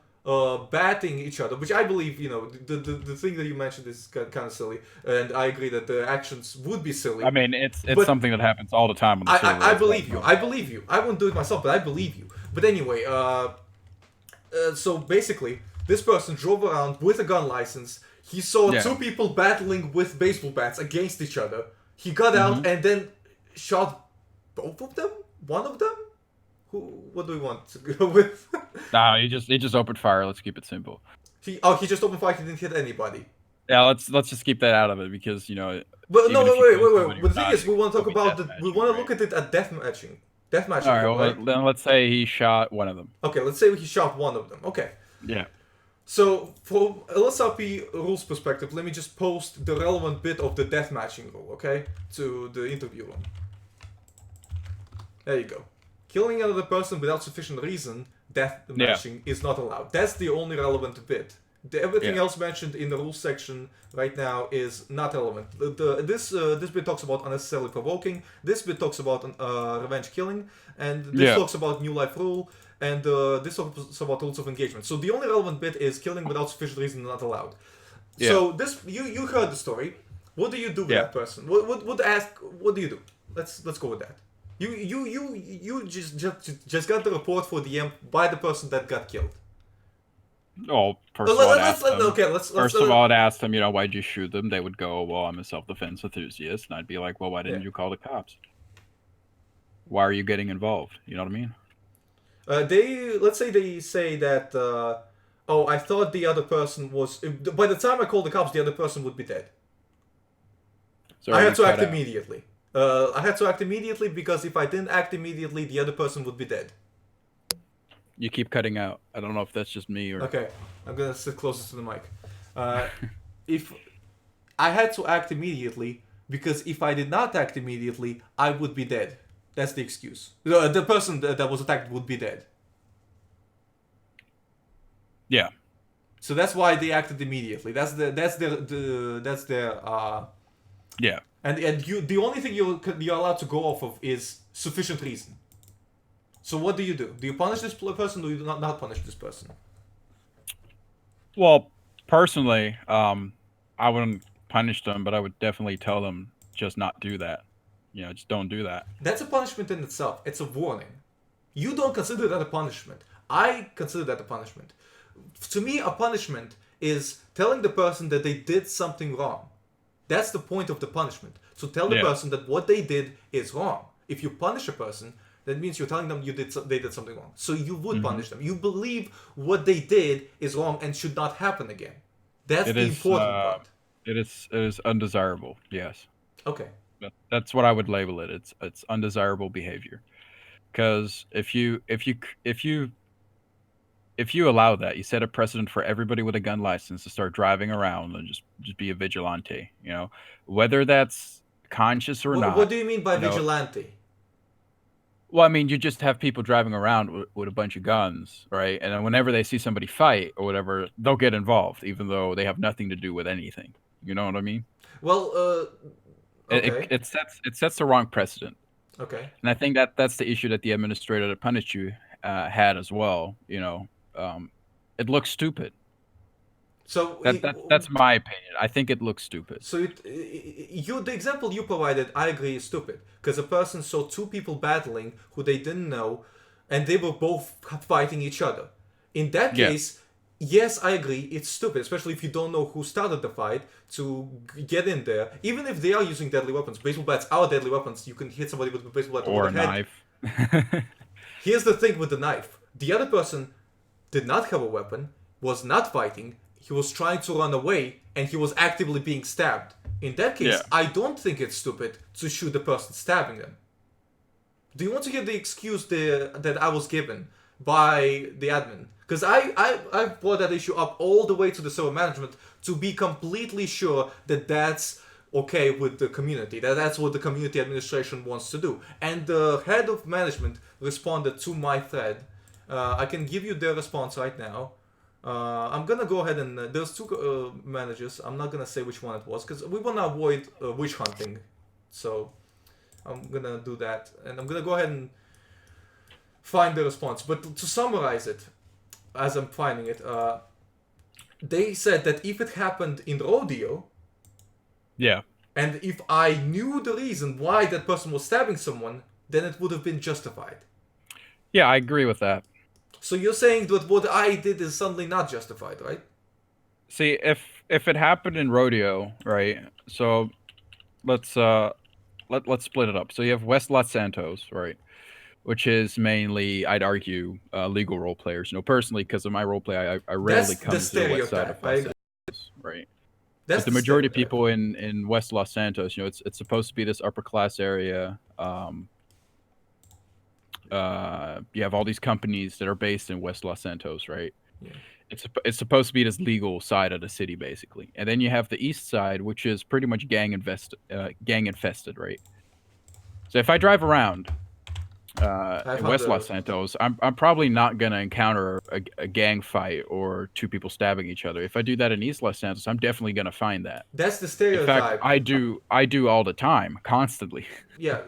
batting each other, which I believe, you know, the thing that you mentioned is kind of silly, and I agree that the actions would be silly. I mean, it's But- something that happens all the time on the server. I believe you. I believe you. I won't do it myself, but I believe you. But anyway, so basically, this person drove around with a gun license. He saw Yeah. two people battling with baseball bats against each other. He got out and then shot both of them? One of them? What do we want to go with? No, he just opened fire. Let's keep it simple. He just opened fire. He didn't hit anybody. Yeah, let's just keep that out of it because But no, even if you kill wait. somebody But the or thing not, is, we want to talk it'll be about we deathmatching, want to right? look at it at deathmatching. Deathmatching. All right, well, right? then let's say he shot one of them. Okay, let's say he shot one of them. Okay. Yeah. So, from LSRP rules perspective, let me just post the relevant bit of the deathmatching rule, okay? To the interview room. There you go. Killing another person without sufficient reason, deathmatching is not allowed. That's the only relevant bit. Everything else mentioned in the rules section right now is not relevant. This bit talks about unnecessarily provoking, this bit talks about revenge killing, and this talks about new life rule, and this talks about rules of engagement. So the only relevant bit is killing without sufficient reason not allowed. Yeah. So this you heard the story. What do you do with that person? What do you do? Let's go with that. You just got the report for DM by the person that got killed. Oh, first of all, I'd ask them, why'd you shoot them? They would go, well, I'm a self-defense enthusiast. And I'd be like, well, why didn't you call the cops? Why are you getting involved? You know what I mean? Let's say they say that, I thought the other person was... By the time I called the cops, the other person would be dead. I had to act immediately. I had to act immediately because if I didn't act immediately, the other person would be dead. You keep cutting out. I don't know if that's just me or... Okay, I'm gonna sit closer to the mic. If I had to act immediately, because if I did not act immediately, I would be dead. That's the excuse. The person that was attacked would be dead. Yeah. So that's why they acted immediately. That's their Yeah. And you, the only thing you're allowed to go off of is sufficient reason. So what do? Do you punish this person, or do you not punish this person? Well, personally, I wouldn't punish them, but I would definitely tell them just not do that. Just don't do that. That's a punishment in itself. It's a warning. You don't consider that a punishment. I consider that a punishment. To me, a punishment is telling the person that they did something wrong. That's the point of the punishment. So tell the person that what they did is wrong. If you punish a person, that means you're telling them they did something wrong. So you would punish them. You believe what they did is wrong and should not happen again. That's the important part. It is undesirable. Yes. Okay. That's what I would label it. It's undesirable behavior. Because if you allow that, you set a precedent for everybody with a gun license to start driving around and just be a vigilante. Whether that's conscious or not. What do you mean by vigilante? Well, I mean, you just have people driving around with a bunch of guns, right? And then whenever they see somebody fight or whatever, they'll get involved, even though they have nothing to do with anything. You know what I mean? Well, okay. It sets the wrong precedent. Okay. And I think that's the issue that the administrator that punished you had as well. It looks stupid. So that's my opinion. I think it looks stupid. So the example you provided, I agree, is stupid, because a person saw two people battling who they didn't know, and they were both fighting each other. In that case, yes, I agree, it's stupid, especially if you don't know who started the fight, to get in there. Even if they are using deadly weapons, baseball bats are deadly weapons. You can hit somebody with a baseball bat or over the head. Knife. Here's the thing with the knife: the other person did not have a weapon, was not fighting. He was trying to run away, and he was actively being stabbed. In that case, I don't think it's stupid to shoot the person stabbing them. Do you want to hear the excuse that I was given by the admin? Because I brought that issue up all the way to the server management to be completely sure that that's okay with the community, that's what the community administration wants to do. And the head of management responded to my thread. I can give you their response right now. I'm gonna go ahead and there's two managers. I'm not gonna say which one it was because we want to avoid witch hunting. So I'm gonna do that, and I'm gonna go ahead and find the response. But to summarize it, as I'm finding it, they said that if it happened in rodeo, and if I knew the reason why that person was stabbing someone, then it would have been justified. Yeah, I agree with that. So you're saying that what I did is suddenly not justified, right? See, if it happened in rodeo, right? So let's let's split it up. So you have West Los Santos, right? Which is mainly, I'd argue, legal role players. Personally, because of my role play, I rarely That's come the to the west side of stereotype. I Los agree. Santos, right? That's But the the majority of stereotype. people in West Los Santos, it's supposed to be this upper class area. You have all these companies that are based in West Los Santos, right? Yeah. It's supposed to be this legal side of the city, basically, and then you have the east side, which is pretty much gang infested, right? So if I drive around in West Los Santos, I'm probably not gonna encounter a gang fight or two people stabbing each other. If I do that in East Los Santos, I'm definitely gonna find that. That's the In stereotype. fact, I do all the time, constantly. Yeah,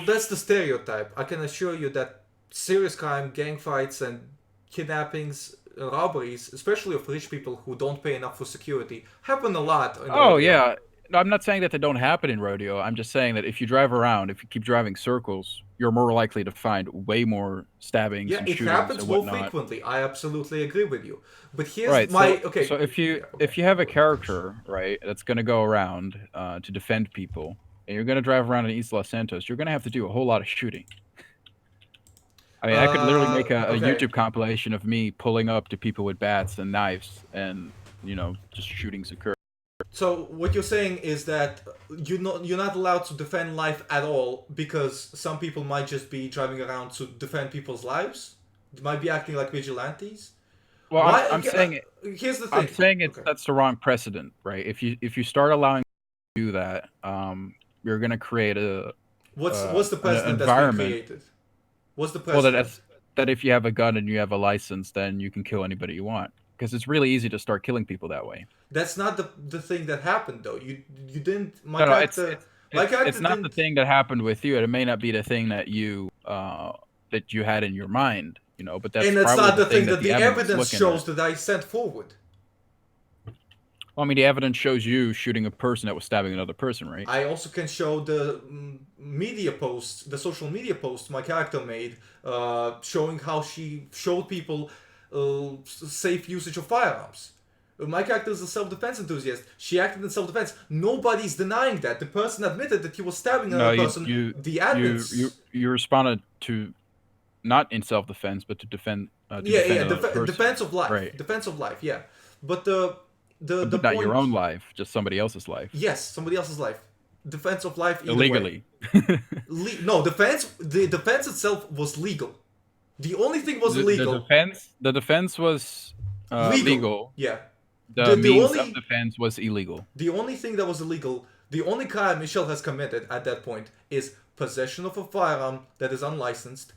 that's the stereotype. I can assure you that serious crime, gang fights, and kidnappings, robberies, especially of rich people who don't pay enough for security, happen a lot. In Oh rodeo. yeah. No, I'm not saying that they don't happen in rodeo. I'm just saying that if you drive around, if you keep driving circles, you're more likely to find way more stabbings Yeah, and it shootings happens and more whatnot. frequently. I absolutely agree with you. But here's Right. my So, okay. so if you Yeah, okay. if you have a character, right, that's gonna go around to defend people, and you're gonna drive around in East Los Santos, you're gonna have to do a whole lot of shooting. I mean, I could literally make a Okay. YouTube compilation of me pulling up to people with bats and knives, and just shootings occur. So what you're saying is that you're not allowed to defend life at all because some people might just be driving around to defend people's lives. They might be acting like vigilantes. Well, Why? I'm saying Here's the thing. I'm saying Okay. that's the wrong precedent, right? If you start allowing to do that, you're gonna create What's the an precedent that's being created? What's the Well, precedent? that if you have a gun and you have a license, then you can kill anybody you want. Because it's really easy to start killing people that way. That's not the thing that happened though. You didn't. My No, character. it's not the thing that happened with you. It may not be the thing that you had in your mind, but that's and it's probably not the thing that that the evidence shows that I sent forward. Well, I mean, the evidence shows you shooting a person that was stabbing another person, right? I also can show the media posts, the social media posts my character made, showing how she showed people safe usage of firearms. My character is a self-defense enthusiast. She acted in self-defense. Nobody's denying that. The person admitted that he was stabbing another person. The admins. You responded to not in self-defense, but to defend. Defense of life. Right. Defense of life. Yeah, but but not point, your own life, just somebody else's life. Yes, somebody else's life. Defense of life illegally. No, the defense itself was legal. The only thing was illegal. The defense was legal. Yeah. The means of defense was illegal. The only thing that was illegal, the only crime Michelle has committed at that point is possession of a firearm that is unlicensed,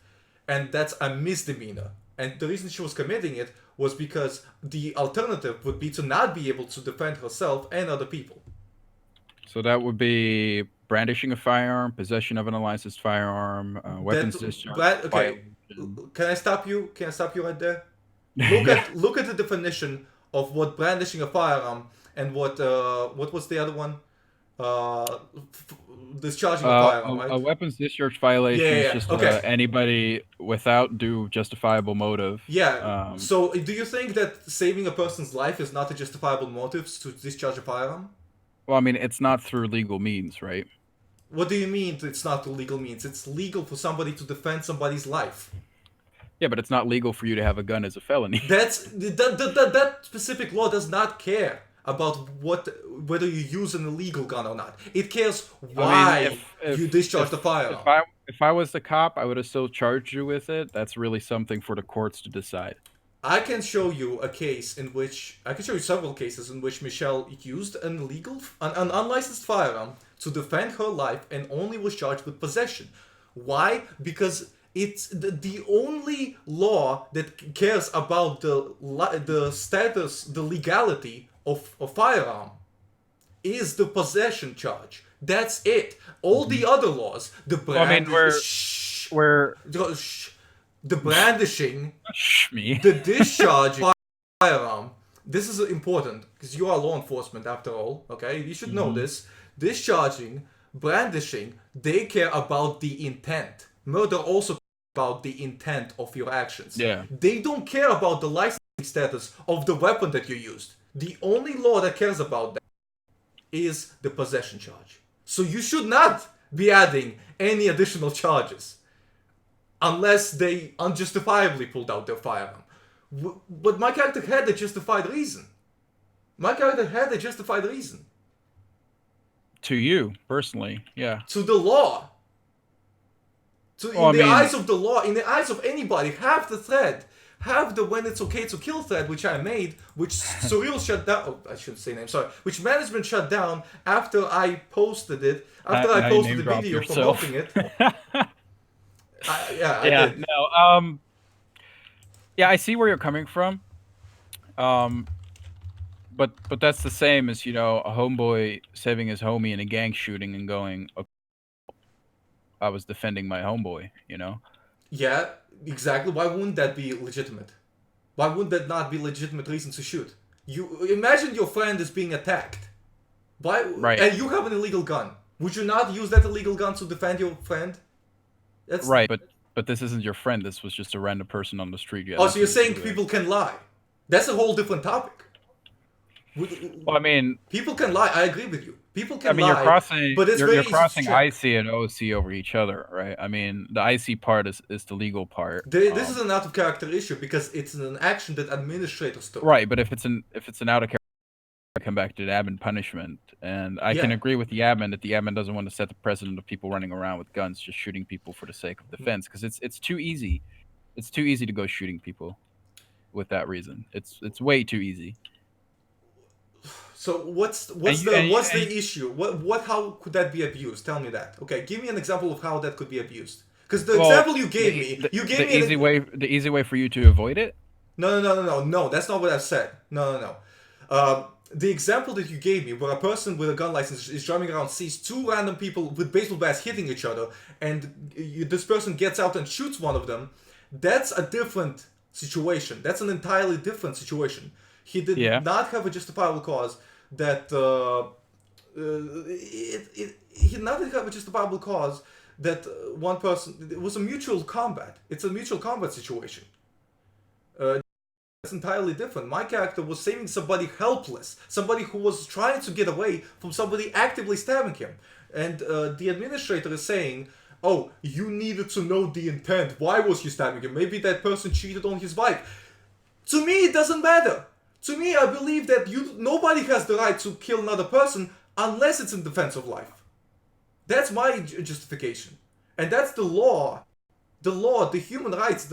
and that's a misdemeanor. And the reason she was committing it was because the alternative would be to not be able to defend herself and other people. So that would be brandishing a firearm, possession of an unlicensed firearm, weapons discharge. Okay, can I stop you? Can I stop you right there? Look at the definition of what brandishing a firearm and what was the other one? Discharging a firearm, right? A weapons discharge violation is just anybody without due justifiable motive. Yeah. So do you think that saving a person's life is not a justifiable motive to discharge a firearm? Well, I mean, it's not through legal means, right? What do you mean it's not through legal means? It's legal for somebody to defend somebody's life. Yeah, but it's not legal for you to have a gun as a felony. That specific law does not care about whether you use an illegal gun or not. It cares why you discharge the firearm. If I was the cop, I would have still charged you with it. That's really something for the courts to decide. I can show you several cases in which Michelle used an unlicensed firearm to defend her life and only was charged with possession. Why? Because it's the only law that cares about the status, the legality of a firearm is the possession charge. That's it. All the other laws, the brandishing, the discharging firearm. This is important because you are law enforcement after all. Okay, you should know this. Discharging, brandishing, they care about the intent. Murder also about the intent of your actions. Yeah. They don't care about the licensing status of the weapon that you used. The only law that cares about that is the possession charge. So you should not be adding any additional charges unless they unjustifiably pulled out their firearm. But my character had a justified reason. To you personally, yeah. To the law. In the eyes of the law, in the eyes of anybody, have the thread, have the when it's okay to kill thread, which I made, which Surreal shut down. Oh, I shouldn't say name. Sorry. Which management shut down after I posted it. After I posted the video promoting it. I did. No. Yeah, I see where you're coming from. But that's the same as, you know, a homeboy saving his homie in a gang shooting and going, okay, I was defending my homeboy, you know? Yeah, exactly. Why wouldn't that be legitimate? Why wouldn't that not be legitimate reason to shoot? You imagine your friend is being attacked. Why? Right. And you have an illegal gun. Would you not use that illegal gun to defend your friend? That's right, but this isn't your friend. This was just a random person on the street. Oh, so you're saying people can lie? That's a whole different topic. Well, I mean, people can lie. I agree with you. People can lie. I mean, you're crossing, but you're crossing IC and OC over each other, right? I mean, the IC part is the legal part. This is an out of character issue because it's an action that administrators took. Right, but if it's an out of character, I come back to the admin punishment, and I can agree with the admin that the admin doesn't want to set the precedent of people running around with guns, just shooting people for the sake of defense, because it's too easy. It's too easy to go shooting people with that reason. It's way too easy. So what's the issue? How could that be abused? Tell me that. Okay, give me an example of how that could be abused. Because the example you gave me, the easy way for you to avoid it. No. That's not what I've said. No. The example that you gave me, where a person with a gun license is driving around, sees two random people with baseball bats hitting each other, and this person gets out and shoots one of them. That's a different situation. That's an entirely different situation. He did not have a justifiable cause that he did not have a justifiable cause that one person. It was a mutual combat. It's a mutual combat situation. That's entirely different. My character was saving somebody helpless, somebody who was trying to get away from somebody actively stabbing him, and the administrator is saying, "Oh, you needed to know the intent. Why was you stabbing him? Maybe that person cheated on his wife." To me, it doesn't matter. To me, I believe that nobody has the right to kill another person unless it's in defense of life. That's my justification. And that's the law. The human rights,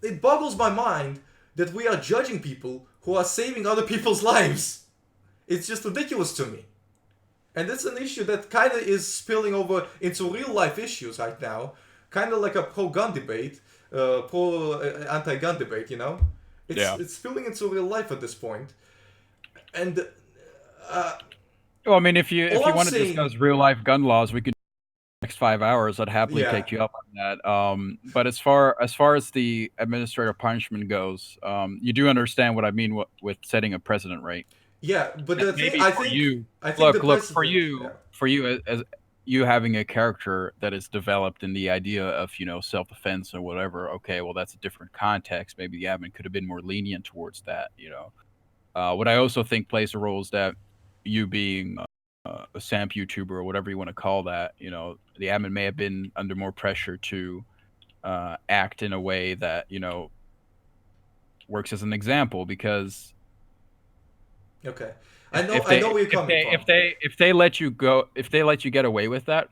it boggles my mind that we are judging people who are saving other people's lives. It's just ridiculous to me. And it's an issue that kind of is spilling over into real life issues right now. Kind of like a pro-gun debate. Anti-gun debate, you know? It's spilling into real life at this point. And well, I mean, if you want to discuss real life gun laws, we could next 5 hours. I'd happily take you up on that. But as far as the administrative punishment goes, you do understand what I mean with setting a precedent, right? Yeah, but the thing, I think look for you as you having a character that is developed in the idea of, you know, self-defense or whatever, okay, well, that's a different context. Maybe the admin could have been more lenient towards that, you know. What I also think plays a role is that you being a SAMP YouTuber or whatever you want to call that, you know, the admin may have been under more pressure to act in a way that, you know, works as an example, because okay. I know where you're coming from. If they let you get away with that,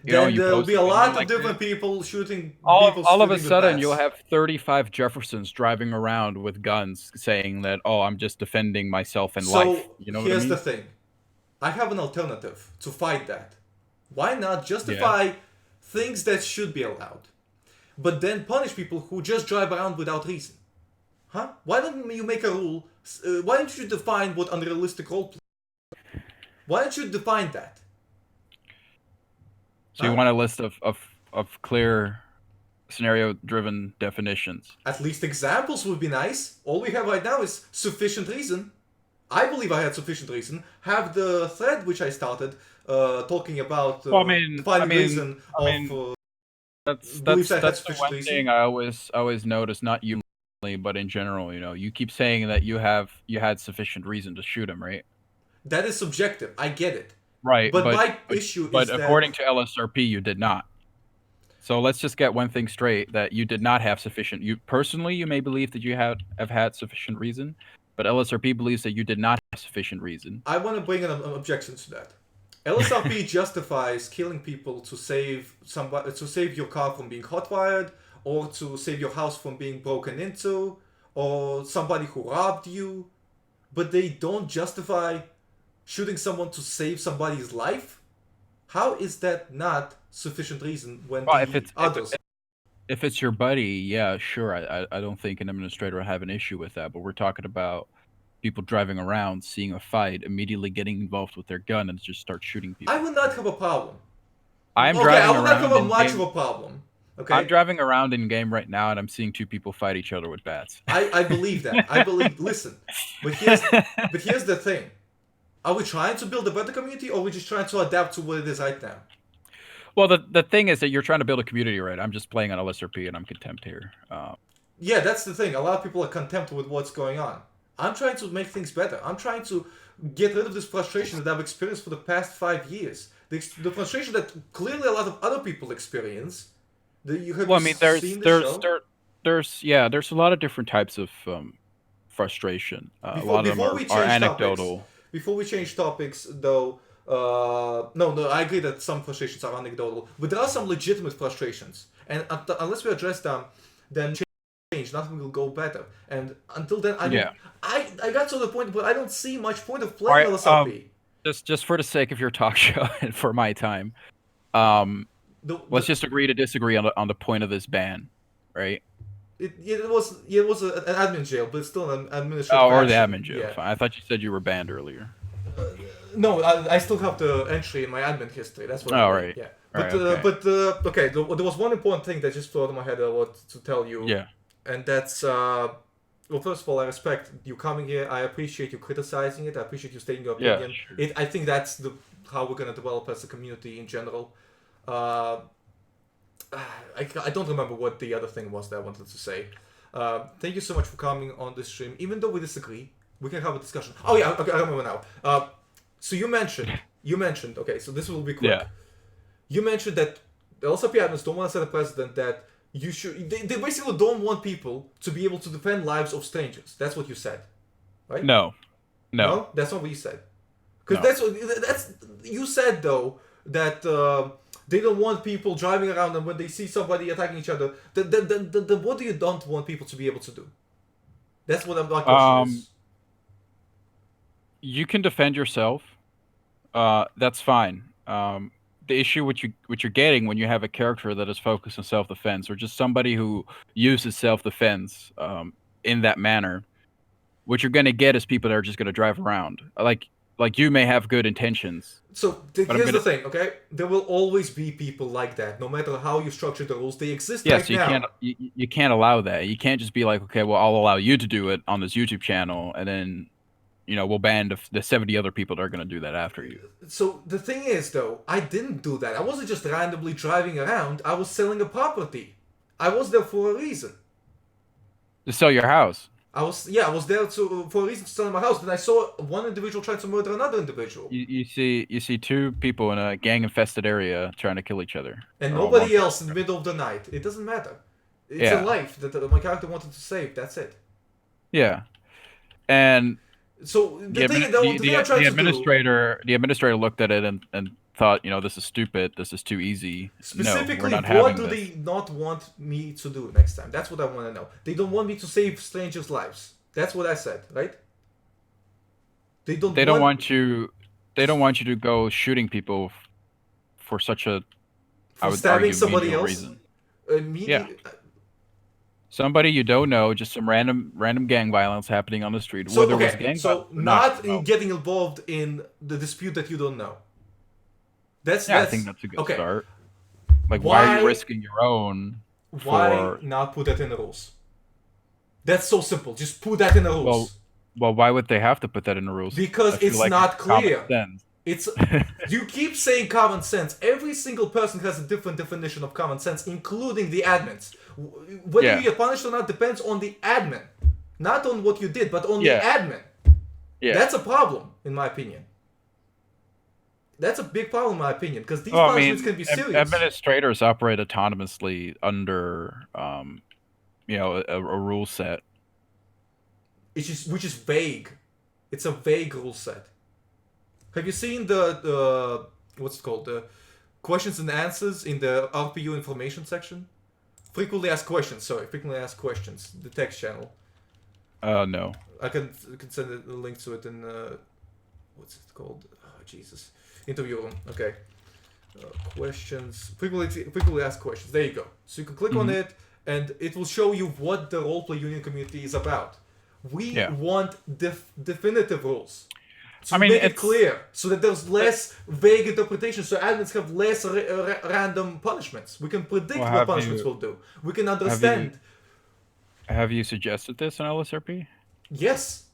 then there'll be a lot of different people shooting. All of a sudden, you'll have 35 Jeffersons driving around with guns, saying that, "Oh, I'm just defending myself and life." You know what I mean? Here's the thing: I have an alternative to fight that. Why not justify things that should be allowed, but then punish people who just drive around without reason? Huh? Why don't you make a rule? Why don't you define what unrealistic roleplay is? Why don't you define that? So you want a list of clear scenario-driven definitions? At least examples would be nice. All we have right now is sufficient reason. I believe I had sufficient reason. Have the thread which I started talking about reason of. That's the one thing I always notice. Not you, but in general, you know, you keep saying that you had sufficient reason to shoot him, right? That is subjective. I get it. Right, But my issue but is according that to LSRP, you did not. So let's just get one thing straight: that you did not have sufficient. You personally, you may believe that you have had sufficient reason, but LSRP believes that you did not have sufficient reason. I want to bring an objection to that. LSRP justifies killing people to save somebody, to save your car from being hotwired, or to save your house from being broken into, or somebody who robbed you, but they don't justify shooting someone to save somebody's life. How is that not sufficient reason when Well, the others? if it's your buddy, yeah, sure. I don't think an administrator would have an issue with that. But we're talking about people driving around, seeing a fight, immediately getting involved with their gun, and just start shooting people. I would not have a problem. I'm Okay, driving I would not have a around much in of a game. problem. Okay, I'm driving around in game right now, and I'm seeing two people fight each other with bats. I believe that. I believe. Listen, but here's the thing. Are we trying to build a better community, or are we just trying to adapt to what it is right now? Well, the thing is that you're trying to build a community, right? I'm just playing on LSRP, and I'm contempt here. Yeah, that's the thing. A lot of people are content with what's going on. I'm trying to make things better. I'm trying to get rid of this frustration that I've experienced for the past 5 years. The frustration that clearly a lot of other people experience. That you have Well, I mean, seen the show. there's a lot of different types of frustration. A lot of them are anecdotal. Before we change topics, though, no, I agree that some frustrations are anecdotal, but there are some legitimate frustrations, and unless we address them, then change, nothing will go better. And until then, I got to the point where I don't see much point of playing LSRP. Just for the sake of your talk show and for my time, let's just agree to disagree on the point of this ban, right? It was an admin jail, but it's still an administrative. Oh, or the action. admin jail. Yeah. Fine. I thought you said you were banned earlier. No, I still have the entry in my admin history. That's what. Oh, I mean. right. Yeah. Right, But okay. There was one important thing that just flew out of my head I want to tell you. Yeah. And that's well, first of all, I respect you coming here. I appreciate you criticizing it. I appreciate you stating your opinion. Yeah, sure. I think that's how we're gonna develop as a community in general. I don't remember what the other thing was that I wanted to say. Thank you so much for coming on this stream. Even though we disagree, we can have a discussion. Oh yeah, okay, I remember now. So you mentioned. Okay, so this will be quick. Yeah. You mentioned that the LSRP admins don't want to set a precedent that you should. They basically don't want people to be able to defend lives of strangers. That's what you said, right? No, That's not what you said. Because that's you said though that they don't want people driving around and when they see somebody attacking each other. Then what do you don't want people to be able to do? That's what my question is. You can defend yourself. That's fine. The issue which you're getting when you have a character that is focused on self-defense, or just somebody who uses self-defense in that manner, what you're gonna get is people that are just gonna drive around. Like you may have good intentions. So here's the thing, okay? There will always be people like that, no matter how you structure the rules. They exist right now. You can't allow that. You can't just be like, okay, well, I'll allow you to do it on this YouTube channel, and then we'll ban the 70 other people that are going to do that after you. So the thing is, though, I didn't do that. I wasn't just randomly driving around. I was selling a property. I was there for a reason. To sell your house. I was there for a reason to sell my house. Then I saw one individual try to murder another individual. You see two people in a gang-infested area trying to kill each other. And nobody else in the middle of the night. It doesn't matter. It's a life that my character wanted to save. That's it. Yeah. And so the administrator looked at it and thought, this is stupid. This is too easy. Specifically, no, we're not what having do this. they not want me to do next time? That's what I want to know. They don't want me to save strangers' lives. That's what I said, right? They don't want you to go shooting people for such a stabbing somebody else reason. Somebody you don't know, just some random gang violence happening on the street. So, whether it was gang violence, getting involved in the dispute that you don't know. I think that's a good start. Like, why are you risking your own? Why not put that in the rules? That's so simple. Just put that in the rules. Well, why would they have to put that in the rules? Because it's not clear. It's you keep saying common sense. Every single person has a different definition of common sense, including the admins. Whether you get punished or not depends on the admin, not on what you did, but on the admin. Yeah, that's a problem, in my opinion. That's a big problem in my opinion, because these Well, I punishments mean, can be serious. administrators operate autonomously under, a rule set. Which is vague. It's a vague rule set. Have you seen the what's it called, the questions and answers in the RPU information section? Frequently asked questions. The text channel. No. I can send a link to it in what's it called? Oh Jesus, interview room. Okay. Questions. Frequently asked questions. There you go. So you can click on it, and it will show you what the roleplay union community is about. We want definitive rules. To make it clear, so that there's less vague interpretation, so admins have less random punishments. We can predict what punishments will do. We can understand. Have you suggested this on LSRP? Yes.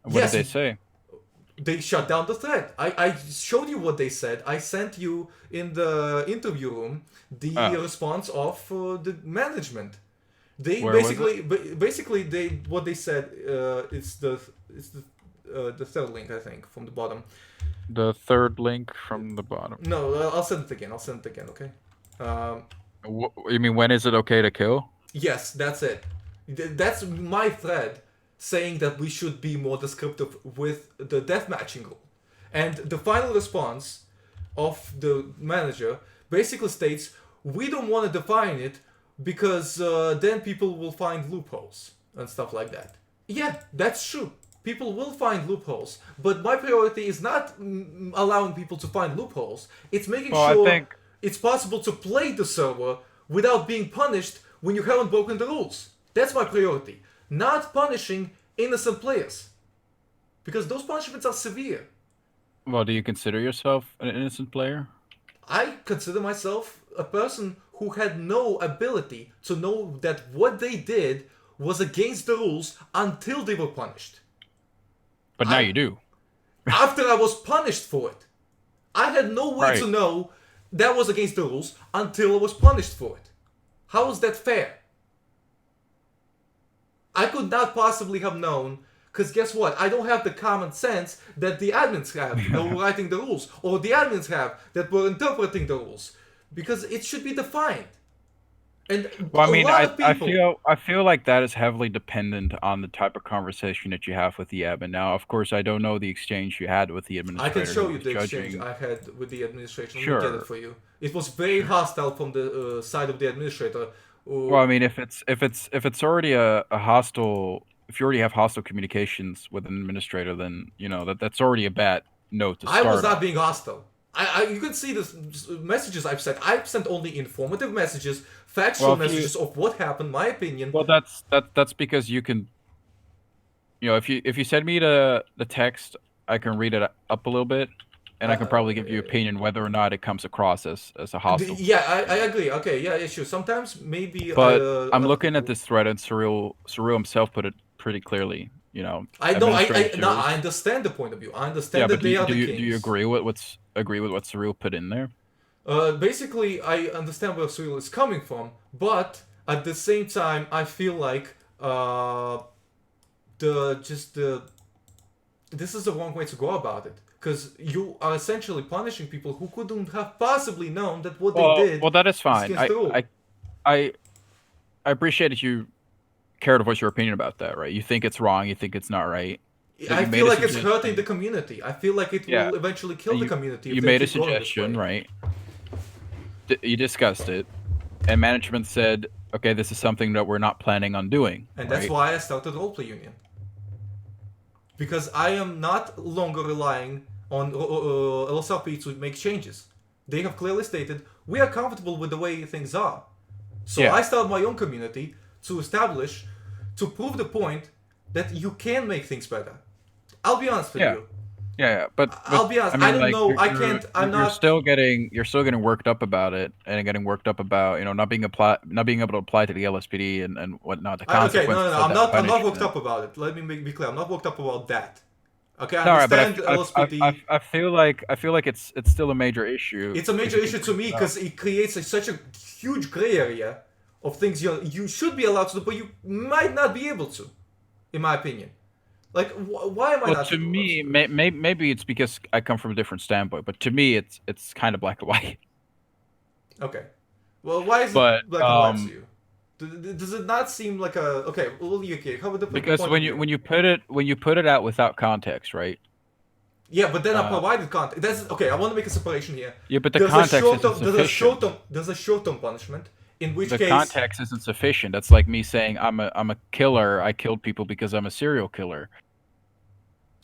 What did they say? They shut down the thread. I showed you what they said. I sent you in the interview room the response of the management. They what they said it's the third link, I think, from the bottom. The third link from the bottom. No, I'll send it again. Okay. You mean when is it okay to kill? Yes, that's it. That's my thread saying that we should be more descriptive with the deathmatching rule. And the final response of the manager basically states, we don't want to define it because then people will find loopholes and stuff like that. Yeah, that's true. People will find loopholes, but my priority is not allowing people to find loopholes. It's making sure it's possible to play the server without being punished when you haven't broken the rules. That's my priority. Not punishing innocent players. Because those punishments are severe. Well, do you consider yourself an innocent player? I consider myself a person who had no ability to know that what they did was against the rules until they were punished. But now you do. After I was punished for it. I had no way to know that was against the rules until I was punished for it. How is that fair? I could not possibly have known, because guess what? I don't have the common sense that the admins have that were writing the rules, or the admins have that were interpreting the rules, because it should be defined. And well, I mean, I feel like that is heavily dependent on the type of conversation that you have with the admin. Now, of course, I don't know the exchange you had with the administrator. I can show you the exchange I had with the administrator. Let me get it for you. It was very hostile from the side of the administrator. Well, I mean, if it's already a hostile, if you already have hostile communications with an administrator, then that's already a bad note to start. I was not being hostile. You can see the messages I've sent. I've sent only informative messages, factual messages of what happened, my opinion. Well, that's because you can, if you send me the text, I can read it up a little bit, and I can probably give you opinion whether or not it comes across as a hostile. Yeah, I agree. Okay, yeah, sure. Sometimes maybe. But I'm looking at this thread, and Surreal himself put it pretty clearly. I know. I understand the point of view. I understand that they are the kings. Do you agree with what Surreal put in there? Basically, I understand where Surreal is coming from, but at the same time, I feel like this is the wrong way to go about it. Because you are essentially punishing people who couldn't have possibly known that what they did. Well, that is fine. I appreciate that you care to voice your opinion about that, right? You think it's wrong. You think it's not right. I feel like it's hurting the community. I feel like it will eventually kill the community. You made a suggestion, right? You discussed it, and management said, "Okay, this is something that we're not planning on doing." And that's why I started Roleplay Union. Because I am not longer relying on LSRP to make changes. They have clearly stated, we are comfortable with the way things are. So I started my own community to prove the point that you can make things better. I'll be honest with you. Yeah, but I'll be honest. I don't know. I can't. You're still getting worked up about it, and getting worked up about not being able to apply to the LSPD and whatnot. The consequences. Okay, no. I'm not worked up about it. Let me be clear. I'm not worked up about that. Okay, I understand LSPD. I feel like it's still a major issue. It's a major issue to me because it creates such a huge gray area of things you should be allowed to do, but you might not be able to, in my opinion. Like, why am I Well, not to me, maybe it's because I come from a different standpoint, but to me, it's kind of black and white. Okay. Well, why is But it black and white to you? Does it not seem like a okay? Well, you have a different because point when of you view. when you put it out without context, right? Yeah, but then I provided context. That's okay. I want to make a separation here. Yeah, but the context isn't sufficient. There's a short-term punishment. In which The case, context isn't sufficient. That's like me saying I'm a killer. I killed people because I'm a serial killer.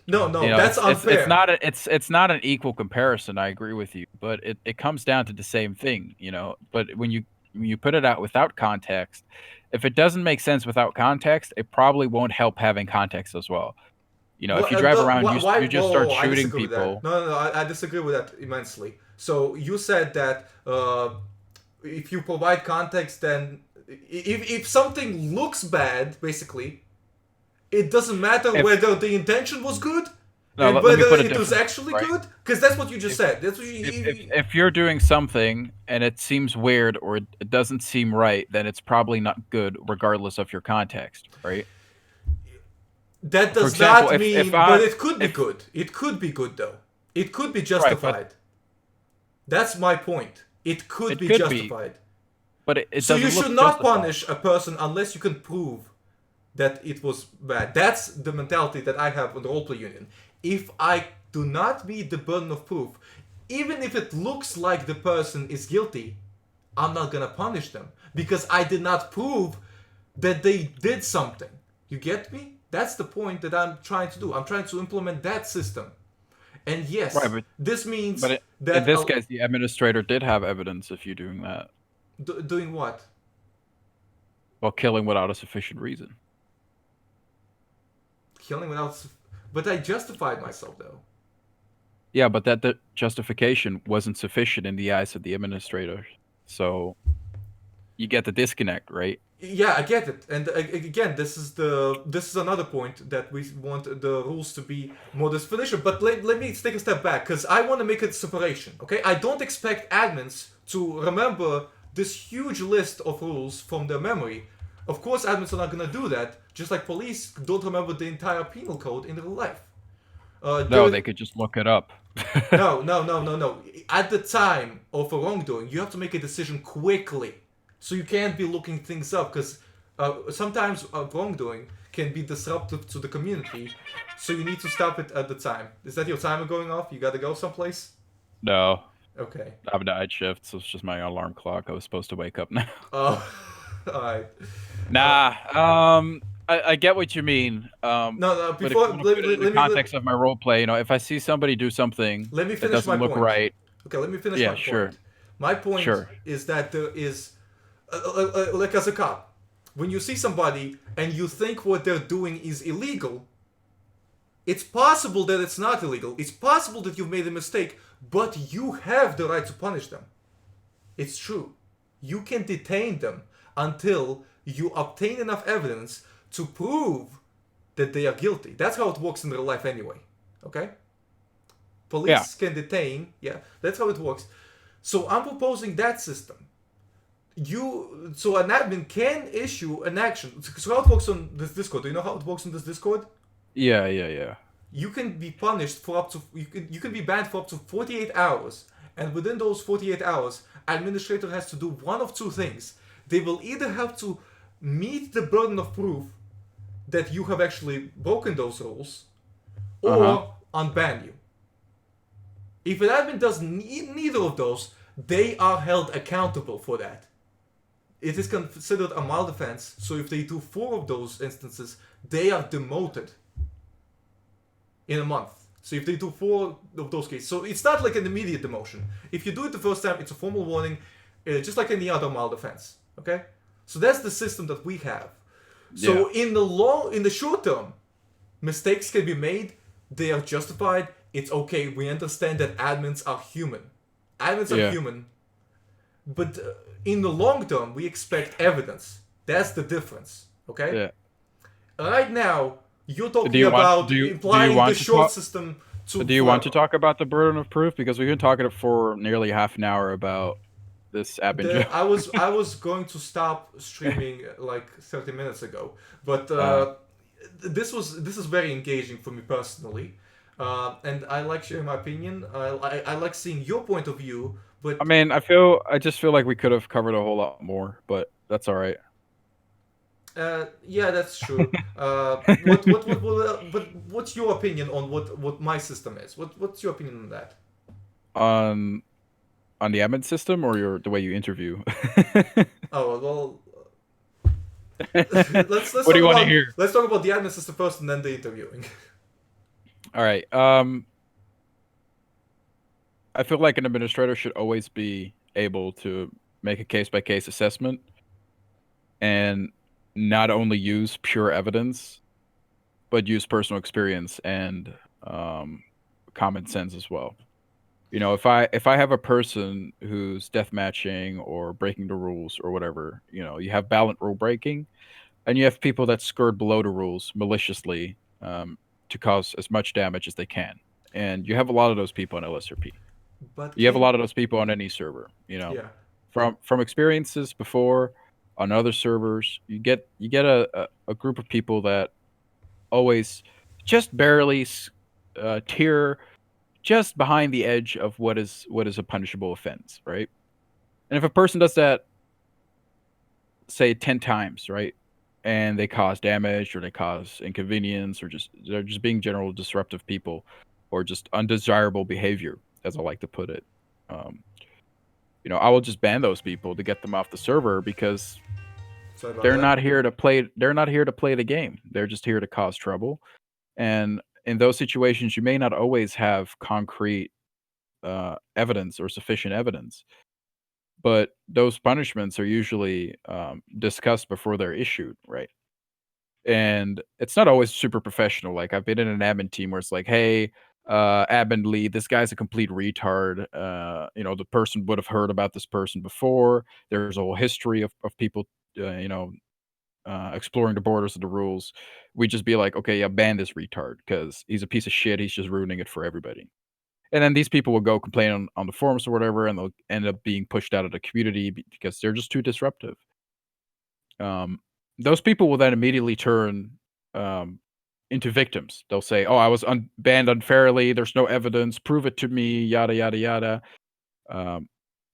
no, You know, that's unfair. it's not an equal comparison. I agree with you, but it comes down to the same thing. You know, but when you put it out without context, if it doesn't make sense without context, it probably won't help having context as well. You know, if you drive around, Why? you just start I shooting disagree with that. people. No. I disagree with that immensely. So you said that if you provide context, then if something looks bad, basically, it doesn't matter whether the intention was good and let me whether put it it was differently, actually right? good. Because that's what you just said. That's what you. If you're doing something and it seems weird or it doesn't seem right, then it's probably not good, regardless of your context, right? That For does example, not if mean, but it could be good. It could be good though. It could be Right, justified. That's my point. It could it be could justified. but it So you doesn't should look not justified. punish a person unless you can prove that it was bad. That's the mentality that I have on the roleplay union. If I do not meet the burden of proof, even if it looks like the person is guilty, I'm not gonna punish them because I did not prove that they did something. You get me? That's the point that I'm trying to do. I'm trying to implement that system. And yes, Right, but this means But that in this case, the administrator did have evidence of you doing that, doing what? while killing without a sufficient reason. Killing without. But I justified myself though. Yeah, but that justification wasn't sufficient in the eyes of the administrator. So you get the disconnect, right? Yeah, I get it. And again, this is another point that we want the rules to be more definition. But let me take a step back because I want to make a separation. Okay, I don't expect admins to remember this huge list of rules from their memory. Of course, admins are not gonna do that. Just like police don't remember the entire penal code in real life. No, they could just look it up. No. At the time of a wrongdoing, you have to make a decision quickly. So you can't be looking things up because sometimes wrongdoing can be disruptive to the community. So you need to stop it at the time. Is that your timer going off? You gotta go someplace? No, Okay. I have a night shift, so it's just my alarm clock. I was supposed to wake up now. Oh, alright. Nah, I get what you mean. No, But if before you want to put it in the context of my role play, you know, if I see somebody do something let me that finish doesn't my look point. right, Okay, let me finish Yeah, my point. sure. My point Sure. is that there is, like as a cop, when you see somebody and you think what they're doing is illegal, it's possible that it's not illegal. It's possible that you've made a mistake, but you have the right to punish them. It's true. You can detain them until you obtain enough evidence to prove that they are guilty. That's how it works in real life anyway. Okay? Police can detain. Yeah, that's how it works. So I'm proposing that system. So an admin can issue an action. So how it works on this Discord? Do you know how it works on this Discord? Yeah. You can be punished for up to you can be banned for up to 48 hours, and within those 48 hours, administrator has to do one of two things. They will either have to meet the burden of proof that you have actually broken those rules, or unban you. If an admin does neither of those, they are held accountable for that. It is considered a mild offense, so if they do 4 of those instances, they are demoted in a month. So if they do 4 of those cases, so it's not like an immediate demotion. If you do it the first time, it's a formal warning, just like any other mild offense. Okay, so that's the system that we have. So in the short term, mistakes can be made. They are justified. It's okay. We understand that admins are human. Admins are human, but in the long term, we expect evidence. That's the difference. Okay. Yeah. Right now, you're talking about implying the short system to. Do you want to talk about the burden of proof? Because we've been talking for nearly half an hour about this admin job. I was going to stop streaming like 30 minutes ago, but this is very engaging for me personally, and I like sharing my opinion. I like seeing your point of view, but I mean, I just feel like we could have covered a whole lot more, but that's all right. yeah, that's true. But what's your opinion on what my system is? What's your opinion on that? on on the admin system or the way you interview? Oh well, What do you want to hear? let's talk about the admin system first, and then the interviewing. All right. I feel like an administrator should always be able to make a case by case assessment and not only use pure evidence, but use personal experience and common sense as well. You know, if I have a person who's death matching or breaking the rules or whatever, you know, you have violent rule breaking, and you have people that skirt below the rules maliciously to cause as much damage as they can, and you have a lot of those people in LSRP. But You have a can lot of those people on any server. You know, yeah, from experiences before on other servers, you get a group of people that always just barely tear just behind the edge of what is a punishable offense, right? And if a person does that, say 10 times, right, and they cause damage or they cause inconvenience or just they're just being general disruptive people or just undesirable behavior, as I like to put it. Um, you know, I will just ban those people to get them off the server because sorry about they're that. not here to play. They're not here to play the game. They're just here to cause trouble. And in those situations, you may not always have concrete evidence or sufficient evidence, but those punishments are usually discussed before they're issued, right? And it's not always super professional. Like I've been in an admin team where it's like, hey, admin lead, this guy's a complete retard. You know, the person would have heard about this person before. There's a whole history of people, you know, exploring the borders of the rules. We just be like, okay, yeah, ban this retard because he's a piece of shit. He's just ruining it for everybody. And then these people will go complain on the forums or whatever, and they'll end up being pushed out of the community because they're just too disruptive. Um, those people will then immediately turn um, into victims. They'll say, "Oh, I was banned unfairly. There's no evidence. Prove it to me." Yada yada yada. Um,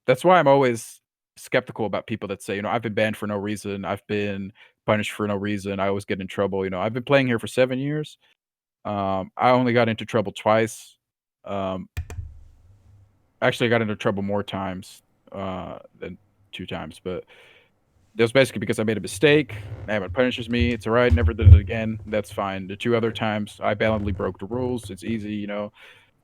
that's why I'm always skeptical about people that say, you know, I've been banned for no reason. I've been punished for no reason. I always get in trouble. You know, I've been playing here for 7 years. I only got into trouble twice. Um, actually, I got into trouble more times than 2 times, but that was basically because I made a mistake. It punishes me. It's all right. Never did it again. That's fine. The 2 other times, I valiantly broke the rules. It's easy, you know.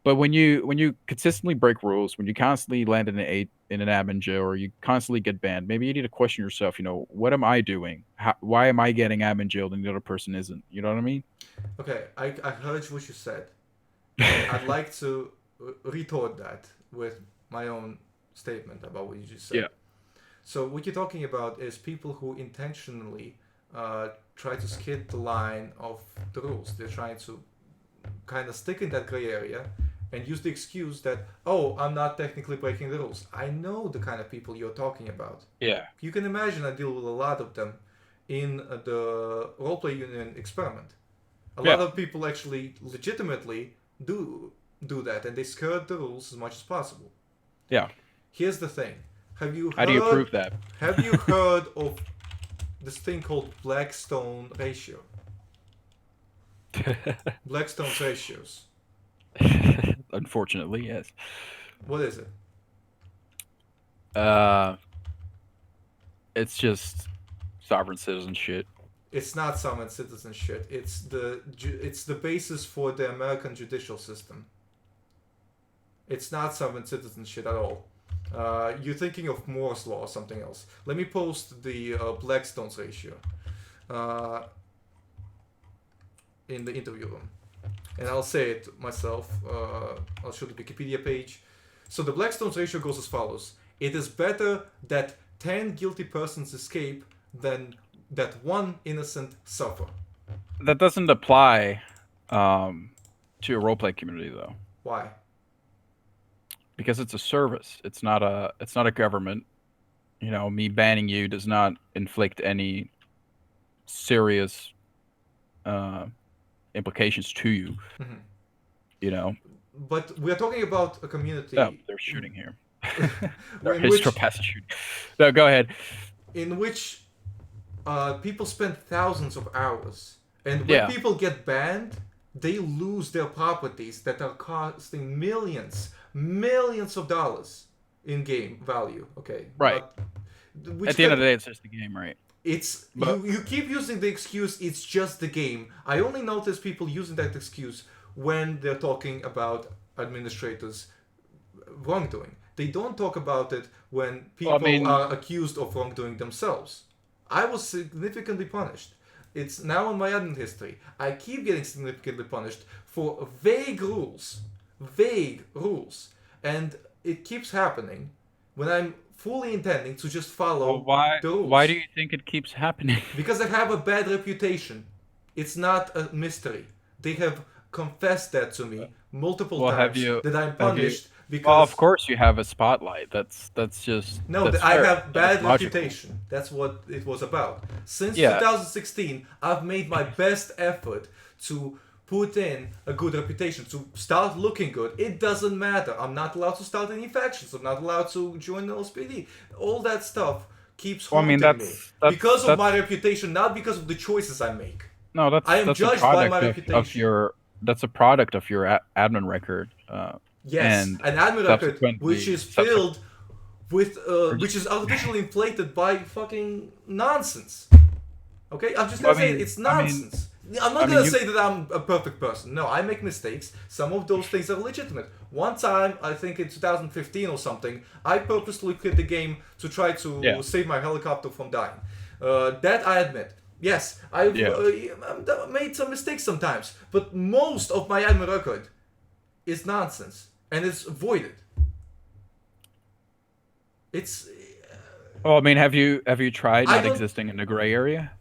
But when you consistently break rules, when you constantly land in an admin jail, or you constantly get banned, maybe you need to question yourself. You know, what am I doing? Why am I getting admin jailed and the other person isn't? You know what I mean? Okay, I heard what you said, and I'd like to retort that with my own statement about what you just said. Yeah. So what you're talking about is people who intentionally try to skid the line of the rules. They're trying to kind of stick in that gray area and use the excuse that, oh, I'm not technically breaking the rules. I know the kind of people you're talking about. Yeah. You can imagine I deal with a lot of them in the roleplay union experiment. A lot of people actually legitimately do that, and they skirt the rules as much as possible. Yeah. Here's the thing. Have you How do you prove that? Have you heard of this thing called Blackstone ratio? Blackstone's ratios. Unfortunately, yes. What is it? It's just sovereign citizen shit. It's not sovereign citizen shit. It's the basis for the American judicial system. It's not sovereign citizen shit at all. You're thinking of Moore's law or something else. Let me post the Blackstone's ratio in the interview room, and I'll say it myself. I'll show the Wikipedia page. So the Blackstone's ratio goes as follows: it is better that 10 guilty persons escape than that one innocent suffer. That doesn't apply to a roleplay community though, Why? because it's a service. It's not a government. You know, me banning you does not inflict any serious implications to you. Mhm. You know. But we're talking about a community. Oh, they're shooting here. in which shooting. No, go ahead. in which people spend thousands of hours, and when people get banned, they lose their properties that are costing millions of dollars in game value. Okay, right. At the end of the day, it's just the game, right? You keep using the excuse, it's just the game. I only notice people using that excuse when they're talking about administrators wrongdoing. They don't talk about it when people are accused of wrongdoing themselves. I was significantly punished. It's now in my admin history. I keep getting significantly punished for vague rules. And it keeps happening when I'm fully intending to just follow the rules. Why do you think it keeps happening? Because I have a bad reputation. It's not a mystery. They have confessed that to me multiple times that I'm punished because. Well, of course you have a spotlight. That's just. No, that's I fair. have bad That's reputation. logical. That's what it was about. Since 2016, I've made my best effort to put in a good reputation, to start looking good. It doesn't matter. I'm not allowed to start any factions. I'm not allowed to join the LSPD. All that stuff keeps haunting me because of my reputation, not because of the choices I make. No, that's judged by my reputation. That's a product of your admin record. Yes, an admin record which is filled with which is artificially inflated by fucking nonsense. Okay, I'm just gonna say it's nonsense. I'm not gonna say that I'm a perfect person. No, I make mistakes. Some of those things are legitimate. One time, I think in 2015 or something, I purposely quit the game to try to save my helicopter from dying. That I admit. Yes, I've made some mistakes sometimes, but most of my admin record is nonsense, and it's voided. It's. Well, I mean, have you tried not existing in the gray area?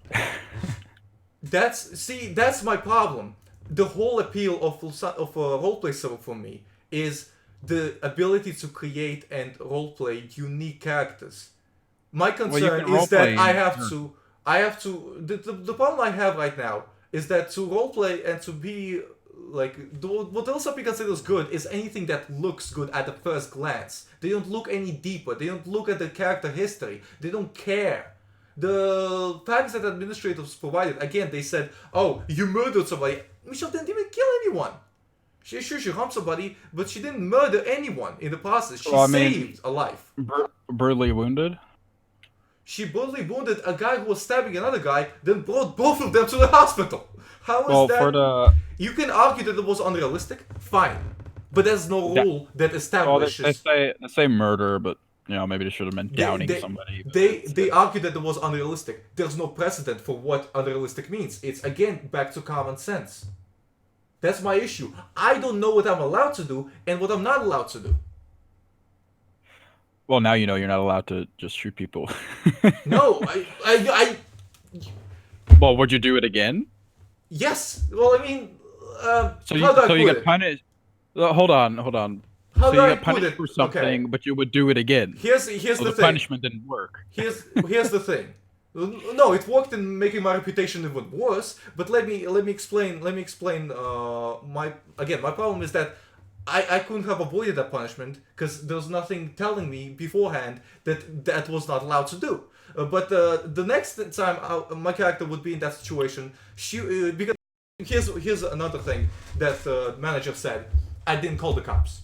That's my problem. The whole appeal of a roleplay server for me is the ability to create and roleplay unique characters. My concern is that I have to. The problem I have right now is that to roleplay and to be like what LSP considers good is anything that looks good at the first glance. They don't look any deeper. They don't look at the character history. They don't care. The facts that administrators provided, again, they said, "Oh, you murdered somebody." Michelle didn't even kill anyone. She harmed somebody, but she didn't murder anyone in the process. She saved a life. Brutally wounded. She brutally wounded a guy who was stabbing another guy, then brought both of them to the hospital. How is that? You can argue that it was unrealistic, fine, but there's no rule that establishes. They say murder, but maybe they should have been downing somebody. They argue that it was unrealistic. There's no precedent for what unrealistic means. It's again back to common sense. That's my issue. I don't know what I'm allowed to do and what I'm not allowed to do. Well, now you know you're not allowed to just shoot people. No, I. Well, would you do it again? Yes. Well, I mean, so you get punished. Hold on. How so you get punished for something, but you would do it again. Here's the thing. The punishment didn't work. Here's the thing. No, it worked in making my reputation even worse. But let me explain. My problem is that I couldn't have avoided that punishment because there's nothing telling me beforehand that was not allowed to do. But the next time my character would be in that situation, because here's another thing that the manager said. I didn't call the cops.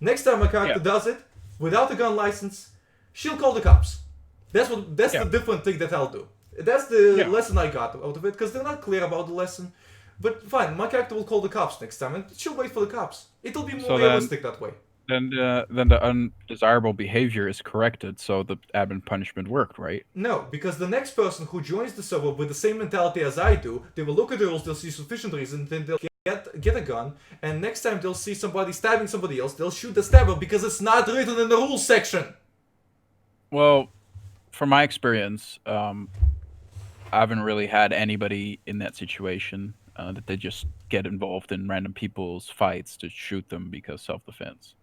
Next time my character does it without a gun license, she'll call the cops. That's the different thing that I'll do. That's the lesson I got out of it because they're not clear about the lesson. But fine, my character will call the cops next time, and she'll wait for the cops. It'll be more realistic that way. Then the undesirable behavior is corrected, so the admin punishment worked, right? No, because the next person who joins the server with the same mentality as I do, they will look at the rules, they'll see sufficient reason, then they'll get a gun, and next time they'll see somebody stabbing somebody else, they'll shoot the stabber because it's not written in the rules section. Well, from my experience, I haven't really had anybody in that situation that they just get involved in random people's fights to shoot them because self-defense.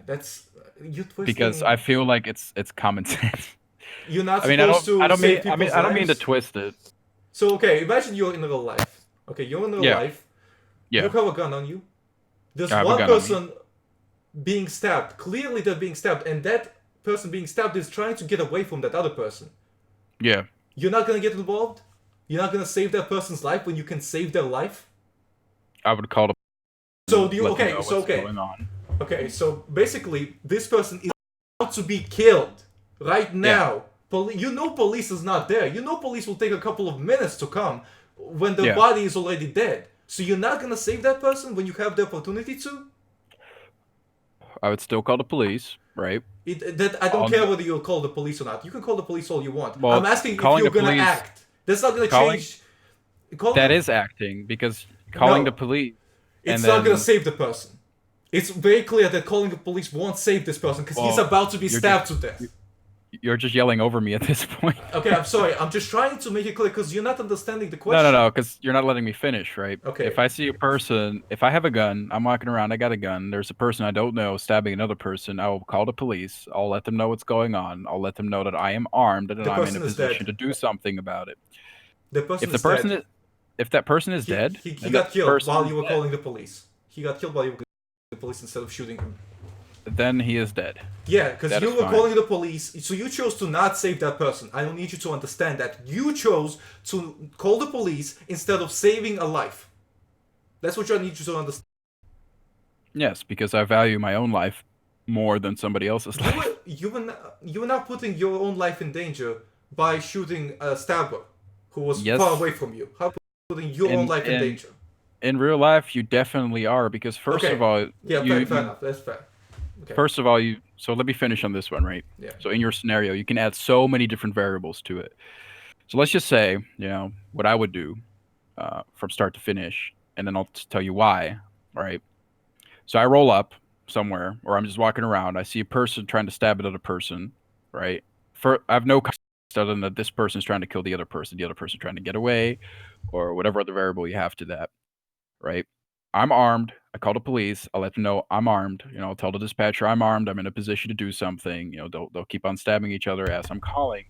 That's you're twisting. Because I feel like it's common sense. You're not supposed to. I don't mean to twist it. So okay, imagine you're in real life. Okay, you're in real Yeah. life. Yeah. You have a gun on you. There's I have a one gun on me. person being stabbed. Clearly, they're being stabbed, and that person being stabbed is trying to get away from that other person. Yeah. You're not gonna get involved. You're not gonna save that person's life when you can save their life. I would call the. So do you? let them Okay, know so what's okay, going on. okay. So basically, this person is about to be killed right now. You know, police is not there. You know, police will take a couple of minutes to come when the Yeah. body is already dead. So you're not gonna save that person when you have the opportunity to. I would still call the police, right? I don't care whether you'll call the police or not. You can call the police all you want. Well, I'm asking if calling you're the gonna police- act. That's not gonna calling- change. Calling That the- is acting because calling No. the police. It's and not then, gonna save the person. It's very clear that calling the police won't save this person because he's Well, about to be you're stabbed to death. You're just yelling over me at this point. Okay, I'm sorry. I'm just trying to make it clear because you're not understanding the question. No, because you're not letting me finish, right? Okay. If I see a person, if I have a gun, I'm walking around, I got a gun, there's a person I don't know stabbing another person, I will call the police. I'll let them know what's going on. I'll let them know that I am armed and that The I'm in person a is position dead. to do something about it. The person If the is person dead. is, if that person is dead, He then got that killed person while is you were dead. calling the police. He got killed while you were calling the police instead of shooting him. Then he is dead. Yeah, because That you is were fine. calling the police, so you chose to not save that person. I don't need you to understand that. You chose to call the police instead of saving a life. That's what I need you to understand. Yes, because I value my own life more than somebody else's life. You were not putting your own life in danger by shooting a stabber who was Yes. far away from you. How putting your own life in danger? In real life, you definitely are because first Okay. of all, Yeah, you, fair you- enough. That's fair. Okay. First of all, so let me finish on this one, right? Yeah. So in your scenario, you can add so many different variables to it. So let's just say, what I would do from start to finish, and then I'll tell you why. All right. So I roll up somewhere, or I'm just walking around. I see a person trying to stab another person, right? I have no context other than that this person is trying to kill the other person trying to get away, or whatever other variable you have to that, right? I'm armed. I call the police. I'll let them know I'm armed. I'll tell the dispatcher I'm armed. I'm in a position to do something. They'll keep on stabbing each other as I'm calling.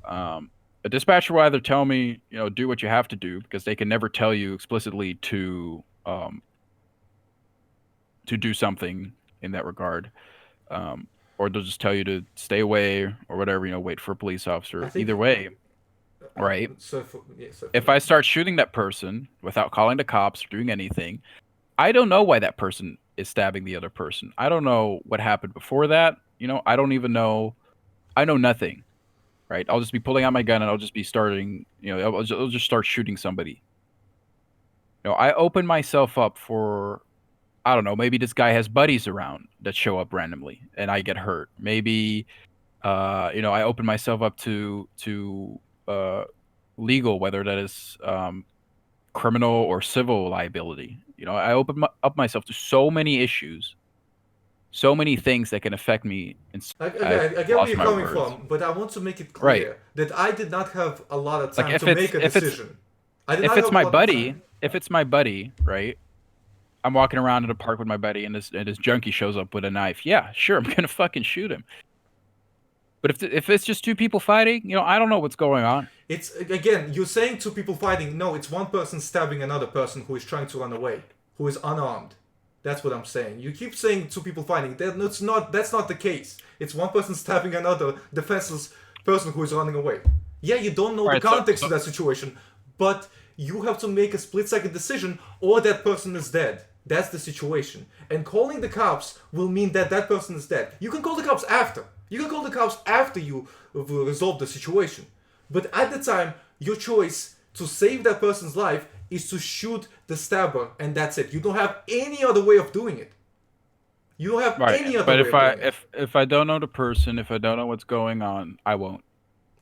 A dispatcher will either tell me, do what you have to do because they can never tell you explicitly to do something in that regard, or they'll just tell you to stay away or whatever. Wait for a police officer. Either way, right? If I start shooting that person without calling the cops or doing anything, I don't know why that person is stabbing the other person. I don't know what happened before that. I don't even know. I know nothing, right? I'll just be pulling out my gun and I'll just be starting, I'll just start shooting somebody. I open myself up for, I don't know, maybe this guy has buddies around that show up randomly and I get hurt. Maybe, I open myself up to legal, whether that is criminal or civil liability. I open up myself to so many issues, so many things that can affect me. I get where you're coming from, but I want to make it clear that I did not have a lot of time to make a decision. If it's my buddy, right? I'm walking around in a park with my buddy, and this junkie shows up with a knife. Yeah, sure, I'm gonna fucking shoot him. But if it's just two people fighting, I don't know what's going on. It's again, you're saying two people fighting. No, it's one person stabbing another person who is trying to run away, who is unarmed. That's what I'm saying. You keep saying two people fighting. That's not the case. It's one person stabbing another defenseless person who is running away. Yeah, you don't know the context of that situation, but you have to make a split-second decision or that person is dead. That's the situation. And calling the cops will mean that that person is dead. You can call the cops after. You can call the cops after you resolve the situation. But at the time, your choice to save that person's life is to shoot the stabber, and that's it. You don't have any other way of doing it. You don't have any other way of doing it. But if I don't know the person, if I don't know what's going on, I won't.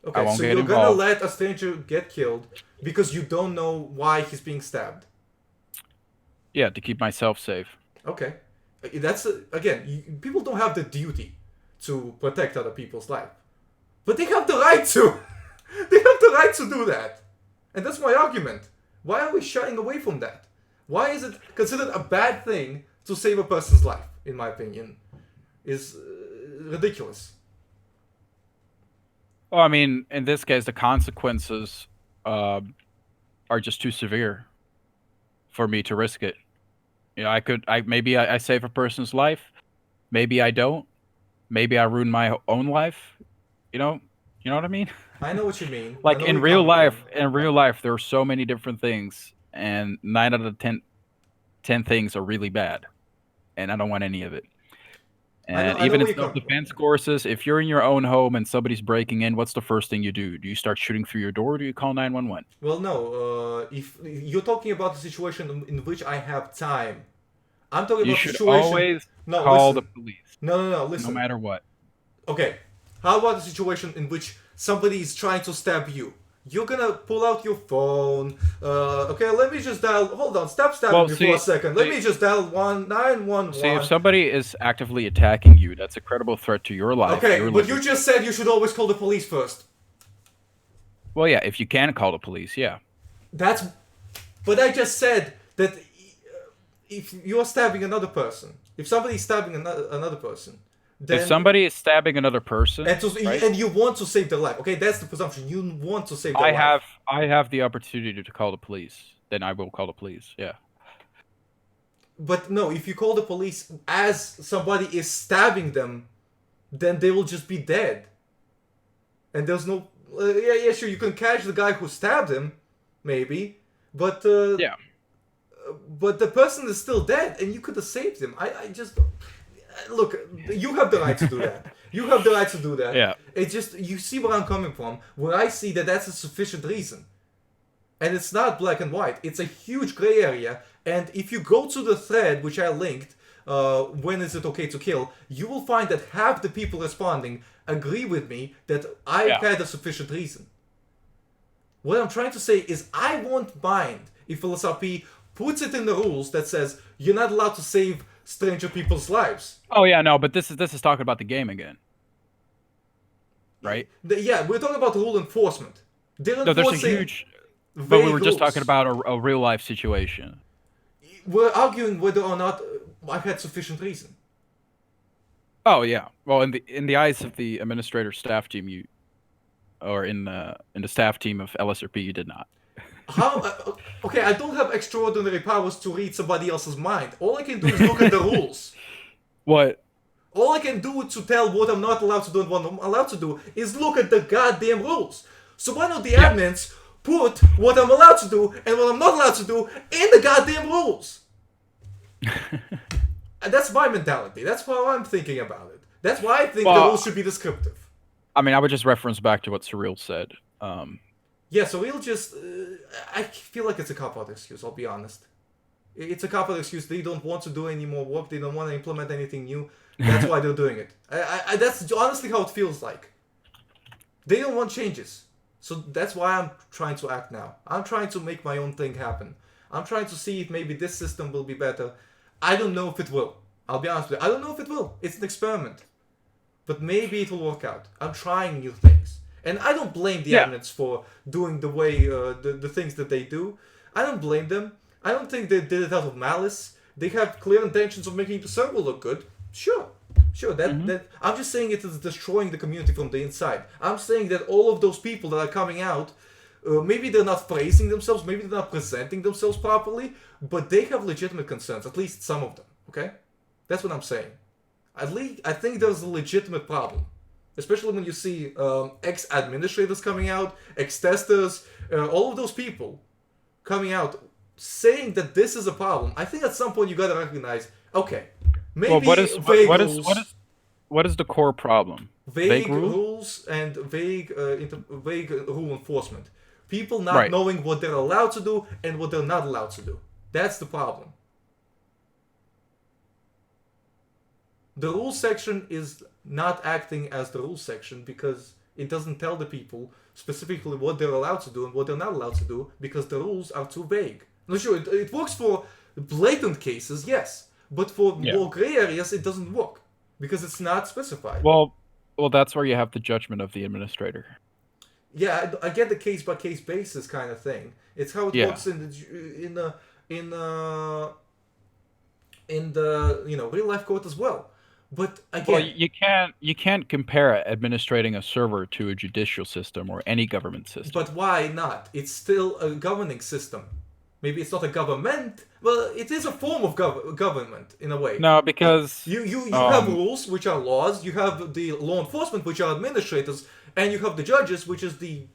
Okay, I won't so get you're gonna involved. let a stranger get killed because you don't know why he's being stabbed. Yeah, to keep myself safe. Okay, that's again. People don't have the duty to protect other people's life, but they have the right to. They have the right to do that, and that's my argument. Why are we shying away from that? Why is it considered a bad thing to save a person's life? In my opinion, is ridiculous. Well, I mean, in this case, the consequences are just too severe for me to risk it. You know, I save a person's life, maybe I don't, maybe I ruin my own life. You know what I mean? I know what you mean. I Like know where you're coming from. in real life, there are so many different things, and 9 out of 10 things are really bad, and I don't want any of it. And I know even in where you're coming from. self-defense courses, if you're in your own home and somebody's breaking in, what's the first thing you do? Do you start shooting through your door, or do you call 911? Well, no. If you're talking about the situation in which I have time, I'm talking You about the should situation. always No, call the listen. police, No. no Listen. matter what. Okay. How about the situation in which somebody is trying to stab you? You're gonna pull out your phone. Okay, let me just dial. Hold on, stop stabbing Well, me see- for a second. Let see- me just dial 911. See, if somebody is actively attacking you, that's a credible threat to your life. Okay, your but you liberty. just said you should always call the police first. Well, yeah, if you can call the police, yeah. That's. But I just said that if you're stabbing another person, if somebody's stabbing another person, then If somebody is stabbing another person, right? and you want to save their life, okay, that's the presumption. You want to save their life. I have the opportunity to call the police, then I will call the police. Yeah. But no, if you call the police as somebody is stabbing them, then they will just be dead. And there's no. Yeah, sure, you can catch the guy who stabbed him, maybe, but Yeah. But the person is still dead, and you could have saved him. I just look. You have the right to do that. You have the right to do that. Yeah. It's just you see where I'm coming from. Where I see that that's a sufficient reason, and it's not black and white. It's a huge gray area. And if you go to the thread which I linked, when is it okay to kill? You will find that half the people responding agree with me that I had a sufficient reason. What I'm trying to say is I won't mind if LSRP puts it in the rules that says you're not allowed to save stranger people's lives. Oh yeah, no, but this is talking about the game again, right? Yeah, we're talking about rule enforcement. They're No, there's a enforcing huge. But vague we were just rules. talking about a real life situation. We're arguing whether or not I had sufficient reason. Oh yeah. Well, in the eyes of the administrator staff team, or in the staff team of LSRP, you did not. How? Okay, I don't have extraordinary powers to read somebody else's mind. All I can do is look at the rules. What? All I can do to tell what I'm not allowed to do and what I'm allowed to do is look at the goddamn rules. So why don't the admins put what I'm allowed to do and what I'm not allowed to do in the goddamn rules? And that's my mentality. That's how I'm thinking about it. That's why I think the rules should be descriptive. I mean, I would just reference back to what Surreal said. Yeah, so we'll just... I feel like it's a cop-out excuse, I'll be honest. It's a cop-out excuse. They don't want to do any more work. They don't want to implement anything new. That's why they're doing it. That's honestly how it feels like. They don't want changes. So that's why I'm trying to act now. I'm trying to make my own thing happen. I'm trying to see if maybe this system will be better. I don't know if it will. I'll be honest with you. I don't know if it will. It's an experiment. But maybe it will work out. I'm trying new things. And I don't blame the admins for doing the way, the things that they do. I don't blame them. I don't think they did it out of malice. They have clear intentions of making the server look good. Sure. That I'm just saying it is destroying the community from the inside. I'm saying that all of those people that are coming out, maybe they're not phrasing themselves, maybe they're not presenting themselves properly, but they have legitimate concerns, at least some of them, okay? That's what I'm saying. At least, I think there's a legitimate problem. Especially when you see ex-administrators coming out, ex-testers, all of those people coming out saying that this is a problem. I think at some point you gotta recognize, okay, maybe what is the core problem? Vague rules and vague rule enforcement. People not knowing what they're allowed to do and what they're not allowed to do. That's the problem. The rules section is not acting as the rules section because it doesn't tell the people specifically what they're allowed to do and what they're not allowed to do because the rules are too vague. Now, sure, it works for blatant cases, yes, but for more gray areas, it doesn't work because it's not specified. Well, that's where you have the judgment of the administrator. Yeah, I get the case by case basis kind of thing. It's how it works in the real life court as well. But again, Well, you can't compare administrating a server to a judicial system or any government system. but why not? It's still a governing system. Maybe it's not a government. Well, it is a form of government in a way. No, because You have rules, which are laws. You have the law enforcement, which are administrators, and you have the judges, which is the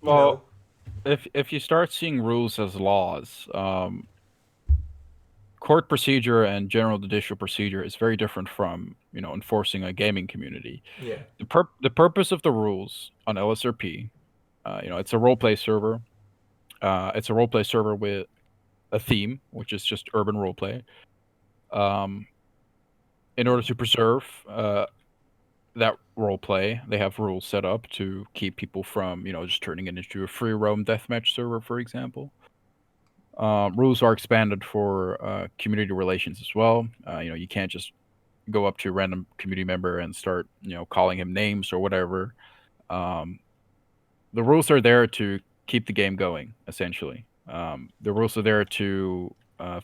if you start seeing rules as laws, court procedure and general judicial procedure is very different from enforcing a gaming community. Yeah. The purpose of the rules on LSRP, it's a roleplay server. It's a roleplay server with a theme, which is just urban roleplay. In order to preserve that roleplay, they have rules set up to keep people from just turning it into a free roam deathmatch server, for example. Rules are expanded for community relations as well. You can't just go up to a random community member and start calling him names or whatever. The rules are there to keep the game going, essentially. The rules are there to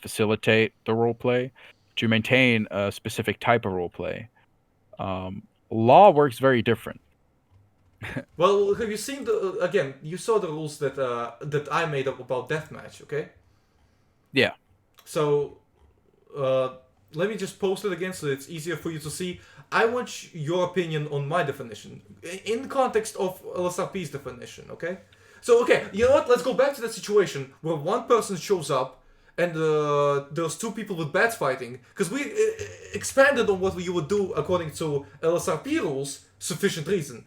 facilitate the roleplay, to maintain a specific type of roleplay. Law works very different. Well, have you seen again? You saw the rules that I made up about deathmatch, okay? Yeah. So, let me just post it again so it's easier for you to see. I want your opinion on my definition in the context of LSRP's definition, okay? So, okay, you know what? Let's go back to that situation where one person shows up and there's two people with bats fighting, because we expanded on what you would do according to LSRP rules, sufficient reason.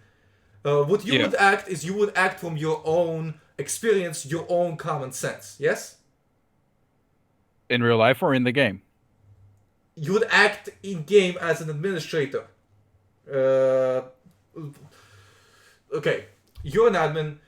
What you would act is you would act from your own experience, your own common sense, yes? In real life or in the game? You would act in game as an administrator. Okay, you're an admin.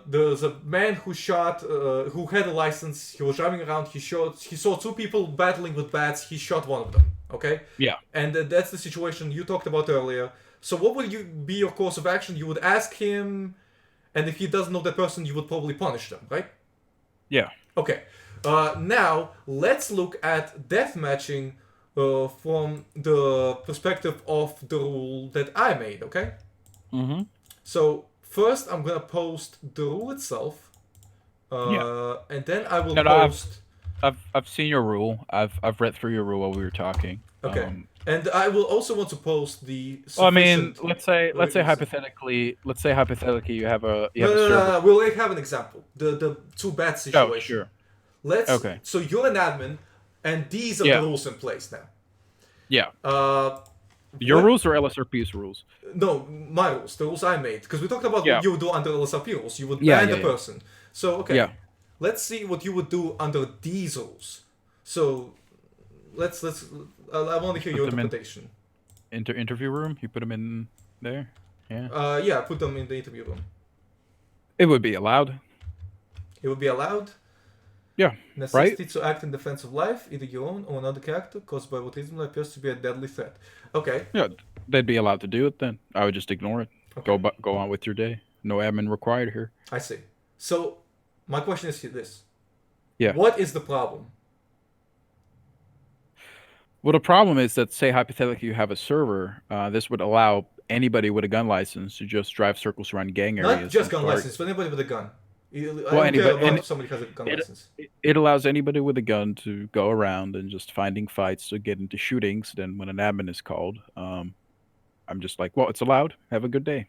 There's a man who had a license. He was driving around. He saw two people battling with bats. He shot one of them. Okay. Yeah. And that's the situation you talked about earlier. So what would be your course of action? You would ask him, and if he doesn't know that person, you would probably punish them, right? Yeah. Okay. Now let's look at deathmatching from the perspective of the rule that I made. Okay. Mm-hmm. So first, I'm gonna post the rule itself, and then I will post. I've seen your rule. I've read through your rule while we were talking. Okay. And I will also want to post the. Well, I mean, let's say hypothetically, you have a server. No. We'll have an example. The two bad situation. Oh, sure. Okay. So you're an admin, and these are the rules in place now. Yeah. Your rules or LSRP's rules? No, my rules. The rules I made, because we talked about what you would do under LSRP rules. You would ban the person. So okay. Yeah. Let's see what you would do under these rules. So let's. I want to hear your interpretation. Interview room. You put them in there. Yeah. Yeah. Put them in the interview room. It would be allowed. It would be allowed. Yeah. Necessity to act in defense of life, either your own or another character, caused by what reasonably appears to be a deadly threat. Okay. Yeah, they'd be allowed to do it then. I would just ignore it. Okay. Go on with your day. No admin required here. I see. So, my question is this. Yeah. What is the problem? Well, the problem is that, say, hypothetically, you have a server. This would allow anybody with a gun license to just drive circles around gang areas. Not just gun license, but anybody with a gun. If somebody has a gun license. It allows anybody with a gun to go around and just finding fights to get into shootings. Then when an admin is called, I'm just like, well, it's allowed. Have a good day.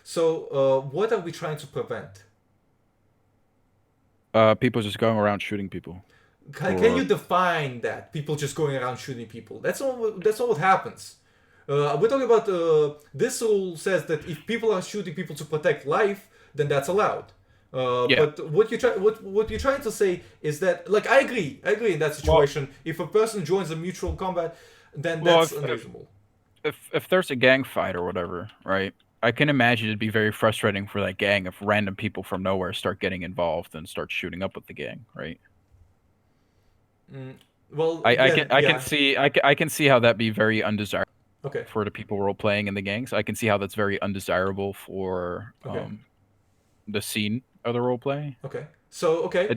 So, what are we trying to prevent? People just going around shooting people. Can you define that? People just going around shooting people. That's all what happens. We're talking about this rule says that if people are shooting people to protect life, then that's allowed. But what you're trying to say is that, like, I agree in that situation. If a person joins a mutual combat, then that's unreasonable. If there's a gang fight or whatever, right? I can imagine it'd be very frustrating for that gang if random people from nowhere start getting involved and start shooting up with the gang, right? Well, I can see how that'd be very undesirable. Okay. For the people role playing in the gangs, I can see how that's very undesirable for the scene of the role play. Okay. So okay.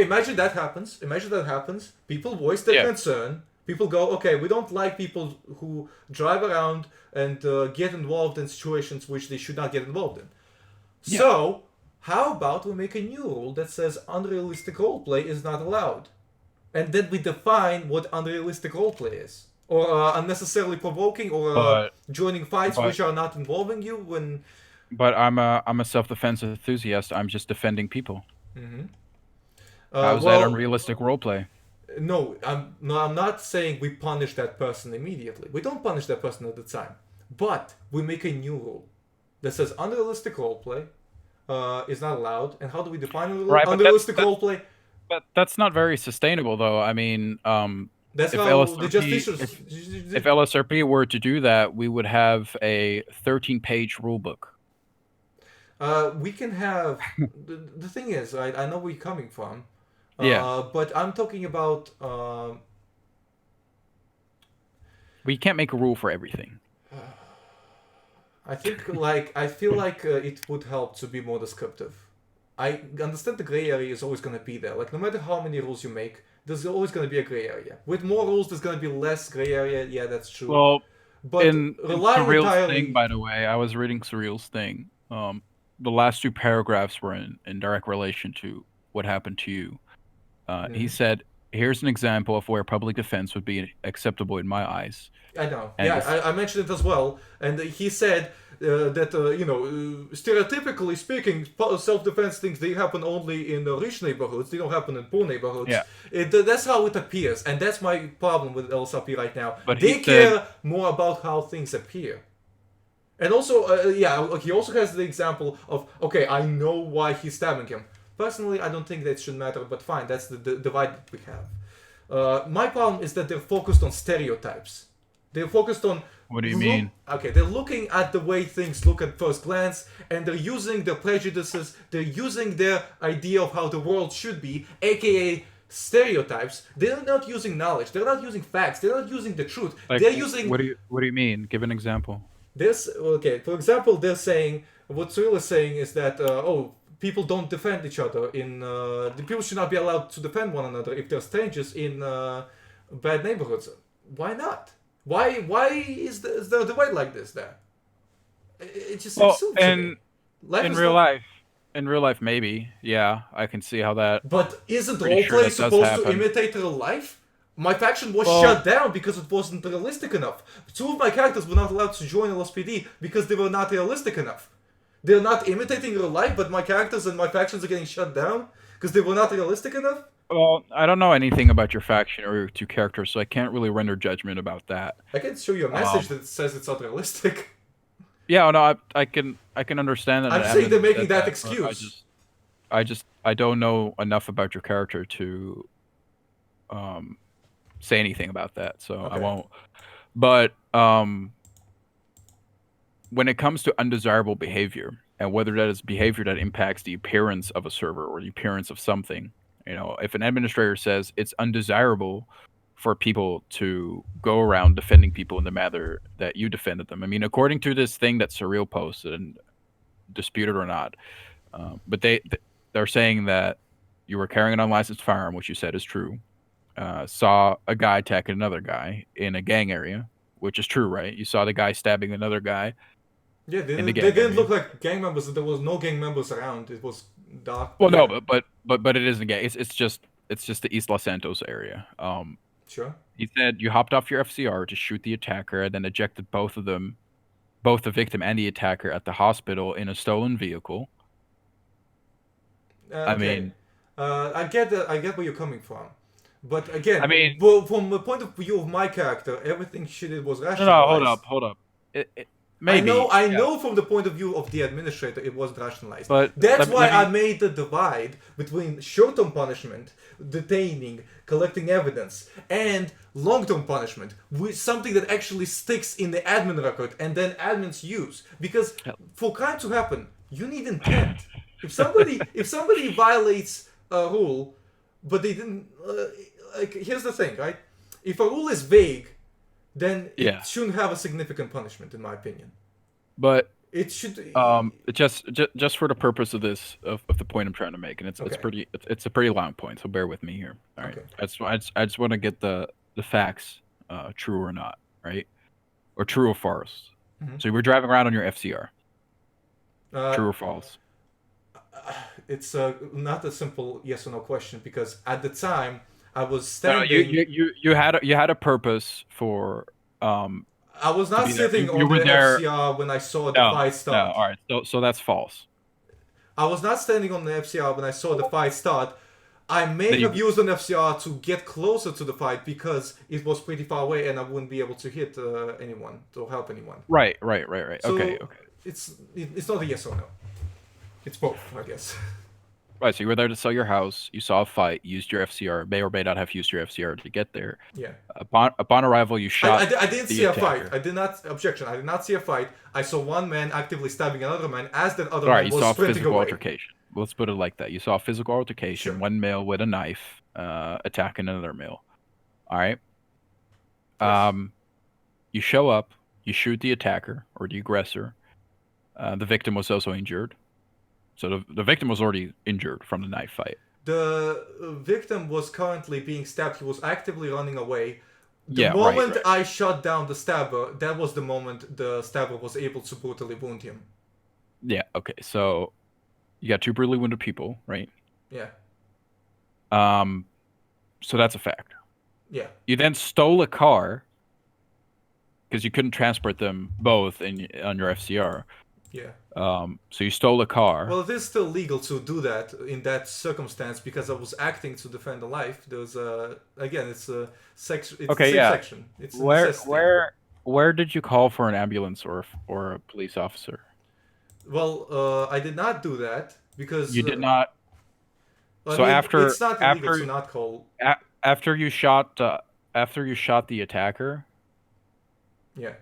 Imagine that happens. People voice their concern. People go, okay, we don't like people who drive around and get involved in situations which they should not get involved in. Yeah. So, how about we make a new rule that says unrealistic roleplay is not allowed? And then we define what unrealistic roleplay is. Or unnecessarily provoking, or But- joining fights but- which are not involving you when... But I'm a self-defense enthusiast. I'm just defending people. Mm-hmm. How's that unrealistic roleplay? No, I'm not saying we punish that person immediately. We don't punish that person at the time. But we make a new rule that says unrealistic roleplay is not allowed. And how do we define unrealistic roleplay? But that's not very sustainable, though. I mean, That's if how LSRP, the Justiciars... if LSRP were to do that, we would have a 13-page rule book. We can have... the thing is, I know where you're coming from. Yeah. But I'm talking about... We can't make a rule for everything. I feel like it would help to be more descriptive. I understand the gray area is always going to be there. Like, no matter how many rules you make, there's always going to be a gray area. With more rules, there's going to be less gray area. Yeah, that's true. Well, but in relying Surreal's entirely... thing, by the way, I was reading Surreal's thing. The last two paragraphs were in direct relation to what happened to you. He said, here's an example of where public defense would be acceptable in my eyes. I know. And yeah, I mentioned it as well. And he said that, stereotypically speaking, self-defense things, they happen only in rich neighborhoods. They don't happen in poor neighborhoods. Yeah. That's how it appears. And that's my problem with LSRP right now. But they he care said- more about how things appear. And also, he also has the example of, okay, I know why he's stabbing him. Personally, I don't think that should matter, but fine, that's the divide that we have. My problem is that they're focused on stereotypes. They're focused on... What do you mean? Okay, they're looking at the way things look at first glance, and they're using their prejudices, they're using their idea of how the world should be, aka stereotypes. They're not using knowledge, they're not using facts, they're not using the truth. Like, they're using... What do you mean? Give an example. For example, they're saying... What Cyril is saying is that, people don't defend each other the people should not be allowed to defend one another if they're strangers in bad neighborhoods. Why not? Why is there a divide like this there? It just seems silly to me. In real life, maybe. Yeah, I can see how that... But isn't Pretty sure roleplay that does supposed to happen. imitate real life? My faction was shut down because it wasn't realistic enough. Two of my characters were not allowed to join LSPD because they were not realistic enough. They're not imitating real life, but my characters and my factions are getting shut down because they were not realistic enough? Well, I don't know anything about your faction or your two characters, so I can't really render judgment about that. I can show you a message that says it's not realistic. Yeah, no, I can understand that. I'm saying they're making that excuse. I don't know enough about your character to say anything about that, so I won't. But when it comes to undesirable behavior, and whether that is behavior that impacts the appearance of a server or the appearance of something, if an administrator says it's undesirable for people to go around defending people in the manner that you defended them. I mean, according to this thing that Surreal posted, and disputed or not, but they're saying that you were carrying an unlicensed firearm, which you said is true, saw a guy attacking another guy in a gang area, which is true, right? You saw the guy stabbing another guy. Yeah, they didn't look like gang members. There was no gang members around. It was dark. Well, no, but it isn't gang. It's just the East Los Santos area. Sure. He said you hopped off your FCR to shoot the attacker, and then ejected both of them, both the victim and the attacker, at the hospital in a stolen vehicle. I mean, I get where you're coming from, but again, I mean, from the point of view of my character, everything she did was rationalized. No, hold up. Maybe. I know from the point of view of the administrator, it wasn't rationalized. But that's why I made the divide between short-term punishment, detaining, collecting evidence, and long-term punishment, with something that actually sticks in the admin record and then admins use. Because for crime to happen, you need intent. If somebody violates a rule, but they didn't, here's the thing, right? If a rule is vague, then it shouldn't have a significant punishment, in my opinion. But it should. Just for the purpose of this, of the point I'm trying to make, and it's a pretty long point, so bear with me here. All right. I just want to get the the facts true or not, right? Or true or false. Mhm. So you were driving around on your FCR. True or false? It's not a simple yes or no question because at the time I was No, standing. you had a purpose for I was to not be there. sitting You on were the there. FCR when I saw the No, fight no. start. All right. So that's false. I was not standing on the FCR when I saw the fight start. I may Then have you- used an FCR to get closer to the fight because it was pretty far away and I wouldn't be able to hit anyone to help anyone. Right. So Okay. it's not a yes or no. It's both, I guess. Right. So you were there to sell your house. You saw a fight. Used your FCR. May or may not have used your FCR to get there. Yeah. Upon arrival, you shot. I didn't the see a attacker. fight. I did not objection. I did not see a fight. I saw one man actively stabbing another man as that other All right. man You was saw a sprinting physical away. altercation. Let's put it like that. You saw a physical altercation. Sure. One male with a knife attacking another male. All right. Yes. You show up. You shoot the attacker or the aggressor. The victim was also injured. So the victim was already injured from the knife fight. The victim was currently being stabbed. He was actively running away. The Yeah, moment right. I shot down the stabber, that was the moment the stabber was able to brutally wound him. Yeah, okay. So you got two brutally wounded people, right? Yeah. So that's a fact. Yeah. You then stole a car because you couldn't transport them both on your FCR. Yeah. So you stole a car. Well, it is still legal to do that in that circumstance because I was acting to defend a life. There's again, it's a section. It's Okay, a safe yeah. section. It's a necessity. Where did you call for an ambulance or a police officer? Well, I did not do that because You did not. I So mean, after it's not illegal to not call. after you shot the attacker, Yeah.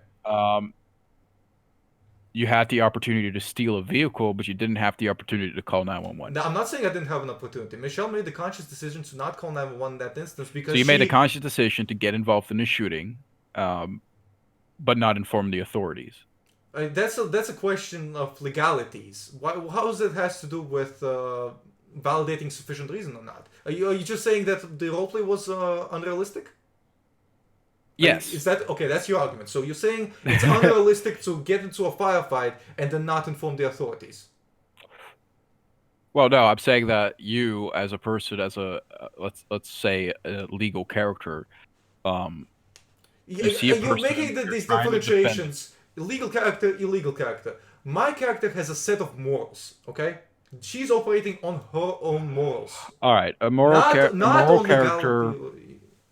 you had the opportunity to steal a vehicle, but you didn't have the opportunity to call 911. Now, I'm not saying I didn't have an opportunity. Michelle made the conscious decision to not call 911 in that instance because So you made a conscious decision to get involved in the shooting, but not inform the authorities. That's a question of legalities. How does it has to do with validating sufficient reason or not? Are you just saying that the roleplay was unrealistic? Yes. Is that okay? That's your argument. So you're saying it's unrealistic to get into a firefight and then not inform the authorities? Well, no, I'm saying that you, as a person, as a let's say a legal character, you see a You're person, making you're these trying to defend- differentiations: legal character, illegal character. My character has a set of morals. Okay, she's operating on her own morals. All right, a moral on character. legality.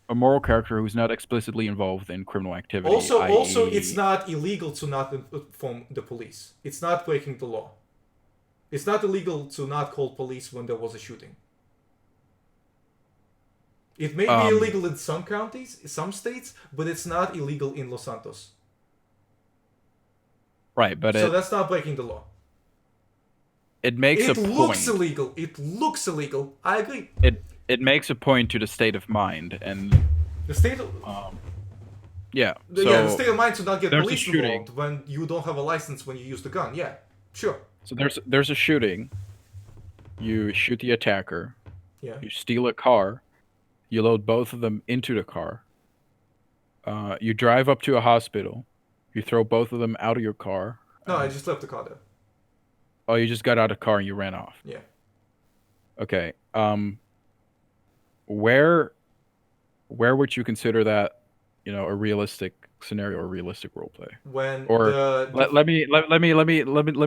A moral character who's not explicitly involved in criminal activity. Also, i.e. it's not illegal to not inform the police. It's not breaking the law. It's not illegal to not call police when there was a shooting. It may be illegal in some counties, some states, but it's not illegal in Los Santos. Right, but so that's not breaking the law. It makes a point. It looks illegal. It looks illegal. I agree. It makes a point to the state of mind and the state of yeah. The state of mind to not get there's police a shooting. involved when you don't have a license when you use the gun. Yeah, sure. So there's a shooting. You shoot the attacker. Yeah. You steal a car. You load both of them into the car. You drive up to a hospital. You throw both of them out of your car. No, I just left the car there. Oh, you just got out of the car and you ran off. Yeah. Okay. Where would you consider that, a realistic scenario or realistic roleplay? When or let me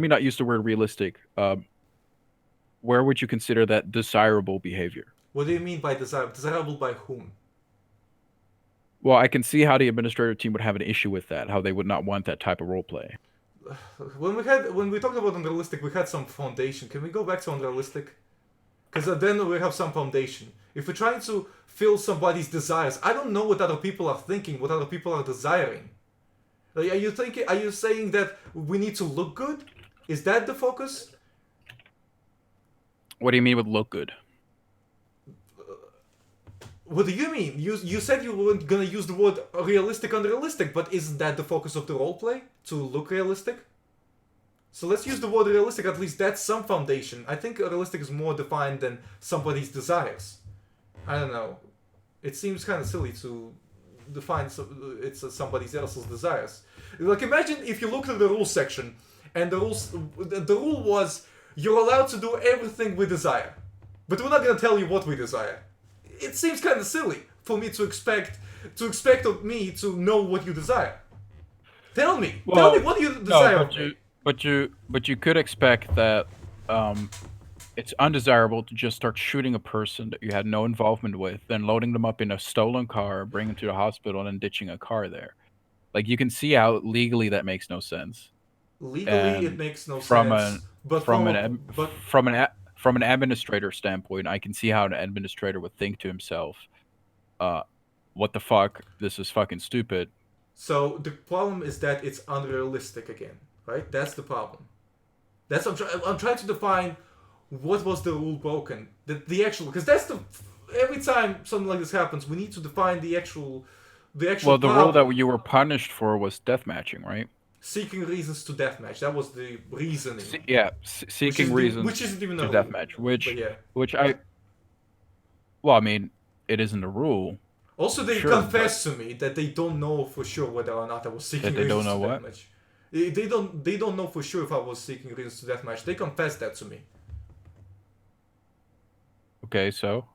not use the word realistic. Where would you consider that desirable behavior? What do you mean by desirable? Desirable by whom? Well, I can see how the administrative team would have an issue with that. How they would not want that type of roleplay. When we talked about unrealistic, we had some foundation. Can we go back to unrealistic? Because then we have some foundation. If we're trying to fill somebody's desires, I don't know what other people are thinking, what other people are desiring. Are you saying that we need to look good? Is that the focus? What do you mean with look good? What do you mean? You said you weren't gonna use the word realistic, unrealistic, but isn't that the focus of the roleplay? To look realistic? So let's use the word realistic, at least that's some foundation. I think realistic is more defined than somebody's desires. I don't know. It seems kind of silly to define it's somebody else's desires. Like imagine if you looked at the rules section, and the rule was you're allowed to do everything we desire, but we're not gonna tell you what we desire. It seems kind of silly for me to expect of me to know what you desire. Tell me what do you desire of me? But you could expect that it's undesirable to just start shooting a person that you had no involvement with, then loading them up in a stolen car, bringing them to the hospital, and ditching a car there. Like you can see how legally that makes no sense. Legally, it makes no from sense. From an administrator standpoint, I can see how an administrator would think to himself, "What the fuck? This is fucking stupid." So the problem is that it's unrealistic again, right? That's the problem. That's I'm trying to define what was the rule broken. The actual, because that's the every time something like this happens, we need to define the actual. Well, the rule that you were punished for was deathmatching, right? Seeking reasons to deathmatch. That was the reasoning. Seeking reasons which isn't even to a deathmatch. Well, I mean, it isn't a rule. Also, they confess to me that they don't know for sure whether or not I was seeking reasons to deathmatch. They don't know for sure if I was seeking reasons to deathmatch. They confessed that to me. Okay, so.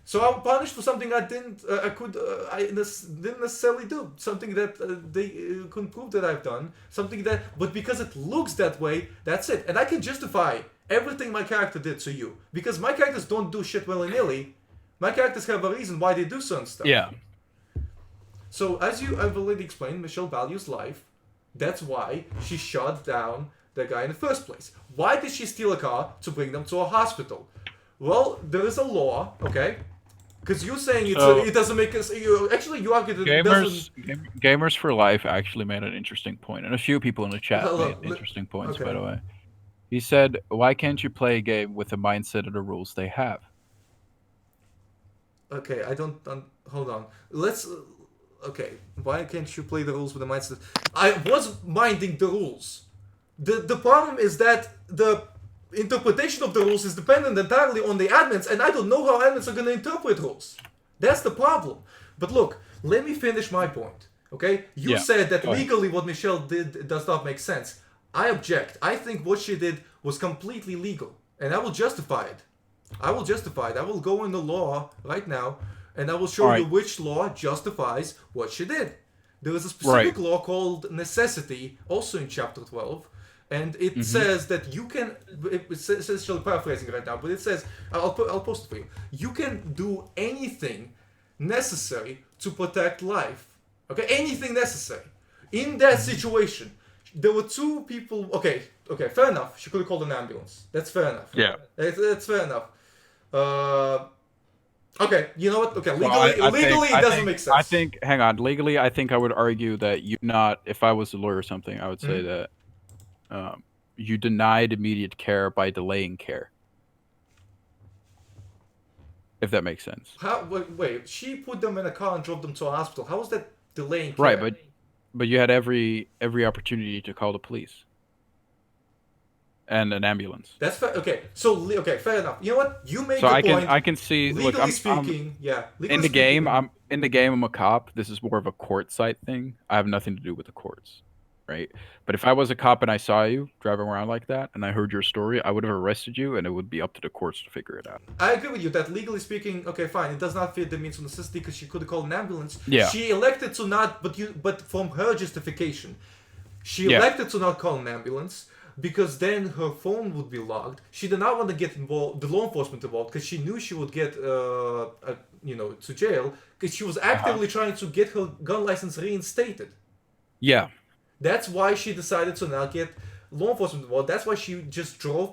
So I'm punished for something I didn't necessarily do. Something that they couldn't prove that I've done. Something that, but because it looks that way, that's it. And I can justify everything my character did to you because my characters don't do shit willy-nilly. My characters have a reason why they do certain stuff. Yeah. So as I've already explained, Michelle values life. That's why she shot down the guy in the first place. Why did she steal a car to bring them to a hospital? Well, there is a law, okay? Because you're saying it doesn't make us. You argue that it doesn't. Gamers for Life actually made an interesting point, and a few people in the chat made interesting points, by the way. He said, "Why can't you play a game with the mindset of the rules they have?" Okay, I don't. Hold on. Let's. Okay, why can't you play the rules with the mindset? I was minding the rules. The problem is that the interpretation of the rules is dependent entirely on the admins, and I don't know how admins are going to interpret rules. That's the problem. But look, let me finish my point. Okay, you said that legally what Michelle did does not make sense. I object. I think what she did was completely legal, and I will justify it. I will go in the law right now, and I will show you which law justifies what she did. There is a specific law called necessity, also in chapter 12. And it says that you can, it's essentially paraphrasing right now, but it says, I'll post it for you. You can do anything necessary to protect life. Okay, anything necessary. In that situation, there were two people, okay, fair enough. She could have called an ambulance. That's fair enough. Yeah. That's fair enough. Okay, you know what? Okay, legally it doesn't make sense. Hang on, legally, I think I would argue that if I was a lawyer or something, I would say that you denied immediate care by delaying care. If that makes sense. Wait, she put them in a car and drove them to a hospital. How was that delaying care? Right, but you had every opportunity to call the police. And an ambulance. That's fair. Okay, fair enough. You know what? You make a point. I can see. Legally speaking, in the game, I'm a cop. This is more of a court site thing. I have nothing to do with the courts, right? But if I was a cop and I saw you driving around like that, and I heard your story, I would have arrested you, and it would be up to the courts to figure it out. I agree with you that legally speaking, okay, fine, it does not fit the means of necessity because she could have called an ambulance. Yeah. She elected to not, but from her justification, she elected to not call an ambulance. Because then her phone would be logged. She did not want to get involved, the law enforcement involved, because she knew she would get, to jail. Because she was actively trying to get her gun license reinstated. Yeah. That's why she decided to not get law enforcement involved. That's why she just stole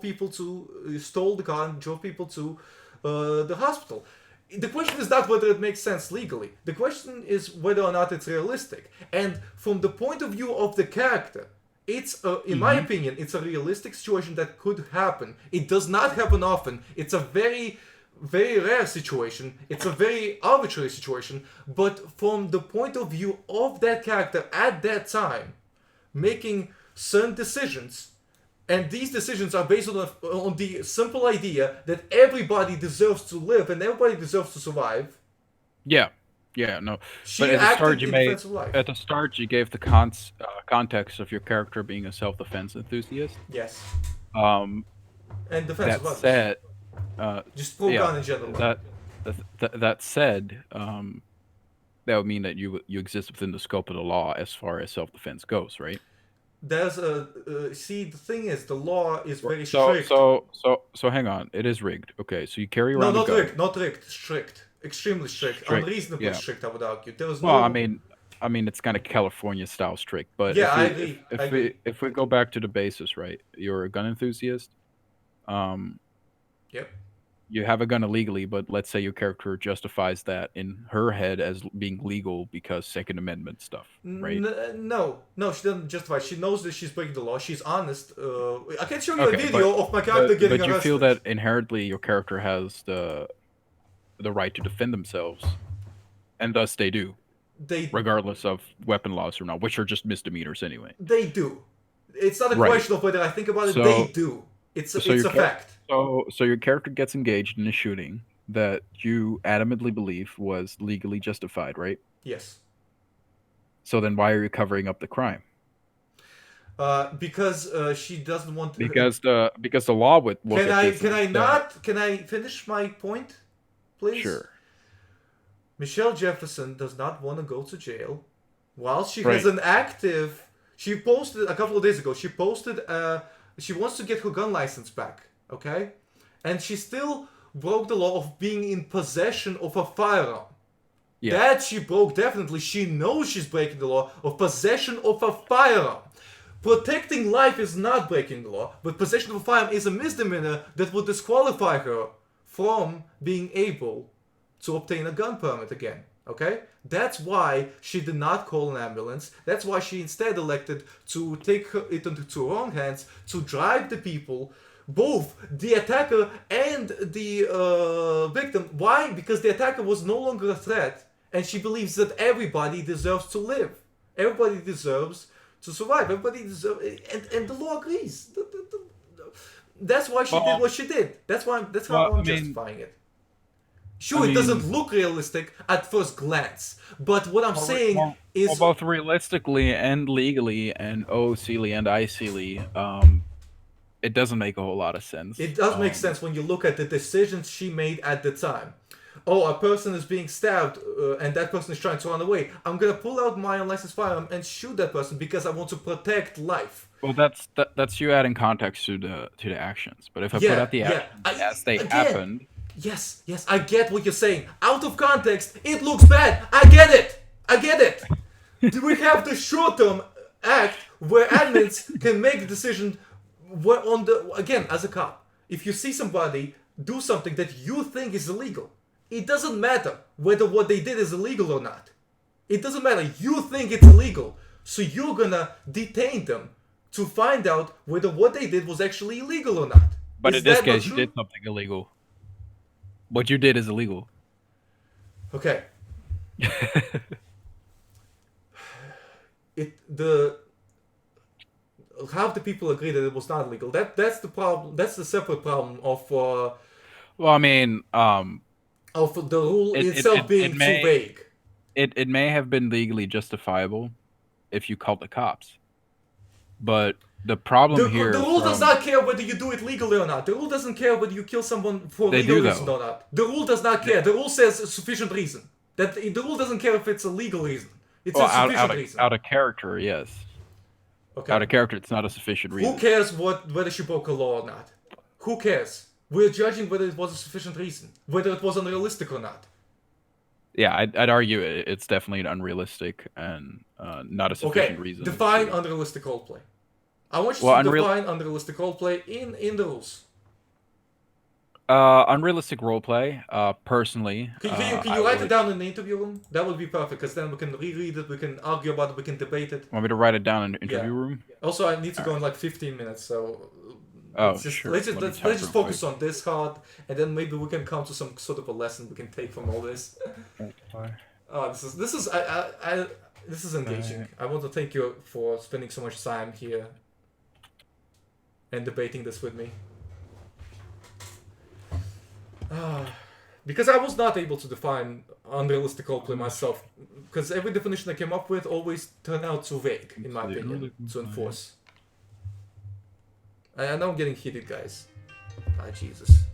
the car and drove people to the hospital. The question is not whether it makes sense legally. The question is whether or not it's realistic. And from the point of view of the character, it's, in my opinion, it's a realistic situation that could happen. It does not happen often. It's a very, very rare situation. It's a very arbitrary situation. But from the point of view of that character at that time, making certain decisions, and these decisions are based on the simple idea that everybody deserves to live and everybody deserves to survive. Yeah. Yeah, no. She But at the acted start, you in made defense of life. at the start you gave the context of your character being a self-defense enthusiast. Yes. Um, And defense of that others. said, Just pro yeah, gun in general. that said, that would mean that you exist within the scope of the law as far as self-defense goes, right? There's a see, the thing is, the law is very So strict. so hang on, it is rigged. Okay, so you carry No, around a not gun. rigged, not rigged. Strict, extremely strict, unreasonably yeah. strict. I would argue. There was Well, no. I mean, it's kind of California style strict, but Yeah, if I we agree. if, I if agree. we if we go back to the basis, right? You're a gun enthusiast. Yep. You have a gun illegally, but let's say your character justifies that in her head as being legal because Second Amendment stuff, right? No, she doesn't justify. She knows that she's breaking the law. She's honest. I can show you a Okay, video of my character getting but you arrested. feel that inherently your character has the right to defend themselves, and thus they do, They regardless of weapon laws or not, which are just misdemeanors anyway. They do. It's not a Right. question of whether I think about it. So- They do. It's a fact. So your character gets engaged in a shooting that you adamantly believe was legally justified, right? Yes. So then why are you covering up the crime? Because she doesn't want. Because the law would look Can at I? this Can I and say, not? Can I finish my point, please? Sure. Michelle Jefferson does not want to go to jail, while she Right. has an active. She posted a couple of days ago. She posted. She wants to get her gun license back. Okay, and she still broke the law of being in possession of a firearm. Yeah. That she broke definitely. She knows she's breaking the law of possession of a firearm. Protecting life is not breaking the law, but possession of a firearm is a misdemeanor that would disqualify her from being able to obtain a gun permit again. Okay? That's why she did not call an ambulance. That's why she instead elected to take it into her own hands, to drive the people, both the attacker and the victim. Why? Because the attacker was no longer a threat, and she believes that everybody deserves to live. Everybody deserves to survive. Everybody deserves, and the law agrees. That's why she did what she did. That's how I'm justifying it. Sure, it doesn't look realistic at first glance, but what I'm saying is both realistically and legally and OOC-ly and IC-ly, it doesn't make a whole lot of sense. it does make sense when you look at the decisions she made at the time. Oh, a person is being stabbed and that person is trying to run away. I'm gonna pull out my unlicensed firearm and shoot that person because I want to protect life. Well, that's you adding context to the actions. But if I put out the actions as they happened, yes, I get what you're saying. Out of context, it looks bad. I get it. Do we have the short-term act where admins can make the decision again, as a cop, if you see somebody do something that you think is illegal, it doesn't matter whether what they did is illegal or not. It doesn't matter. You think it's illegal, so you're gonna detain them to find out whether what they did was actually illegal or not. but Is in this that not case, you true? did something illegal. What you did is illegal. Okay. Half the people agree that it was not illegal. That's the problem. That's the separate problem of Well, I mean, of the rule itself being too vague. It may have been legally justifiable if you called the cops, but the problem here. The rule does not care whether you do it legally or not. The rule doesn't care whether you kill someone for They legal do, reason though. or not. The rule does not care. The rule says sufficient reason. The rule doesn't care if it's a legal reason. It's a sufficient reason. Out of character, yes. Okay. Out of character, it's not a sufficient reason. Who cares whether she broke a law or not? Who cares? We're judging whether it was a sufficient reason, whether it was unrealistic or not. Yeah, I'd argue it's definitely an unrealistic and not a sufficient reason. Define unrealistic roleplay. I want you to define unrealistic roleplay in the rules. Unrealistic roleplay, personally. Can you write it down in the interview room? That would be perfect, because then we can reread it, we can argue about it, we can debate it. Want me to write it down in the interview room? Also, I need to go in like 15 minutes, so... Sure. Let's just focus on this hard, and then maybe we can come to some sort of a lesson we can take from all this. This is engaging. I want to thank you for spending so much time here and debating this with me. Because I was not able to define unrealistic roleplay myself, because every definition I came up with always turned out too vague, in my Let's see, opinion, early to roleplay. enforce. I know I'm getting heated, guys. Ah, Jesus.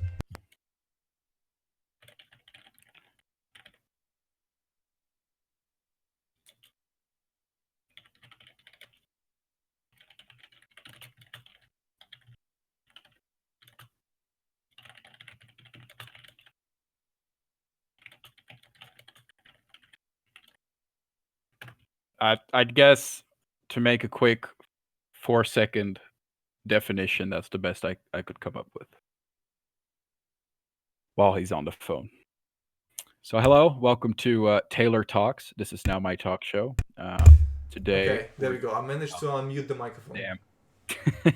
I'd guess to make a quick 4-second definition, that's the best I could come up with while he's on the phone. So hello, welcome to Taylor Talks. This is now my talk show. Today. Okay, there we go. I managed to unmute the microphone. Damn.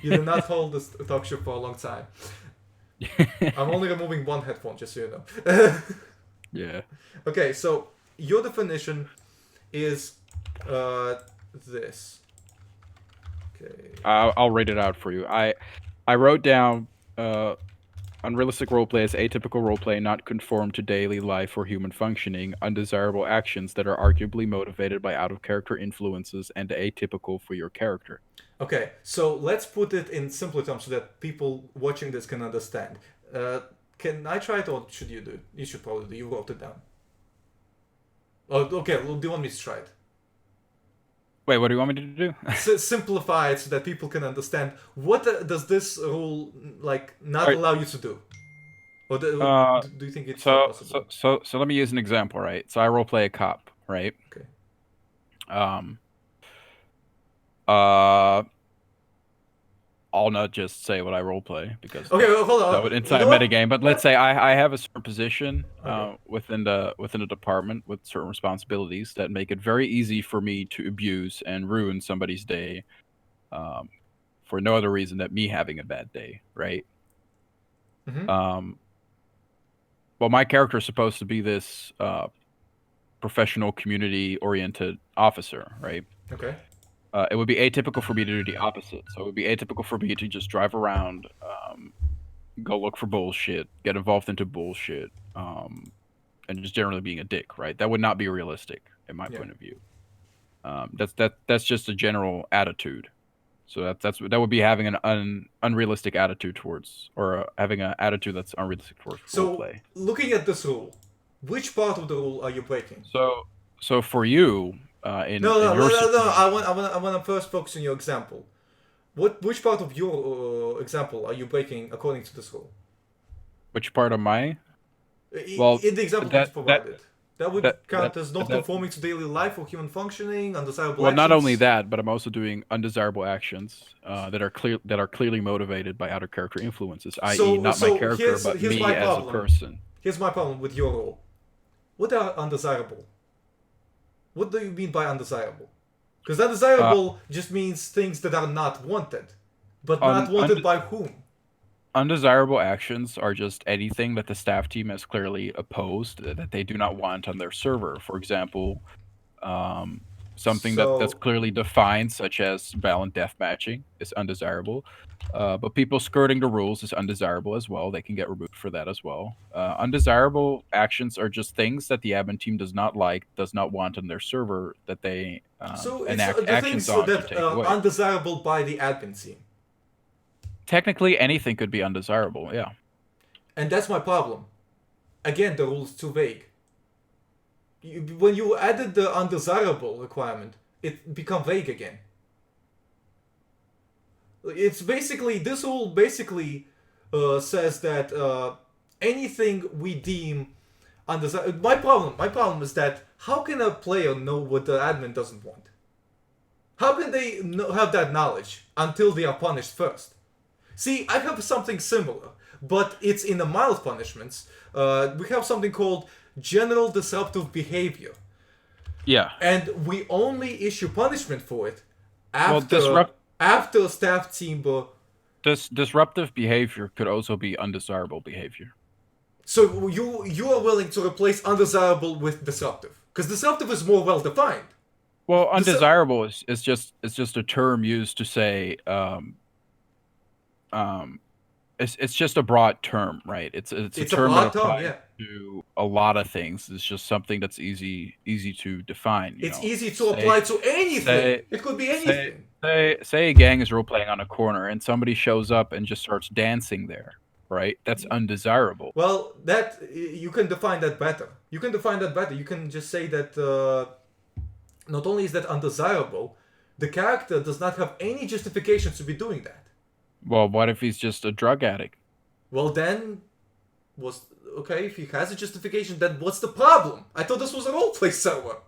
You did not hold this talk show for a long time. I'm only removing one headphone, just so you know. Yeah. Okay, so your definition is this. Okay. I'll read it out for you. I wrote down unrealistic roleplay is atypical roleplay not conform to daily life or human functioning, undesirable actions that are arguably motivated by out-of-character influences and atypical for your character. Okay, so let's put it in simpler terms so that people watching this can understand. Can I try it, or should you do it? You should probably do it. You wrote it down. Oh, okay. Well, do you want me to try it? Wait, what do you want me to do? Simplify it so that people can understand. What does this rule not Right. allow you to do? Or do you think it's so, possible? So let me use an example, right? So I roleplay a cop, right? Okay. I'll not just say what I roleplay because Okay, well, hold on. that would inside a metagame. But let's say I have a certain position within the department with certain responsibilities that make it very easy for me to abuse and ruin somebody's day, for no other reason than me having a bad day, right? Mm-hmm. Well, my character is supposed to be this professional, community-oriented officer, right? Okay. It would be atypical for me to do the opposite. So it would be atypical for me to just drive around, go look for bullshit, get involved into bullshit, and just generally being a dick, right? That would not be realistic in my point of view. That's just a general attitude. So that would be having an unrealistic attitude towards, or having an attitude that's unrealistic towards roleplay. So, looking at this rule, which part of the rule are you breaking? So for you. No. I want to first focus on your example. Which part of your example are you breaking according to this rule? Which part of my? Well, in the example that provided, that would count as not conforming to daily life or human functioning, undesirable actions. Well, not only that, but I'm also doing undesirable actions that are clearly motivated by outer character influences, i.e., not my character, but me as a person. Here's my problem with your rule. What are undesirable? What do you mean by undesirable? Because undesirable just means things that are not wanted. But not wanted by whom? Undesirable actions are just anything that the staff team has clearly opposed, that they do not want on their server. For example, something that's clearly defined, such as violent deathmatching, is undesirable. But people skirting the rules is undesirable as well. They can get removed for that as well. Undesirable actions are just things that the admin team does not like, does not want on their server, that they enact actions on to take away. Undesirable by the admin team. Technically, anything could be undesirable, yeah. And that's my problem. Again, the rule is too vague. When you added the undesirable requirement, it became vague again. It's basically, this rule basically says that anything we deem undesirable. My problem is that how can a player know what the admin doesn't want? How can they have that knowledge until they are punished first? See, I have something similar, but it's in the mild punishments. We have something called general disruptive behavior. Yeah. And we only issue punishment for it after staff team. Disruptive behavior could also be undesirable behavior. So you are willing to replace undesirable with disruptive, because disruptive is more well defined. Well, undesirable is just a term used to say. It's just a broad term, right? It's a term broad term, yeah. to a lot of things. It's just something that's easy to define. It's easy to apply to anything. It could be anything. Say a gang is role playing on a corner and somebody shows up and just starts dancing there, right? That's undesirable. Well, that you can define that better. You can just say that not only is that undesirable, the character does not have any justification to be doing that. Well, what if he's just a drug addict? Well, then, if he has a justification, then what's the problem? I thought this was a roleplay server.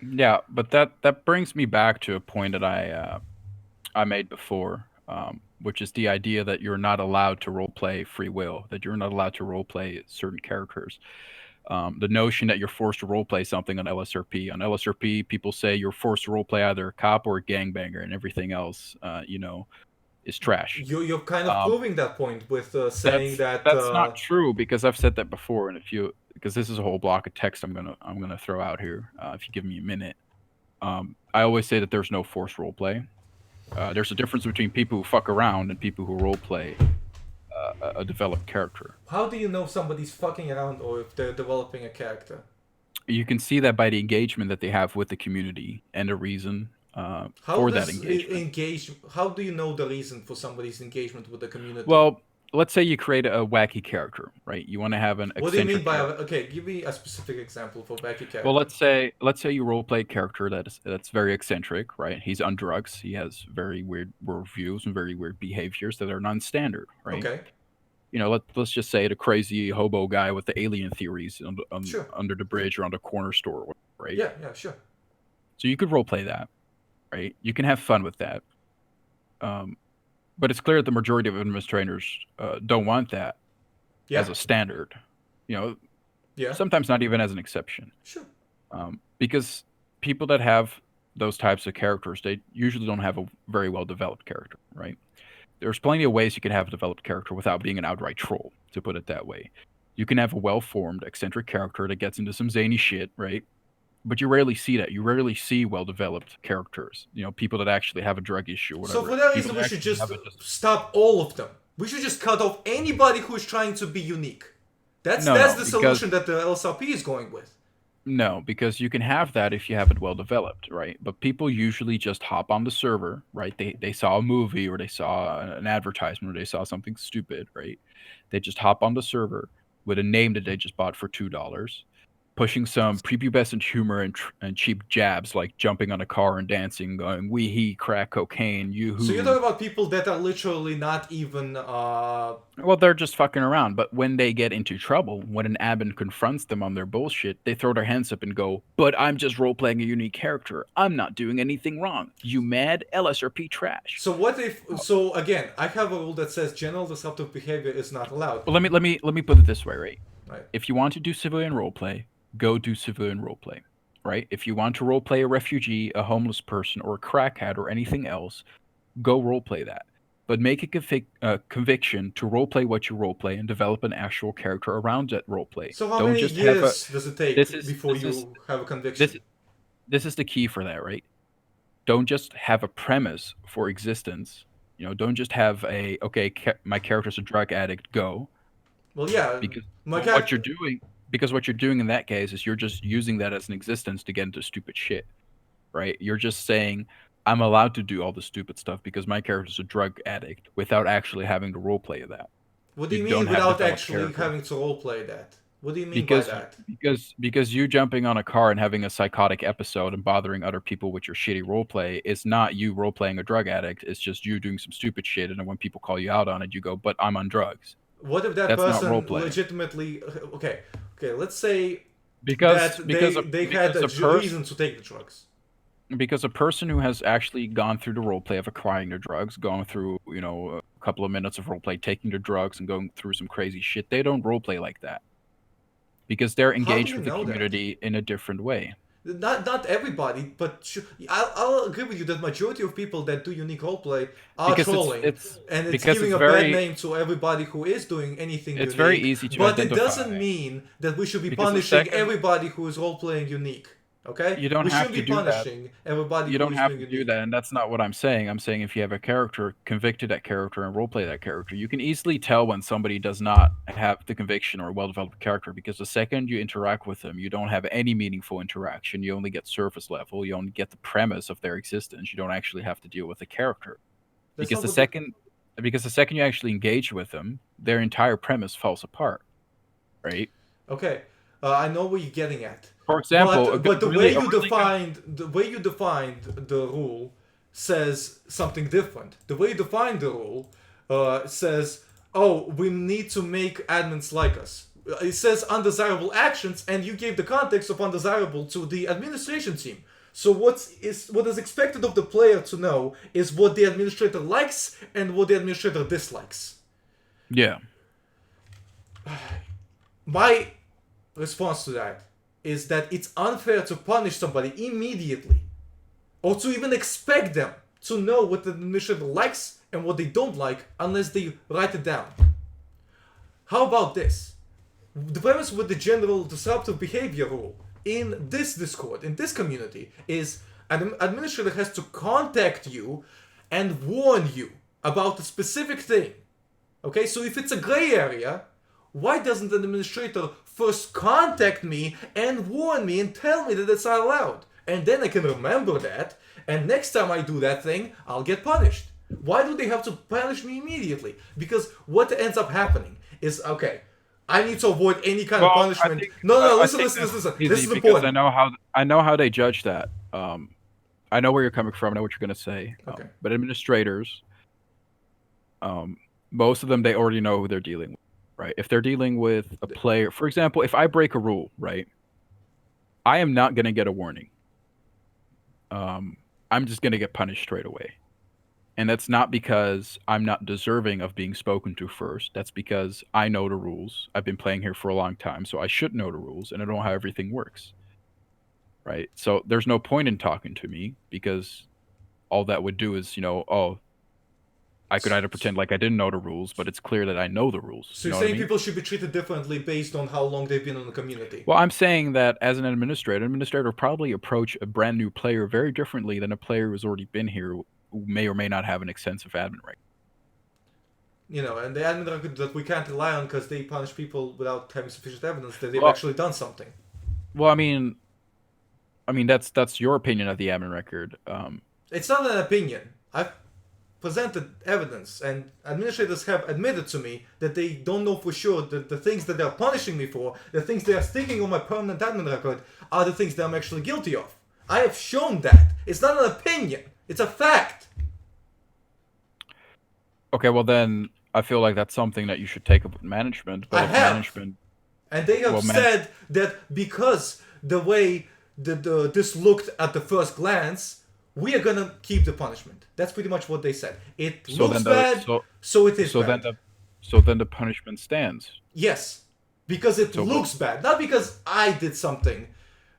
Yeah, but that brings me back to a point that I made before, which is the idea that you're not allowed to roleplay free will, that you're not allowed to roleplay certain characters. The notion that you're forced to roleplay something on LSRP. On LSRP, people say you're forced to roleplay either a cop or a gangbanger, and everything else, is trash. You're kind of proving that point with saying that's not true, because I've said that before, and because this is a whole block of text I'm gonna throw out here, if you give me a minute. I always say that there's no forced roleplay. There's a difference between people who fuck around and people who roleplay a developed character. How do you know somebody's fucking around or if they're developing a character? You can see that by the engagement that they have with the community and the reason for that engagement. How do you know the reason for somebody's engagement with the community? Well, let's say you create a wacky character, right? You want to have an eccentric. What do you mean by okay? Give me a specific example for wacky character. Well, let's say you roleplay a character that's very eccentric, right? He's on drugs. He has very weird worldviews and very weird behaviors that are non-standard, right? Okay. Let's just say the crazy hobo guy with the alien theories Sure. under the bridge or on the corner store, right? Yeah, sure. So you could roleplay that, right? You can have fun with that. But it's clear that the majority of administrators don't want that as a standard. Sometimes not even as an exception. Sure. Because people that have those types of characters, they usually don't have a very well developed character, right? There's plenty of ways you can have a developed character without being an outright troll, to put it that way. You can have a well-formed, eccentric character that gets into some zany shit, right? But you rarely see that. You rarely see well-developed characters. People that actually have a drug issue or whatever. So for that reason, we should just stop all of them. We should just cut off anybody who is trying to be unique. That's the solution that the LSRP is going with. No, because you can have that if you have it well developed, right? But people usually just hop on the server, right? They saw a movie or they saw an advertisement or they saw something stupid, right? They just hop on the server with a name that they just bought for $2, pushing some prepubescent humor and cheap jabs like jumping on a car and dancing, going "wee hee, crack cocaine, yoo-hoo." So you're talking about people that are literally not even. Well, they're just fucking around. But when they get into trouble, when an admin confronts them on their bullshit, they throw their hands up and go, "But I'm just role playing a unique character. I'm not doing anything wrong. You mad? LSRP trash." So what if? So again, I have a rule that says general disruptive behavior is not allowed. Well, let me put it this way, right? Right. If you want to do civilian roleplay, go do civilian roleplay, right? If you want to roleplay a refugee, a homeless person, or a crackhead, or anything else, go roleplay that. But make a conviction to roleplay what you roleplay and develop an actual character around that roleplay. So how many years does it take before you have a conviction? This is the key for that, right? Don't just have a premise for existence. Don't just have my character's a drug addict, go. Well, yeah. Because what you're doing in that case is you're just using that as an existence to get into stupid shit, right? You're just saying, I'm allowed to do all the stupid stuff because my character's a drug addict without actually having to roleplay that. What do you mean without actually having to roleplay that? What do you mean by that? Because you jumping on a car and having a psychotic episode and bothering other people with your shitty roleplay is not you roleplaying a drug addict. It's just you doing some stupid shit, and then when people call you out on it, you go, "But I'm on drugs." What if that person legitimately? Okay, let's say because they had a reason to take the drugs. Because a person who has actually gone through the roleplay of acquiring their drugs, going through a couple of minutes of roleplay, taking their drugs, and going through some crazy shit, they don't roleplay like that. Because they're engaged with the community in a different way. Not everybody, but I'll agree with you that majority of people that do unique roleplay are trolling, and it's giving a bad name to everybody who is doing anything unique. It's very easy to but identify. It doesn't mean that we should be punishing everybody who is roleplaying unique. Okay? You don't we have shouldn't to be do that. punishing everybody You who don't is have being to do unique. that, and that's not what I'm saying. I'm saying if you have a character, convicted that character, and roleplay that character, you can easily tell when somebody does not have the conviction or a well-developed character, because the second you interact with them, you don't have any meaningful interaction. You only get surface level. You only get the premise of their existence. You don't actually have to deal with the character. That's Because not the what second because the second you actually engage with them, their entire premise falls apart. Right? Okay, I know what you're getting at. For example, But the way you really good defined the rule says something different. The way you define the rule says, "Oh, we need to make admins like us." It says undesirable actions, and you gave the context of undesirable to the administration team. So what is expected of the player to know is what the administrator likes and what the administrator dislikes. Yeah. My response to that is that it's unfair to punish somebody immediately, or to even expect them to know what the administrator likes and what they don't like unless they write it down. How about this? The premise with the general disruptive behavior rule in this Discord, in this community, is an administrator has to contact you and warn you about a specific thing. Okay, so if it's a gray area, why doesn't an administrator first contact me and warn me and tell me that it's not allowed? And then I can remember that, and next time I do that thing, I'll get punished. Why do they have to punish me immediately? Because what ends up happening is, okay, I need to avoid any kind of punishment. Listen. This is important. I know how they judge that. I know where you're coming from. I know what you're going to say. Okay. But administrators, most of them, they already know who they're dealing with, right? If they're dealing with a player, for example, if I break a rule, right, I am not going to get a warning. I'm just going to get punished straight away. And that's not because I'm not deserving of being spoken to first. That's because I know the rules. I've been playing here for a long time, so I should know the rules, and I know how everything works. Right? So there's no point in talking to me, because all that would do is, I could either pretend like I didn't know the rules, but it's clear that I know the rules. So you're saying people should be treated differently based on how long they've been in the community? Well, I'm saying that as an administrator will probably approach a brand new player very differently than a player who's already been here, who may or may not have an extensive admin record. And the admin record that we can't rely on because they punish people without having sufficient evidence that they've actually done something. Well, I mean, that's your opinion of the admin record. It's not an opinion. I've presented evidence, and administrators have admitted to me that they don't know for sure that the things that they're punishing me for, the things they are sticking on my permanent admin record, are the things that I'm actually guilty of. I have shown that. It's not an opinion. It's a fact. Okay, well then, I feel like that's something that you should take up with management. But management, and they have said that because the way this looked at the first glance, we are gonna keep the punishment. That's pretty much what they said. It looks bad, so it is bad. So then the punishment stands. Yes, because it looks bad, not because I did something.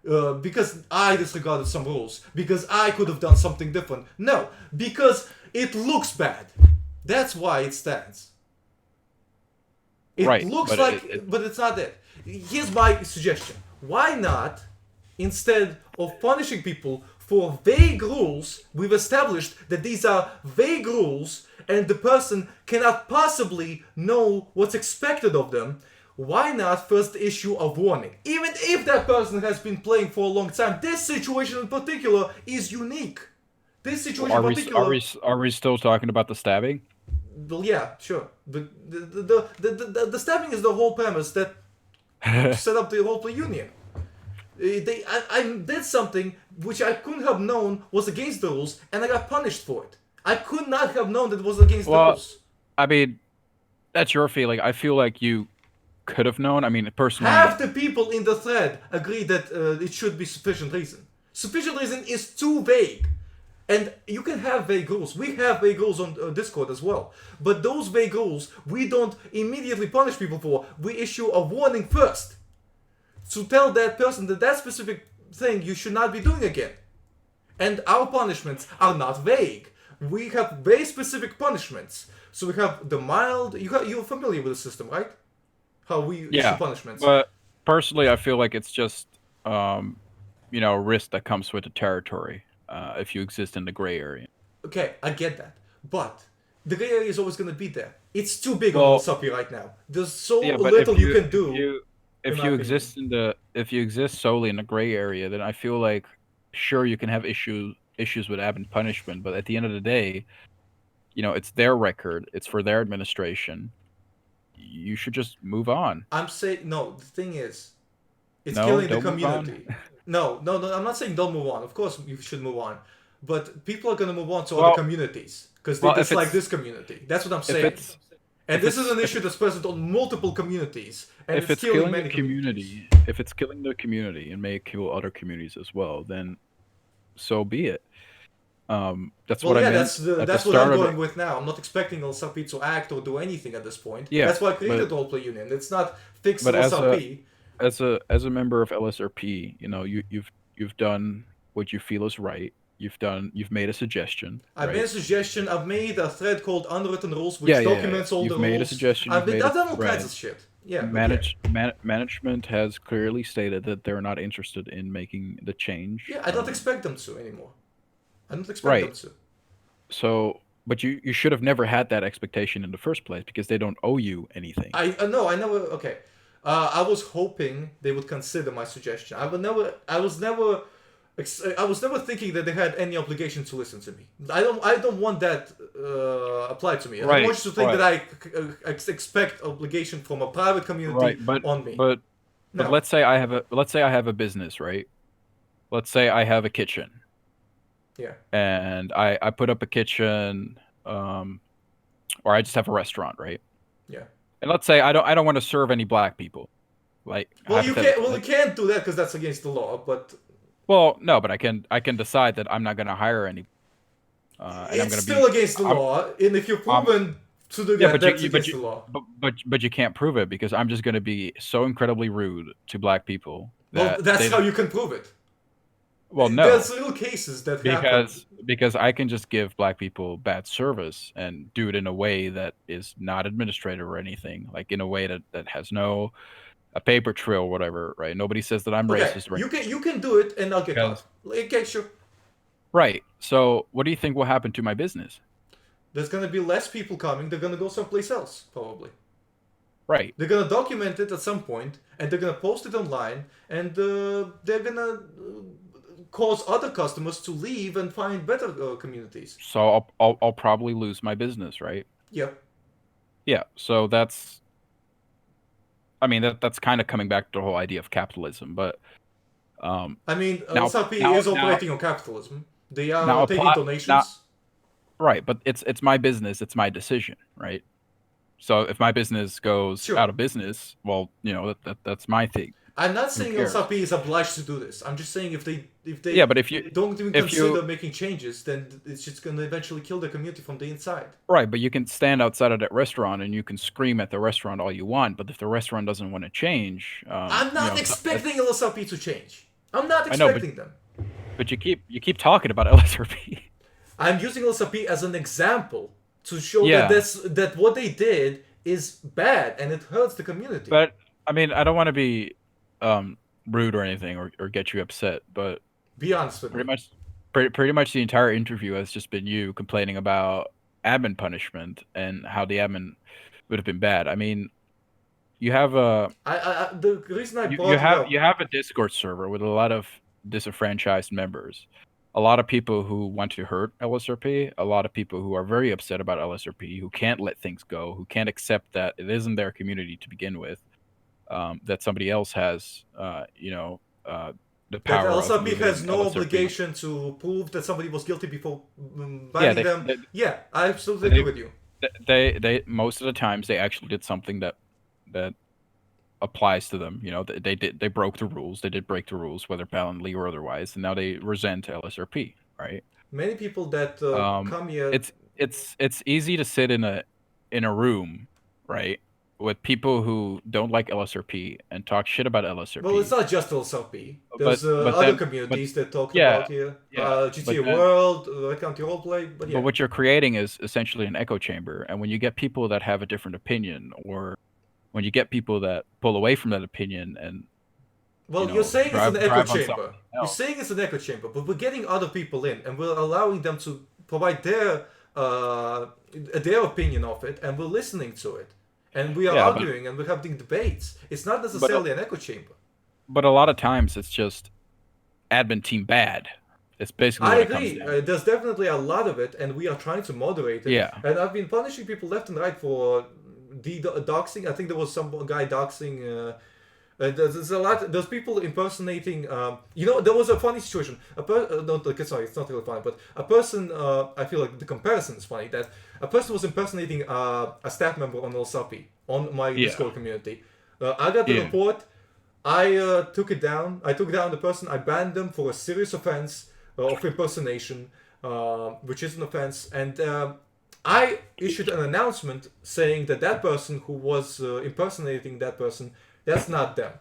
Because I disregarded some rules, because I could have done something different. No, because it looks bad. That's why it stands. It looks like, but it's not it. Here's my suggestion. Why not, instead of punishing people for vague rules, we've established that these are vague rules and the person cannot possibly know what's expected of them. Why not first issue a warning? Even if that person has been playing for a long time, this situation in particular is unique. This situation in particular... Are we still talking about the stabbing? Well, yeah, sure. The stabbing is the whole premise that set up the roleplay union. I did something which I couldn't have known was against the rules, and I got punished for it. I could not have known that it was against the rules. I mean, that's your feeling. I feel like you could have known. I mean, personally, half the people in the thread agree that it should be sufficient reason. Sufficient reason is too vague, and you can have vague rules. We have vague rules on Discord as well, but those vague rules we don't immediately punish people for. We issue a warning first to tell that person that specific thing you should not be doing again. And our punishments are not vague. We have very specific punishments. So we have the mild. You're familiar with the system, right? How we issue punishments. But personally, I feel like it's just risk that comes with the territory if you exist in the gray area. Okay, I get that, but the gray area is always going to be there. It's too big on Well, LSRP right now. There's so Yeah, but little you can do. if my you opinion. if you exist solely in the gray area, then I feel like sure you can have issues with admin punishment, but at the end of the day, it's their record, it's for their administration. You should just move on. I'm saying no. The thing is, it's No, killing the don't move on. community. No. I'm not saying don't move on. Of course, you should move on, but people are gonna move on to Well- other communities because they well, if dislike it's- this community. That's what I'm If saying. it's And if this is it's- an issue that's present on multiple communities, and if it's killing killing many the community, if it's killing the community and may kill other communities as well, then so be it. That's Well, what yeah, I meant that's at the what start I'm of going with now. I'm not expecting LSRP to act or do anything at this point. Yeah, That's why I created but- Roleplay Union. It's not fix but LSRP. as a member of LSRP, you've done what you feel is right. You've made a suggestion. I've right? made a suggestion. I've made a thread called Unwritten Rules, which Yeah. documents all You've the made a rules. suggestion. I've you've made done a all thread. kinds of shit. Yeah, but Management has clearly stated that they're not interested in making the change. yeah, I don't expect them to anymore. I don't expect Right. them to. So, but you should have never had that expectation in the first place because they don't owe you anything. I never. Okay, I was hoping they would consider my suggestion. I was never thinking that they had any obligation to listen to me. I don't want that applied to me. I don't Right, want you to think right. that I expect obligation from a private community Right, but on me. but No. let's say I have a business, right? Let's say I have a kitchen. Yeah. And I put up a kitchen, or I just have a restaurant, right? Yeah. And let's say I don't want to serve any black people, like. Well, you hypothetically. can't do that because that's against the law. But Well, no, but I can decide that I'm not going to hire any. And I'm it's going to still against the I'm- law, and if you're proven to do Yeah, that, but that's you- but against you- the law. But you can't prove it because I'm just going to be so incredibly rude to black people. Well, that that's they how don't- you can prove it. Well, no, There's real cases that happen. because I can just give black people bad service and do it in a way that is not administrative or anything, like in a way that has a paper trail or whatever, right? Nobody says that I'm Okay, racist, right? you can do it, and I'll get Because- caught. Okay, sure. Right. So, what do you think will happen to my business? There's gonna be less people coming. They're gonna go someplace else, probably. Right. They're gonna document it at some point, and they're gonna post it online, and they're gonna cause other customers to leave and find better communities. So I'll probably lose my business, right? Yep. Yeah. So that's. I mean that's kind of coming back to the whole idea of capitalism, but. I mean, Now- LSRP now- is operating on capitalism. They are Now taking apply- donations. now- Right, but it's my business, it's my decision, right? So if my business goes Sure. out of business, well, that's my thing. I'm not saying cares? LSRP is obliged to do this. I'm just saying if they Yeah, but if you don't even if you- consider making changes, then it's just gonna eventually kill the community from the inside. right, but you can stand outside of that restaurant and you can scream at the restaurant all you want, but if the restaurant doesn't want to change, I'm not expecting LSRP to change. I'm not I know, but- expecting them. But you keep talking about LSRP. I'm using LSRP as an example to show Yeah. that what they did is bad and it hurts the community. But I mean, I don't want to be rude or anything or get you upset, but Be honest with me. pretty much the entire interview has just been you complaining about admin punishment and how the admin would have been bad. I mean, you have The reason I brought you it up, have a Discord server with a lot of disenfranchised members, a lot of people who want to hurt LSRP, a lot of people who are very upset about LSRP, who can't let things go, who can't accept that it isn't their community to begin with, that somebody else has, the that power. of LSRP moving has no LSRP. obligation to prove that somebody was guilty before Yeah, banning them. Yeah, I absolutely they- agree with you. They most of the times they actually did something that applies to them. They broke the rules. They did break the rules, whether validly or otherwise, and now they resent LSRP. Right? Many people that come here. It's easy to sit in a room, right, with people who don't like LSRP and talk shit about LSRP. Well, it's not just LSRP. There's But other then- communities that talk yeah, about here. yeah, GTA but then- World, Red County Roleplay, but yeah. But what you're creating is essentially an echo chamber, and when you get people that have a different opinion, or when you get people that pull away from that opinion and Well, you know, you're saying it's an echo drive on chamber. something You're else. saying it's an echo chamber, but we're getting other people in, and we're allowing them to provide their opinion of it, and we're listening to it, and we are Yeah, arguing, and we're having debates. It's not necessarily an echo chamber. but a lot of times it's just admin team bad. It's basically I what it comes agree. down to. There's definitely a lot of it, and we are trying to moderate it. Yeah. And I've been punishing people left and right for doxing. I think there was some guy doxing. There's a lot. There's people impersonating. There was a funny situation. Sorry, it's not really funny, but a person. I feel like the comparison is funny. That a person was impersonating a staff member on LSAPI on my Discord community. I got the report. I took it down. I took down the person. I banned them for a serious offense of impersonation, which is an offense. And I issued an announcement saying that person who was impersonating that person, that's not them.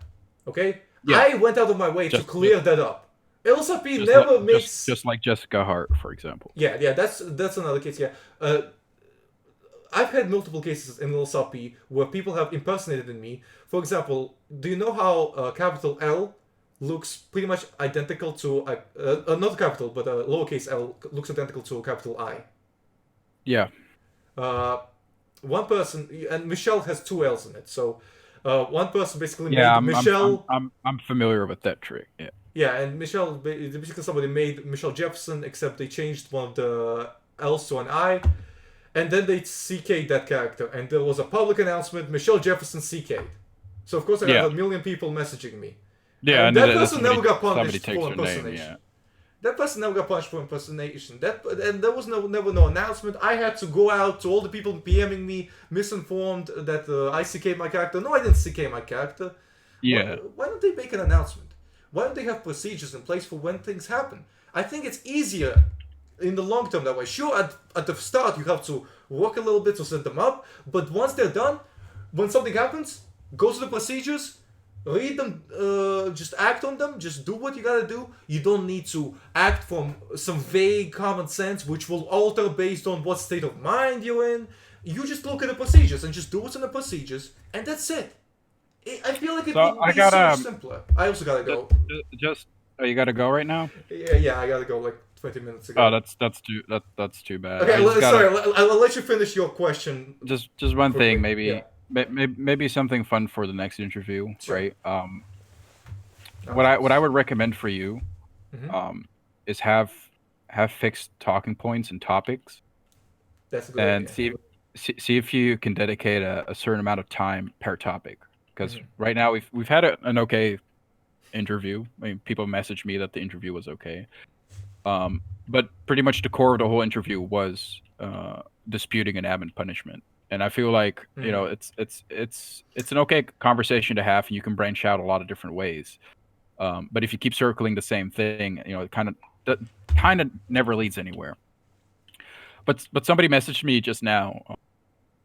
Okay? Yeah. I went out of my way to clear that up. LSRP never makes... Just like Jessica Hart, for example. Yeah, that's another case, yeah. I've had multiple cases in LSRP where people have impersonated me. For example, do you know how capital L looks pretty much identical to... not capital, but lowercase l looks identical to a capital I? Yeah. One person... And Michelle has two L's in it, so... one person basically Yeah, made Michelle... I'm familiar with that trick, yeah. Yeah, and Michelle... Basically somebody made Michelle Jefferson, except they changed one of the L's to an I. And then they CK'd that character, and there was a public announcement, Michelle Jefferson CK'd. So of course I had 1 million people messaging me. Yeah, and that person never got punished for impersonation. Name, yeah. That person never got punished for impersonation. And there was never no announcement. I had to go out to all the people PMing me, misinformed that I CK'd my character. No, I didn't CK my character. Yeah. Why don't they make an announcement? Why don't they have procedures in place for when things happen? I think it's easier in the long term that way. Sure, at the start you have to work a little bit to set them up, but once they're done, when something happens, go to the procedures, read them, just act on them, just do what you gotta do. You don't need to act from some vague common sense which will alter based on what state of mind you're in. You just look at the procedures and just do what's in the procedures, and that's it. I feel like it would be so much simpler. I also gotta go. Oh, you gotta go right now? Yeah, I gotta go like 20 minutes ago. Oh, that's too bad. Okay, I'll let you finish your question. Just one thing, maybe maybe something fun for the next interview, sure. Right? What I would recommend for you, is have fixed talking points and topics. That's a good idea. And see if you can dedicate a certain amount of time per topic. Because right now we've had an okay interview. I mean, people messaged me that the interview was okay. But pretty much the core of the whole interview was disputing an admin punishment, and I feel like it's an okay conversation to have, and you can branch out a lot of different ways. But if you keep circling the same thing, it kind of never leads anywhere. But somebody messaged me just now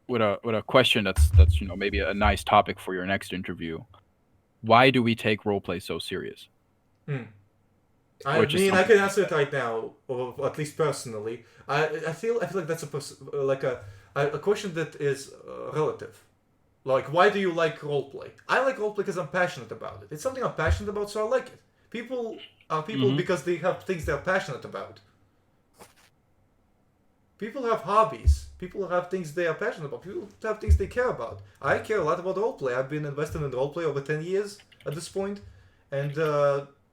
with a question that's maybe a nice topic for your next interview. Why do we take roleplay so serious? I mean, I can answer it right now, or at least personally. I feel like that's a question that is relative. Like, why do you like roleplay? I like roleplay because I'm passionate about it. It's something I'm passionate about, so I like it. People are people because they have things they're passionate about. People have hobbies. People have things they are passionate about. People have things they care about. I care a lot about roleplay. I've been invested in roleplay over 10 years at this point, and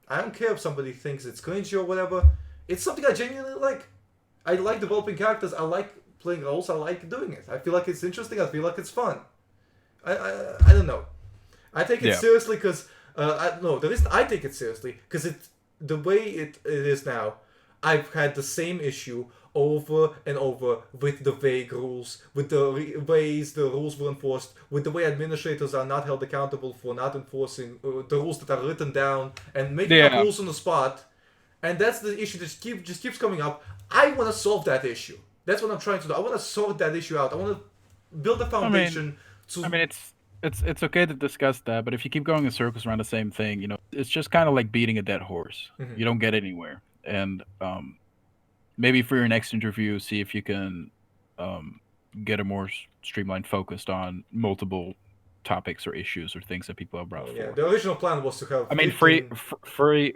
I don't care if somebody thinks it's cringy or whatever. It's something I genuinely like. I like developing characters. I like playing roles. I like doing it. I feel like it's interesting. I feel like it's fun. I don't know. I take it seriously because the reason I take it seriously because the way it is now. I've had the same issue over and over with the vague rules, with the ways the rules were enforced, with the way administrators are not held accountable for not enforcing the rules that are written down and making up rules on the spot. And that's the issue that just keeps coming up. I want to solve that issue. That's what I'm trying to do. I want to sort that issue out. I want to build a foundation it's okay to discuss that, but if you keep going in circles around the same thing, it's just kind of like beating a dead horse. You don't get anywhere. And maybe for your next interview, see if you can get a more streamlined focused on multiple topics or issues or things that people have brought Yeah, forward. the original plan was to have. I mean, 15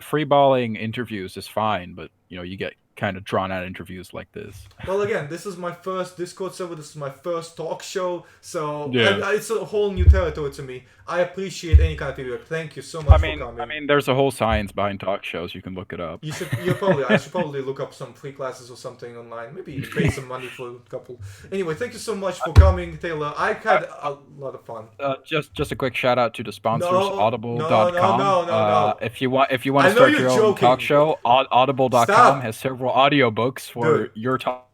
free balling interviews is fine, but you get kind of drawn out interviews like this. Well, again, this is my first Discord server. This is my first talk show, so Yeah. it's a whole new territory to me. I appreciate any kind of feedback. Thank you so much for coming. I mean, there's a whole science behind talk shows. You can look it up. I should probably look up some free classes or something online. Maybe even pay some money for a couple. Anyway, thank you so much for coming, Taylor. I had a lot of fun. Just a quick shout out to the sponsors, No, Audible.com. no. If you want I to know start you're your own joking. talk show, Audible.com Stop. has several audiobooks for Dude. your talk.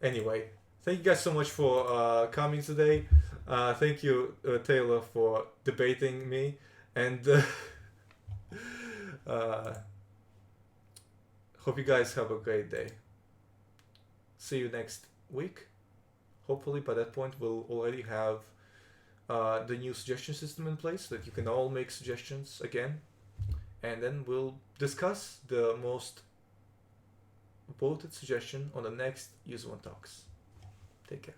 Anyway, thank you guys so much for coming today. Thank you, Taylor, for debating me. And hope you guys have a great day. See you next week. Hopefully by that point we'll already have the new suggestion system in place that you can all make suggestions again. And then we'll discuss the most voted suggestion on the next Userone Talks. Take care.